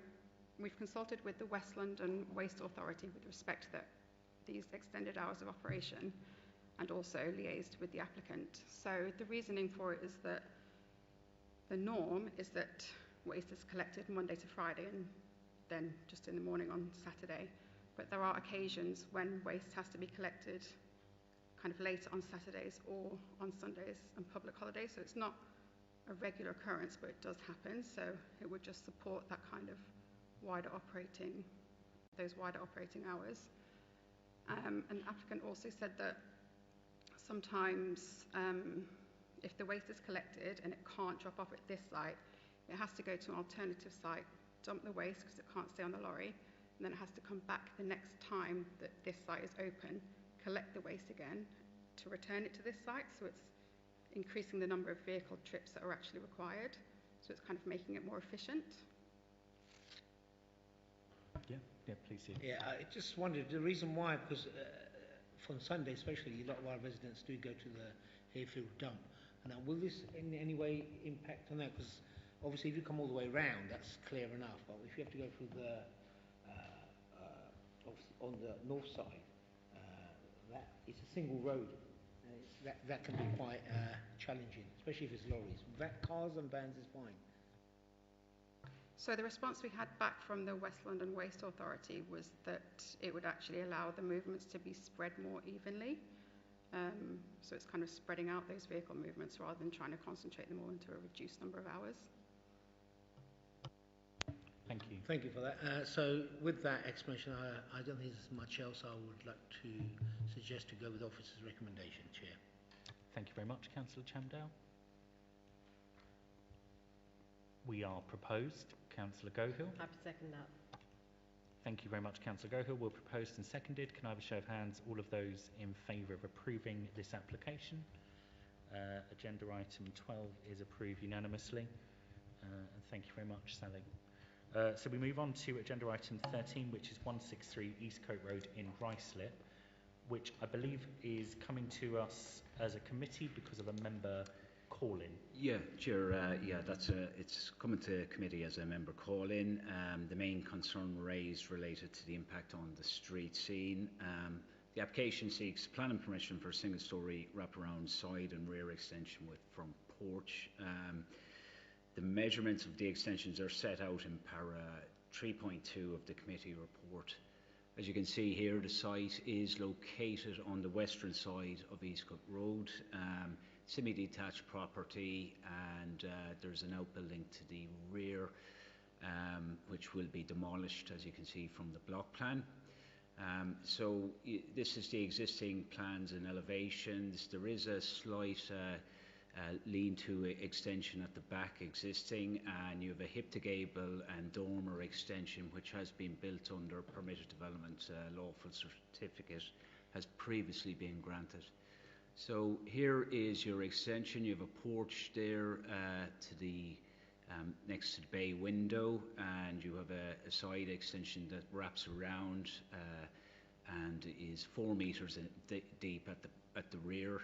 we've consulted with the West London Waste Authority with respect to these extended hours of operation, and also liaised with the applicant. So the reasoning for it is that the norm is that waste is collected Monday to Friday and then just in the morning on Saturday. But there are occasions when waste has to be collected kind of later on Saturdays or on Sundays and public holidays. So it's not a regular occurrence, but it does happen. So it would just support that kind of those wider operating hours. And the applicant also said that sometimes if the waste is collected and it can't drop off at this site, it has to go to an alternative site, dump the waste because it can't stay on the lorry, and then it has to come back the next time that this site is open, collect the waste again to return it to this site. So it's increasing the number of vehicle trips that are actually required. So it's kind of making it more efficient. Yeah, please. Yeah, I just wondered the reason why, because on Sunday especially, a lot of our residents do go to the Hayfield dump. And will this in any way impact on that? Because obviously if you come all the way around, that's clear enough. But if you have to go through on the north side, that it's a single road. That can be quite challenging, especially if it's lorries. Cars and vans is fine. So the response we had back from the West London Waste Authority was that it would actually allow the movements to be spread more evenly. So it's kind of spreading out those vehicle movements rather than trying to concentrate them all into a reduced number of hours. Thank you. Thank you for that. So with that explanation, I don't think there's much else I would like to suggest to go with the officer's recommendation, Chair. Thank you very much, Councillor Chamdale. We are proposed. Councillor Gohill. Happy to second that. Thank you very much, Councillor Gohill. We're proposed and seconded. Can I have a show of hands? All of those in favour of approving this application? Agenda item 12 is approved unanimously. And thank you very much, Sally. So we move on to agenda item 13, which is 163 Eastcote Road in Ruislip, which I believe is coming to us as a committee because of a member call-in. Yeah, Chair, it's coming to committee as a member call-in. The main concern raised related to the impact on the street scene. The application seeks planning permission for a single-storey wraparound side and rear extension with front porch. The measurements of the extensions are set out in para 3.2 of the committee report. As you can see here, the site is located on the western side of Eastcote Road. Semi-detached property, and there's an outbuilding to the rear which will be demolished, as you can see from the block plan. So this is the existing plans and elevations. There is a slight lean-to extension at the back existing, and you have a hip-to-gable and dormer extension which has been built under permitted development lawful certificate, has previously been granted. So here is your extension. You have a porch there to the next to the bay window, and you have a side extension that wraps around and is 4 metres deep at the rear.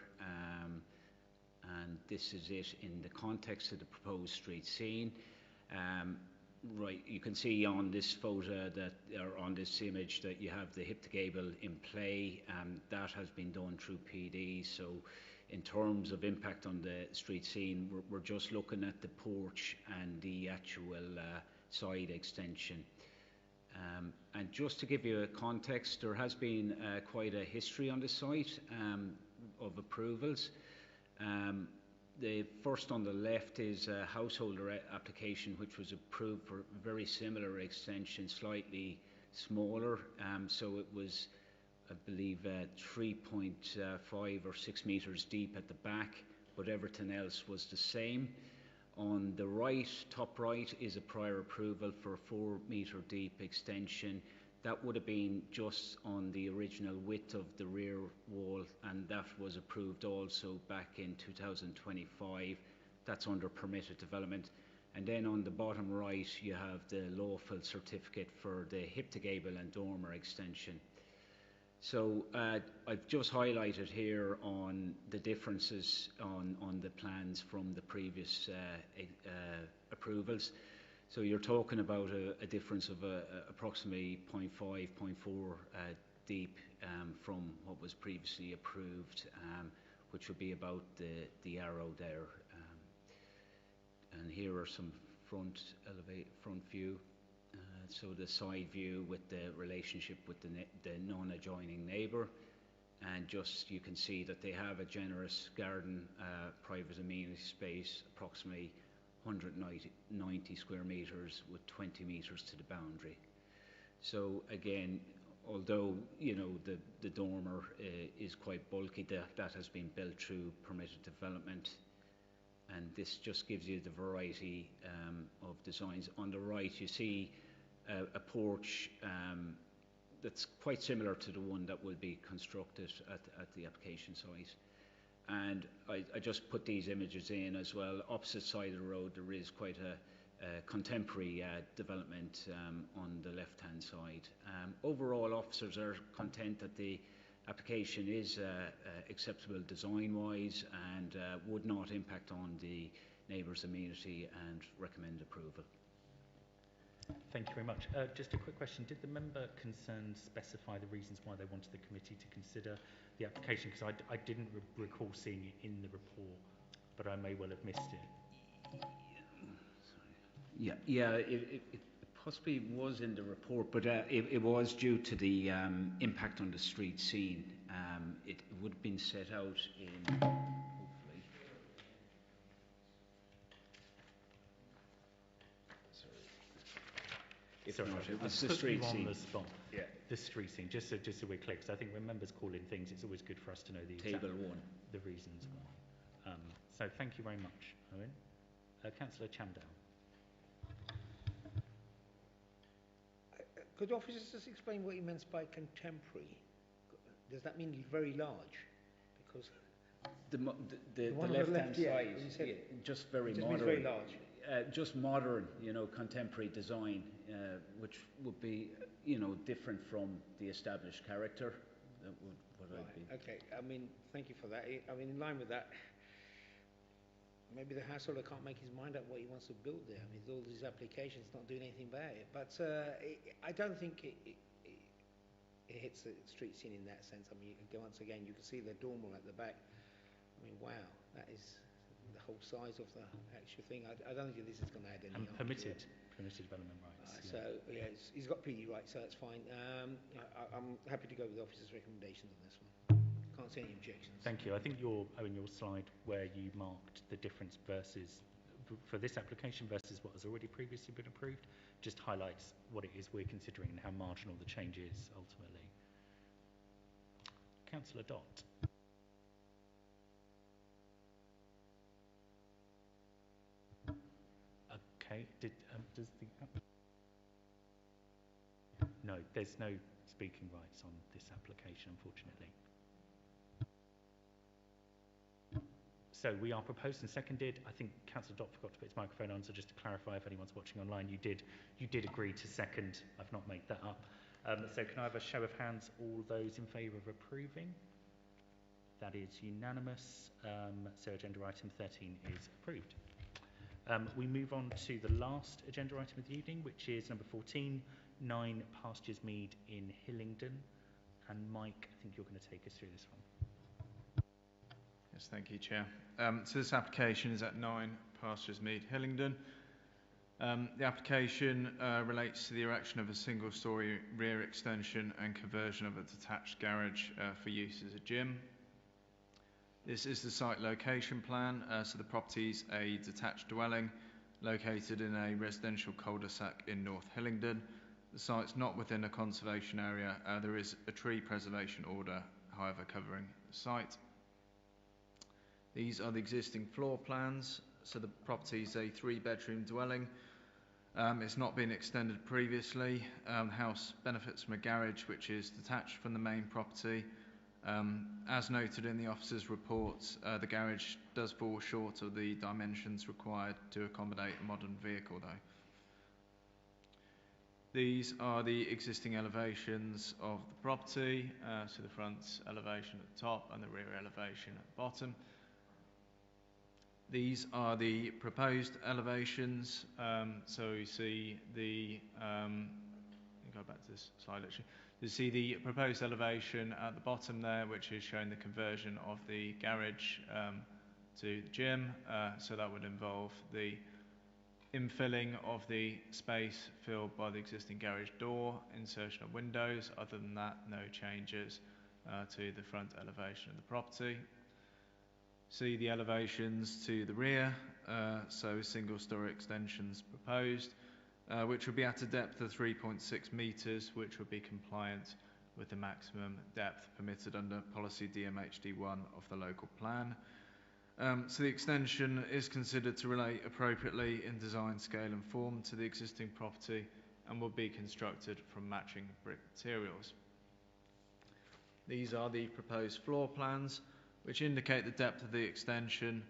And this is it in the context of the proposed street scene. right, you can see on this photo that, or on this image, that you have the hip to gable in play. That has been done through PD. So, in terms of impact on the street scene, we're just looking at the porch and the actual side extension. And just to give you a context, there has been quite a history on the site of approvals. The first on the left is a householder application which was approved for a very similar extension, slightly smaller. So it was, I believe, 3.5 or 6 metres deep at the back, but everything else was the same. On the right, top right, is a prior approval for a 4 metre deep extension. That would have been just on the original width of the rear wall, and that was approved also back in 2025. That's under permitted development. And then on the bottom right, you have the lawful certificate for the hip to gable and dormer extension. So I've just highlighted here on the differences on the plans from the previous approvals. So you're talking about a difference of approximately 0.5, 0.4 deep from what was previously approved, which would be about the arrow there. And here are some front view. So the side view with the relationship with the non-adjoining neighbour, and just you can see that they have a generous garden, private amenity space, approximately 190 square metres with 20 metres to the boundary. So again, although the dormer is quite bulky, that has been built through permitted development, and this just gives you the variety of designs. On the right, you see a porch that's quite similar to the one that will be constructed at the application site. And I just put these images in as well. Opposite side of the road, there is quite a contemporary development on the left-hand side. Overall, officers are content that the application is acceptable design-wise and would not impact on the neighbours' amenity, and recommend approval. Thank you very much. Just a quick question. Did the member concerned specify the reasons why they wanted the committee to consider the application? Because I didn't recall seeing it in the report, but I may well have missed it. Yeah, it possibly was in the report, but it was due to the impact on the street scene. It would have been set out in... Sorry, it was the street scene. On the spot. Yeah. The street scene, just so we're clear, because I think when members call in things, it's always good for us to know the Table 1. The reasons why. So thank you very much, Owen. Councillor Chandel. Could officers just explain what he meant by contemporary? Does that mean very large? Because the left-hand side, just very modern. Very large. Just modern, contemporary design, which would be, different from the established character. That would what I'd be. Okay. I mean, thank you for that. I mean, in line with that, maybe the householder can't make his mind up what he wants to build there. I mean, all these applications not doing anything about it. But I don't think it hits the street scene in that sense. I mean, once again, you can see the dormer at the back. I mean, wow, that is the whole size of the actual thing. I don't think this is going to add any. And permitted development rights. So yeah, he's got PD rights, so that's fine. I'm happy to go with the officer's recommendations on this one. Can't see any objections. Thank you. I think your slide where you marked the difference versus for this application versus what has already previously been approved just highlights what it is we're considering and how marginal the change is ultimately. Councillor Dott. Okay. Does the no? There's no speaking rights on this application, unfortunately. So we are proposed and seconded. I think Councillor Dott forgot to put his microphone on, so just to clarify, if anyone's watching online, you did agree to second. I've not made that up. So can I have a show of hands? All those in favour of approving? That is unanimous. So agenda item 13 is approved. We move on to the last agenda item of the evening, which is number 14, 9 Pastures Mead in Hillingdon. And Mike, I think you're going to take us through this one. Yes, thank you, Chair. So this application is at 9 Pastures Mead, Hillingdon. The application relates to the erection of a single-storey rear extension and conversion of a detached garage for use as a gym. This is the site location plan, so the property is a detached dwelling located in a residential cul-de-sac in North Hillingdon. The site's not within a conservation area. There is a tree preservation order, however, covering the site. These are the existing floor plans. So the property is a 3-bedroom dwelling. It's not been extended previously. The house benefits from a garage which is detached from the main property. As noted in the officer's reports, the garage does fall short of the dimensions required to accommodate a modern vehicle though. These are the existing elevations of the property, so the front elevation at the top and the rear elevation at the bottom. These are the proposed elevations, so you see the, go back to this slide actually. You see the proposed elevation at the bottom there, which is showing the conversion of the garage to the gym, so that would involve the infilling of the space filled by the existing garage door, insertion of windows. Other than that, no changes to the front elevation of the property. See the elevations to the rear, so single-storey extensions proposed, which would be at a depth of 3.6 metres, which would be compliant with the maximum depth permitted under policy DMHD1 of the local plan. So the extension is considered to relate appropriately in design, scale and form to the existing property and will be constructed from matching brick materials. These are the proposed floor plans, which indicate the depth of the extension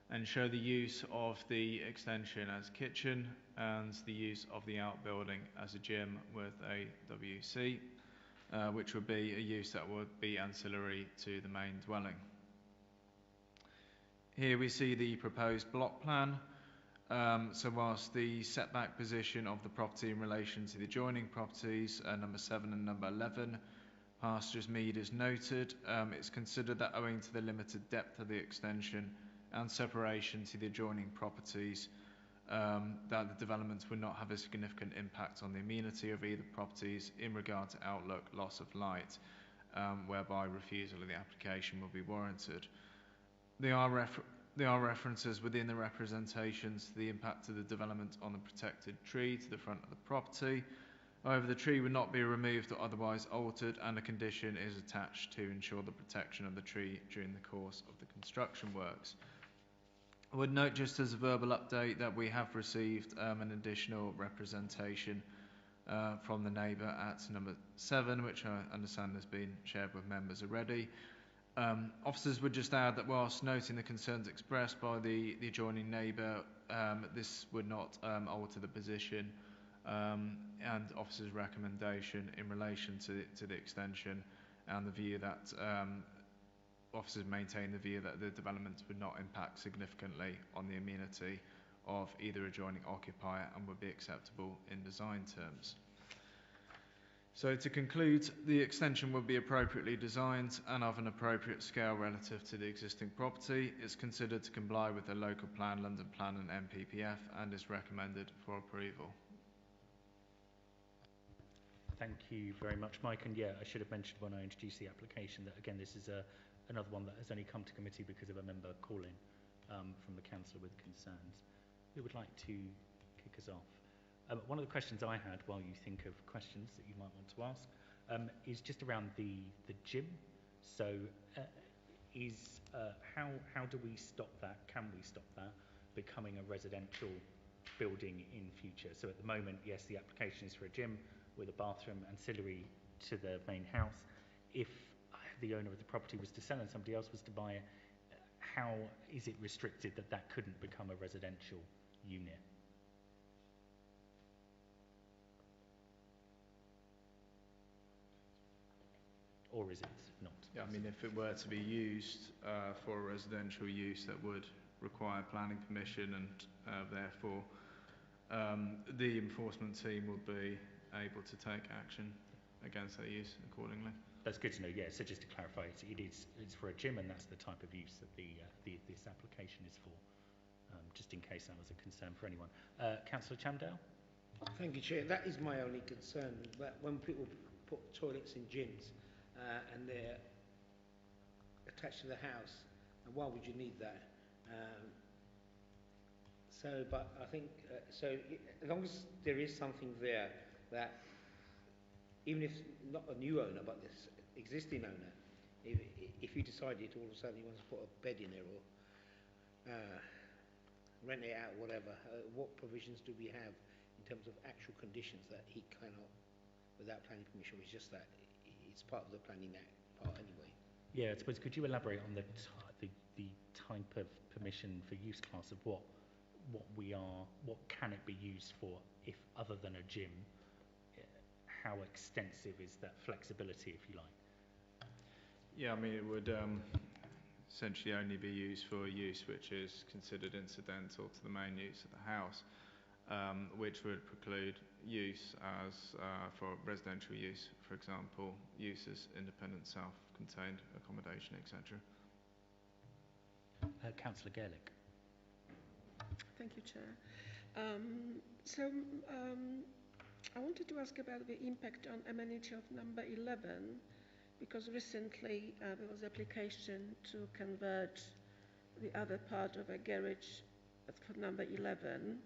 and show the use of the extension as kitchen and the use of the outbuilding as a gym with a WC, which would be a use that would be ancillary to the main dwelling. Here we see the proposed block plan. So whilst the setback position of the property in relation to the adjoining properties, number 7 and number 11, Pastures Mead is noted, it's considered that owing to the limited depth of the extension and separation to the adjoining properties, that the development would not have a significant impact on the amenity of either properties in regard to outlook, loss of light, whereby refusal of the application will be warranted. There are references within the representations to the impact of the development on the protected tree to the front of the property. However, the tree would not be removed or otherwise altered, and a condition is attached to ensure the protection of the tree during the course of the construction works. I would note, just as a verbal update, that we have received an additional representation from the neighbour at number 7, which I understand has been shared with members already. Officers would just add that whilst noting the concerns expressed by the adjoining neighbour, this would not alter the position and officers' recommendation in relation to the extension, and the view that officers maintain the view that the development would not impact significantly on the amenity of either adjoining occupier and would be acceptable in design terms. So to conclude, the extension would be appropriately designed and of an appropriate scale relative to the existing property. It's considered to comply with the local plan, London Plan and MPPF, and is recommended for approval. Thank you very much, Mike. And yeah, I should have mentioned when I introduced the application that, again, this is another one that has only come to committee because of a member calling from the councillor with concerns. Who would like to kick us off? One of the questions I had, while you think of questions that you might want to ask, is just around the gym. So how do we stop that? Can we stop that becoming a residential building in future? So at the moment, yes, the application is for a gym with a bathroom ancillary to the main house. If the owner of the property was to sell and somebody else was to buy it, how is it restricted that that couldn't become a residential unit? Or is it not? Yeah, I mean, if it were to be used for a residential use, that would require planning permission and therefore the enforcement team will be able to take action against their use accordingly. That's good to know. Yeah. So just to clarify, it's for a gym, and that's the type of use that this application is for. Just in case that was a concern for anyone. Councillor Chamdale. Thank you, Chair. That is my only concern, that when people put toilets in gyms and they're attached to the house, and why would you need that? But I think, as long as there is something there that, even if not a new owner, but this existing owner, if you decided all of a sudden you want to put a bed in there or rent it out, whatever, what provisions do we have in terms of actual conditions that he cannot, without planning permission? It's just that it's part of the planning act part anyway. Yeah, I suppose could you elaborate on the type of permission for use class of what can it be used for, if other than a gym? How extensive is that flexibility, if you like? Yeah, I mean, it would essentially only be used for use which is considered incidental to the main use of the house, which would preclude use as for residential use, for example, use as independent self-contained accommodation, etc. Councillor Gaelic. Thank you, Chair. I wanted to ask about the impact on amenity of number 11, because recently there was an application to convert the other part of a garage for number 11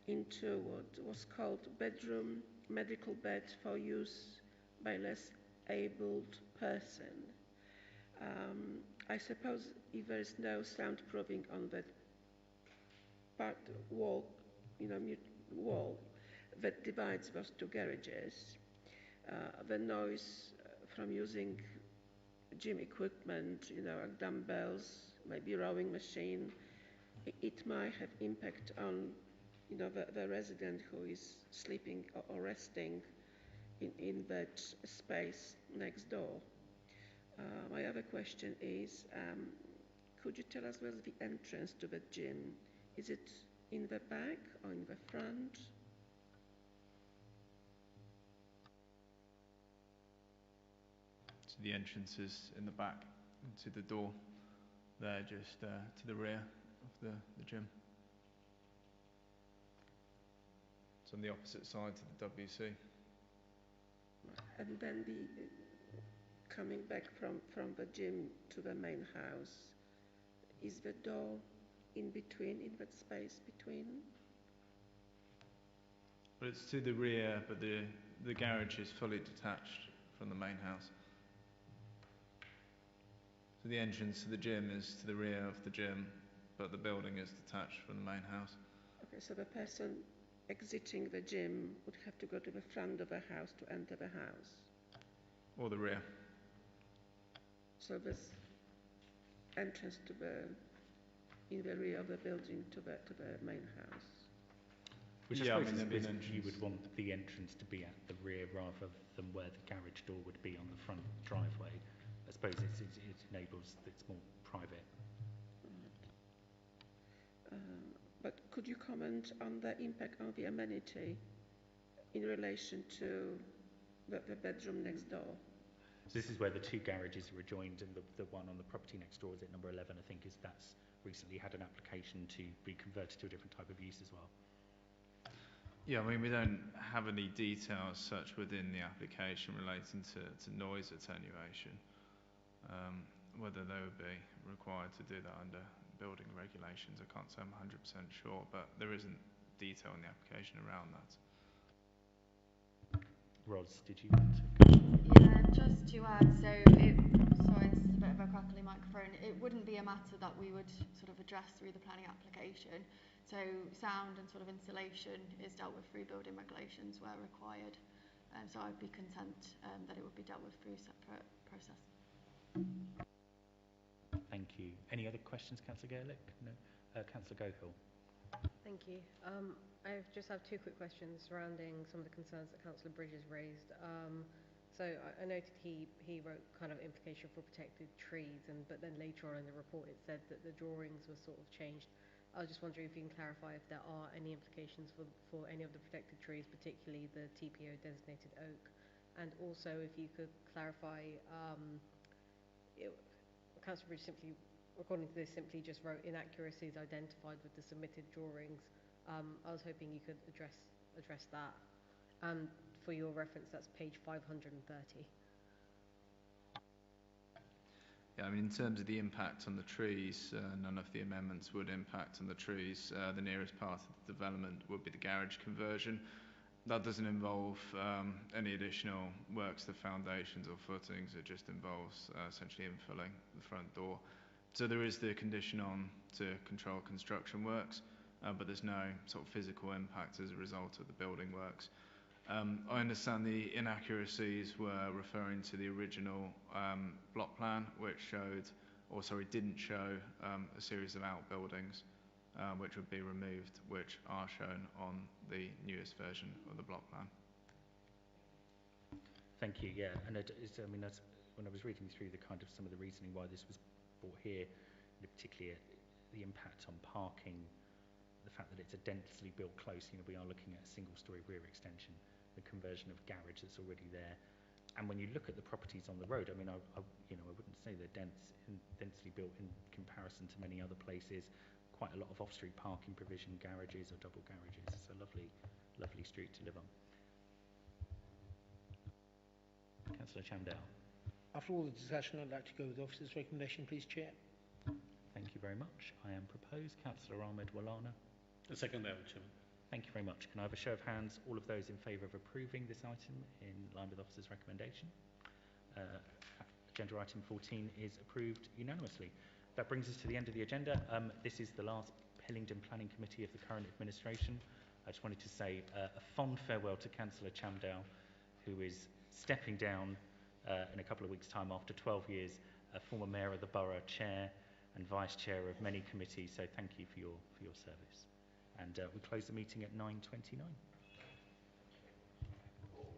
into what was called bedroom medical bed for use by less abled person. I suppose if there is no soundproofing on that part wall, wall that divides those two garages, the noise from using gym equipment, like dumbbells, maybe rowing machine, it might have impact on, the resident who is sleeping or resting in that space next door. My other question is, could you tell us where's the entrance to the gym? Is it in the back or in the front? So the entrance is in the back, to the door there, just to the rear of the gym. It's on the opposite side to the WC. And then coming back from the gym to the main house, is the door in between, in that space between? But it's to the rear, but the garage is fully detached from the main house. So the entrance to the gym is to the rear of the gym, but the building is detached from the main house. Okay, so the person exiting the gym would have to go to the front of the house to enter the house? Or the rear. So this entrance in the rear of the building to the main house? Which I suppose you would want the entrance to be at the rear rather than where the garage door would be on the front driveway. I suppose it enables, it's more private. But could you comment on the impact on the amenity in relation to the bedroom next door? So this is where the two garages are adjoined, and the one on the property next door, is it number 11, I think, that's recently had an application to be converted to a different type of use as well. Yeah, I mean, we don't have any details such within the application relating to noise attenuation. Whether they would be required to do that under building regulations, I can't say I'm 100% sure, but there isn't detail in the application around that. Ros, did you want to? Yeah, just to add, sorry, this is a bit of a crackly microphone. It wouldn't be a matter that we would sort of address through the planning application. So sound and sort of insulation is dealt with through building regulations where required. So I'd be content that it would be dealt with through a separate process. Thank you. Any other questions, Councillor Gaelic? No? Councillor Gohill. Thank you. I just have two quick questions surrounding some of the concerns that Councillor Bridges raised. So I noted he wrote kind of implication for protected trees, but then later on in the report it said that the drawings were sort of changed I was just wondering if you can clarify if there are any implications for any of the protected trees, particularly the TPO designated oak, and also if you could clarify, Councillor Bridge simply, according to this, simply just wrote inaccuracies identified with the submitted drawings. I was hoping you could address that. And for your reference, that's page 530. Yeah, I mean, in terms of the impact on the trees, none of the amendments would impact on the trees. The nearest path of the development would be the garage conversion. That doesn't involve any additional works to foundations or footings. It just involves essentially infilling the front door. So there is the condition on to control construction works, but there's no sort of physical impact as a result of the building works. I understand the inaccuracies were referring to the original block plan, which didn't show a series of outbuildings, which would be removed, which are shown on the newest version of the block plan. Thank you. Yeah, and that's when I was reading through the kind of some of the reasoning why this was brought here, particularly the impact on parking, the fact that it's a densely built close. We are looking at a single-storey rear extension, the conversion of garage that's already there, and when you look at the properties on the road, I wouldn't say they're densely built in comparison to many other places. Quite a lot of off-street parking provision, garages or double garages. It's a lovely, lovely street to live on. Councillor Chamdale. After all the discussion, I'd like to go with the officer's recommendation, please, Chair. Thank you very much. I am proposed. Councillor Ahmed Walana. I second that, Chairman. Thank you very much. Can I have a show of hands, all of those in favour of approving this item in line with the officer's recommendation? Agenda item 14 is approved unanimously. That brings us to the end of the agenda. This is the last Hillingdon Planning Committee of the current administration. I just wanted to say a fond farewell to Councillor Chamdale, who is stepping down in a couple of weeks' time after 12 years, former Mayor of the Borough, Chair and Vice Chair of many committees. So thank you for your service. And we close the meeting at 9:29.